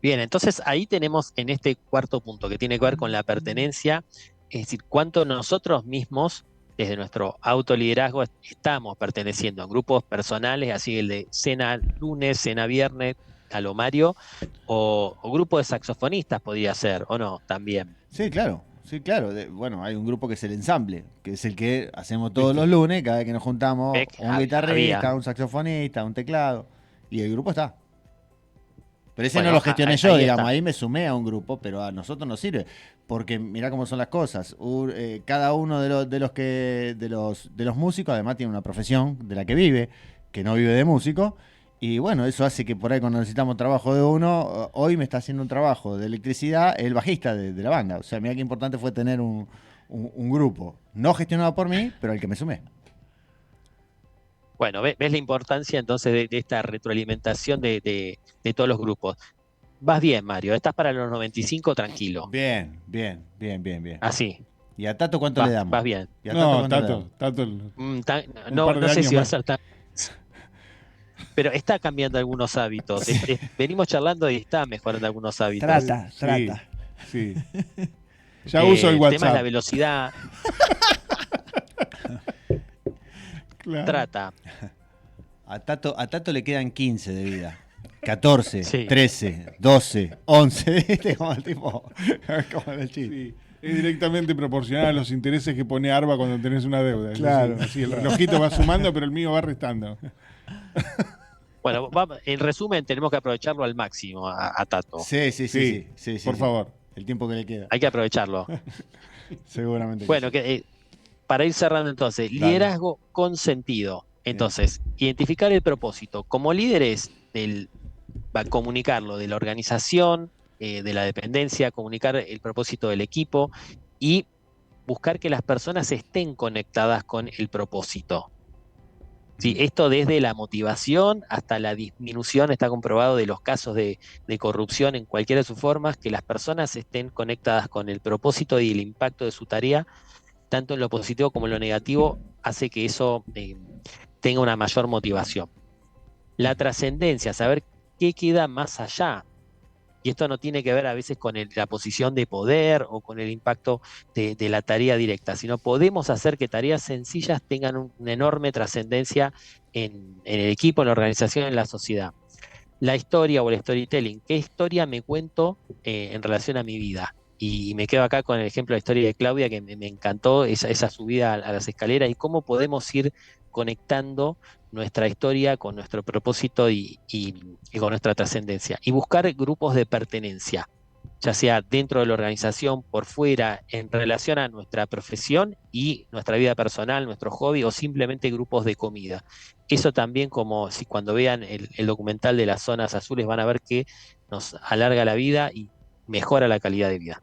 Bien, entonces ahí tenemos en este cuarto punto que tiene que ver con la pertenencia, es decir, cuánto nosotros mismos, desde nuestro autoliderazgo, estamos perteneciendo a grupos personales, así el de cena lunes, cena viernes, a lo Mario, o grupo de saxofonistas podría ser, ¿o no? También. Sí, claro. Bueno, hay un grupo que es el ensamble, que es el que hacemos todos los lunes, cada vez que nos juntamos, un guitarrista, un saxofonista, un teclado, y el grupo está. Pero ese no lo gestioné yo, digamos, ahí me sumé a un grupo, pero a nosotros nos sirve, porque mirá cómo son las cosas. Cada uno de los músicos además tiene una profesión de la que vive, que no vive de músico, y bueno, eso hace que por ahí cuando necesitamos trabajo de uno, hoy me está haciendo un trabajo de electricidad el bajista de la banda. O sea, mirá qué importante fue tener un grupo, no gestionado por mí, pero al que me sumé. Bueno, ves la importancia entonces de esta retroalimentación de todos los grupos. Vas bien, Mario, estás para los 95 tranquilo. Bien. Así. ¿Y a Tato cuánto le damos? Vas bien. No, Tato. No sé si va a ser tan... Pero está cambiando algunos hábitos. Venimos charlando y está mejorando algunos hábitos. Trata. Sí. Ya uso el WhatsApp. El tema es la velocidad. Claro. Trata. A Tato le quedan 15 de vida. 14, sí. 13, 12, 11. ¿Viste? Como el tipo. Como el chiste. Sí. Es directamente proporcional a los intereses que pone Arba cuando tenés una deuda. Claro. Así, el ojito va sumando, pero el mío va restando. Bueno, en resumen, tenemos que aprovecharlo al máximo a Tato. Sí. Por favor. El tiempo que le queda. Hay que aprovecharlo. Seguramente. Bueno, para ir cerrando entonces, liderazgo con sentido. Entonces, identificar el propósito. Como líderes, va a comunicarlo de la organización, de la dependencia, comunicar el propósito del equipo y buscar que las personas estén conectadas con el propósito. Sí, esto desde la motivación hasta la disminución, está comprobado de los casos de corrupción en cualquiera de sus formas, que las personas estén conectadas con el propósito y el impacto de su tarea, tanto en lo positivo como en lo negativo, hace que eso tenga una mayor motivación. La trascendencia, saber qué queda más allá Y esto no tiene que ver a veces con la posición de poder o con el impacto de la tarea directa, sino podemos hacer que tareas sencillas tengan una enorme trascendencia en el equipo, en la organización, en la sociedad. La historia o el storytelling, ¿qué historia me cuento en relación a mi vida? Y me quedo acá con el ejemplo de la historia de Claudia, que me encantó, esa subida a las escaleras, y cómo podemos ir conectando nuestra historia con nuestro propósito y con nuestra trascendencia. Y buscar grupos de pertenencia, ya sea dentro de la organización, por fuera, en relación a nuestra profesión y nuestra vida personal, nuestro hobby, o simplemente grupos de comida. Eso también, como si cuando vean el documental de las zonas azules, van a ver que nos alarga la vida y mejora la calidad de vida.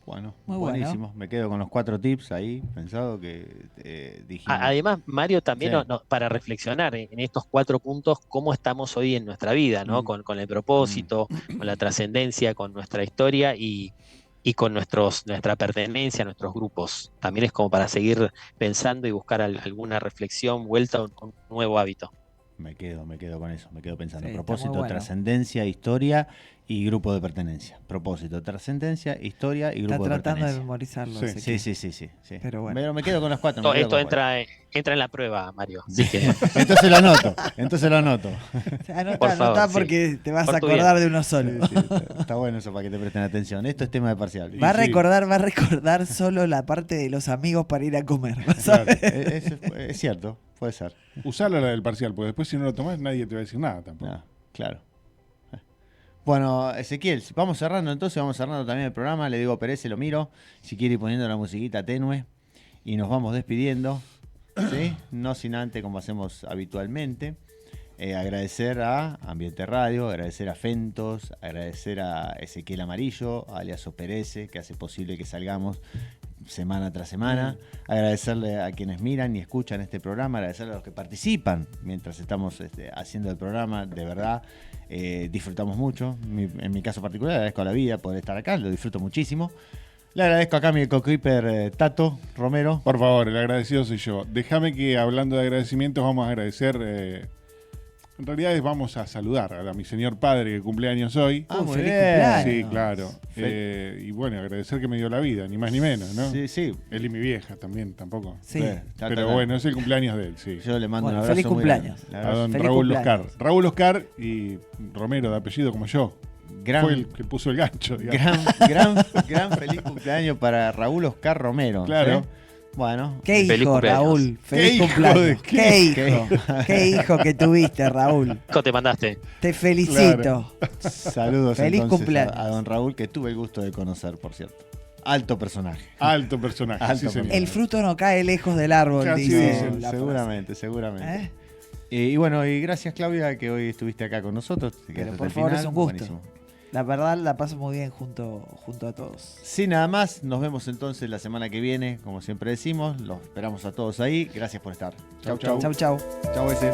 Bueno, Muy buenísimo. bueno. Me quedo con los 4 tips ahí, pensado que dijimos. Además, Mario, también Sí. para reflexionar en estos 4 puntos, cómo estamos hoy en nuestra vida, ¿no? Con el propósito, con la trascendencia, con nuestra historia y con nuestra pertenencia, nuestros grupos. También es como para seguir pensando y buscar alguna reflexión, vuelta a un nuevo hábito. Me quedo con eso, me quedo pensando. Sí, está Propósito, muy bueno. trascendencia, historia y grupo de pertenencia. Propósito, trascendencia, historia y Está grupo de tratando de pertenencia. memorizarlo. Sí. Ezequiel. Sí. Pero bueno. Me quedo con las 4. Todo esto entra en la prueba, Mario. Así que, Entonces lo anoto. Anotá, Por favor, anotá sí. porque te vas Por a tu acordar bien. de uno solo. Sí, está bueno eso para que te presten atención. Esto es tema de parcial. Va a sí. recordar solo la parte de los amigos para ir a comer. ¿vas a Claro. ver? Es cierto, puede ser. Usala la del parcial, porque después si no lo tomás nadie te va a decir nada tampoco. No, claro. Bueno, Ezequiel, vamos cerrando también el programa. Le digo a Pérez, se lo miro, si quiere ir poniendo la musiquita tenue y nos vamos despidiendo, ¿sí? No sin antes, como hacemos habitualmente, agradecer a Ambiente Radio, agradecer a Fentos, agradecer a Ezequiel Amarillo, alias Pérez, que hace posible que salgamos semana tras semana, agradecerle a quienes miran y escuchan este programa, agradecerle a los que participan mientras estamos haciendo el programa, de verdad. Disfrutamos mucho. En mi caso particular, agradezco a la vida poder estar acá, lo disfruto muchísimo. Le agradezco acá a mi co-creeper Tato Romero. Por favor, el agradecido soy yo. Déjame que, hablando de agradecimientos, vamos a agradecer. En realidad vamos a saludar a mi señor padre que cumple años hoy. Muy feliz bien. cumpleaños. Sí, claro. Y bueno, agradecer que me dio la vida, ni más ni menos, ¿no? Sí. Él y mi vieja también, tampoco. Sí. Pero bueno, es el cumpleaños de él, sí. Yo le mando Bueno, un abrazo feliz muy cumpleaños. grande. A don Feliz Raúl cumpleaños. Oscar. Raúl Oscar y Romero, de apellido como yo. Fue el que puso el gancho, digamos. Gran feliz cumpleaños para Raúl Oscar Romero. Claro. ¿sí? Bueno. ¿Qué Feliz hijo, cumpleaños. Raúl? Feliz ¿Qué hijo cumpleaños. de ¿Qué hijo? ¿Qué hijo que tuviste, Raúl? ¿Cómo te mandaste? Te felicito. Saludos Feliz entonces cumpleaños. a don Raúl, que tuve el gusto de conocer, por cierto. Alto personaje. Alto personaje, Alto sí, señor. personaje. El fruto no cae lejos del árbol, Casi dice dicen, la seguramente. frase. Y bueno, y gracias Claudia que hoy estuviste acá con nosotros. Te quedaste Pero hasta por el favor, final. es un gusto. Buenísimo. La verdad la paso muy bien junto a todos. Sin nada más, nos vemos entonces la semana que viene, como siempre decimos. Los esperamos a todos ahí. Gracias por estar. Chau. Chau, chau. Chau, ese.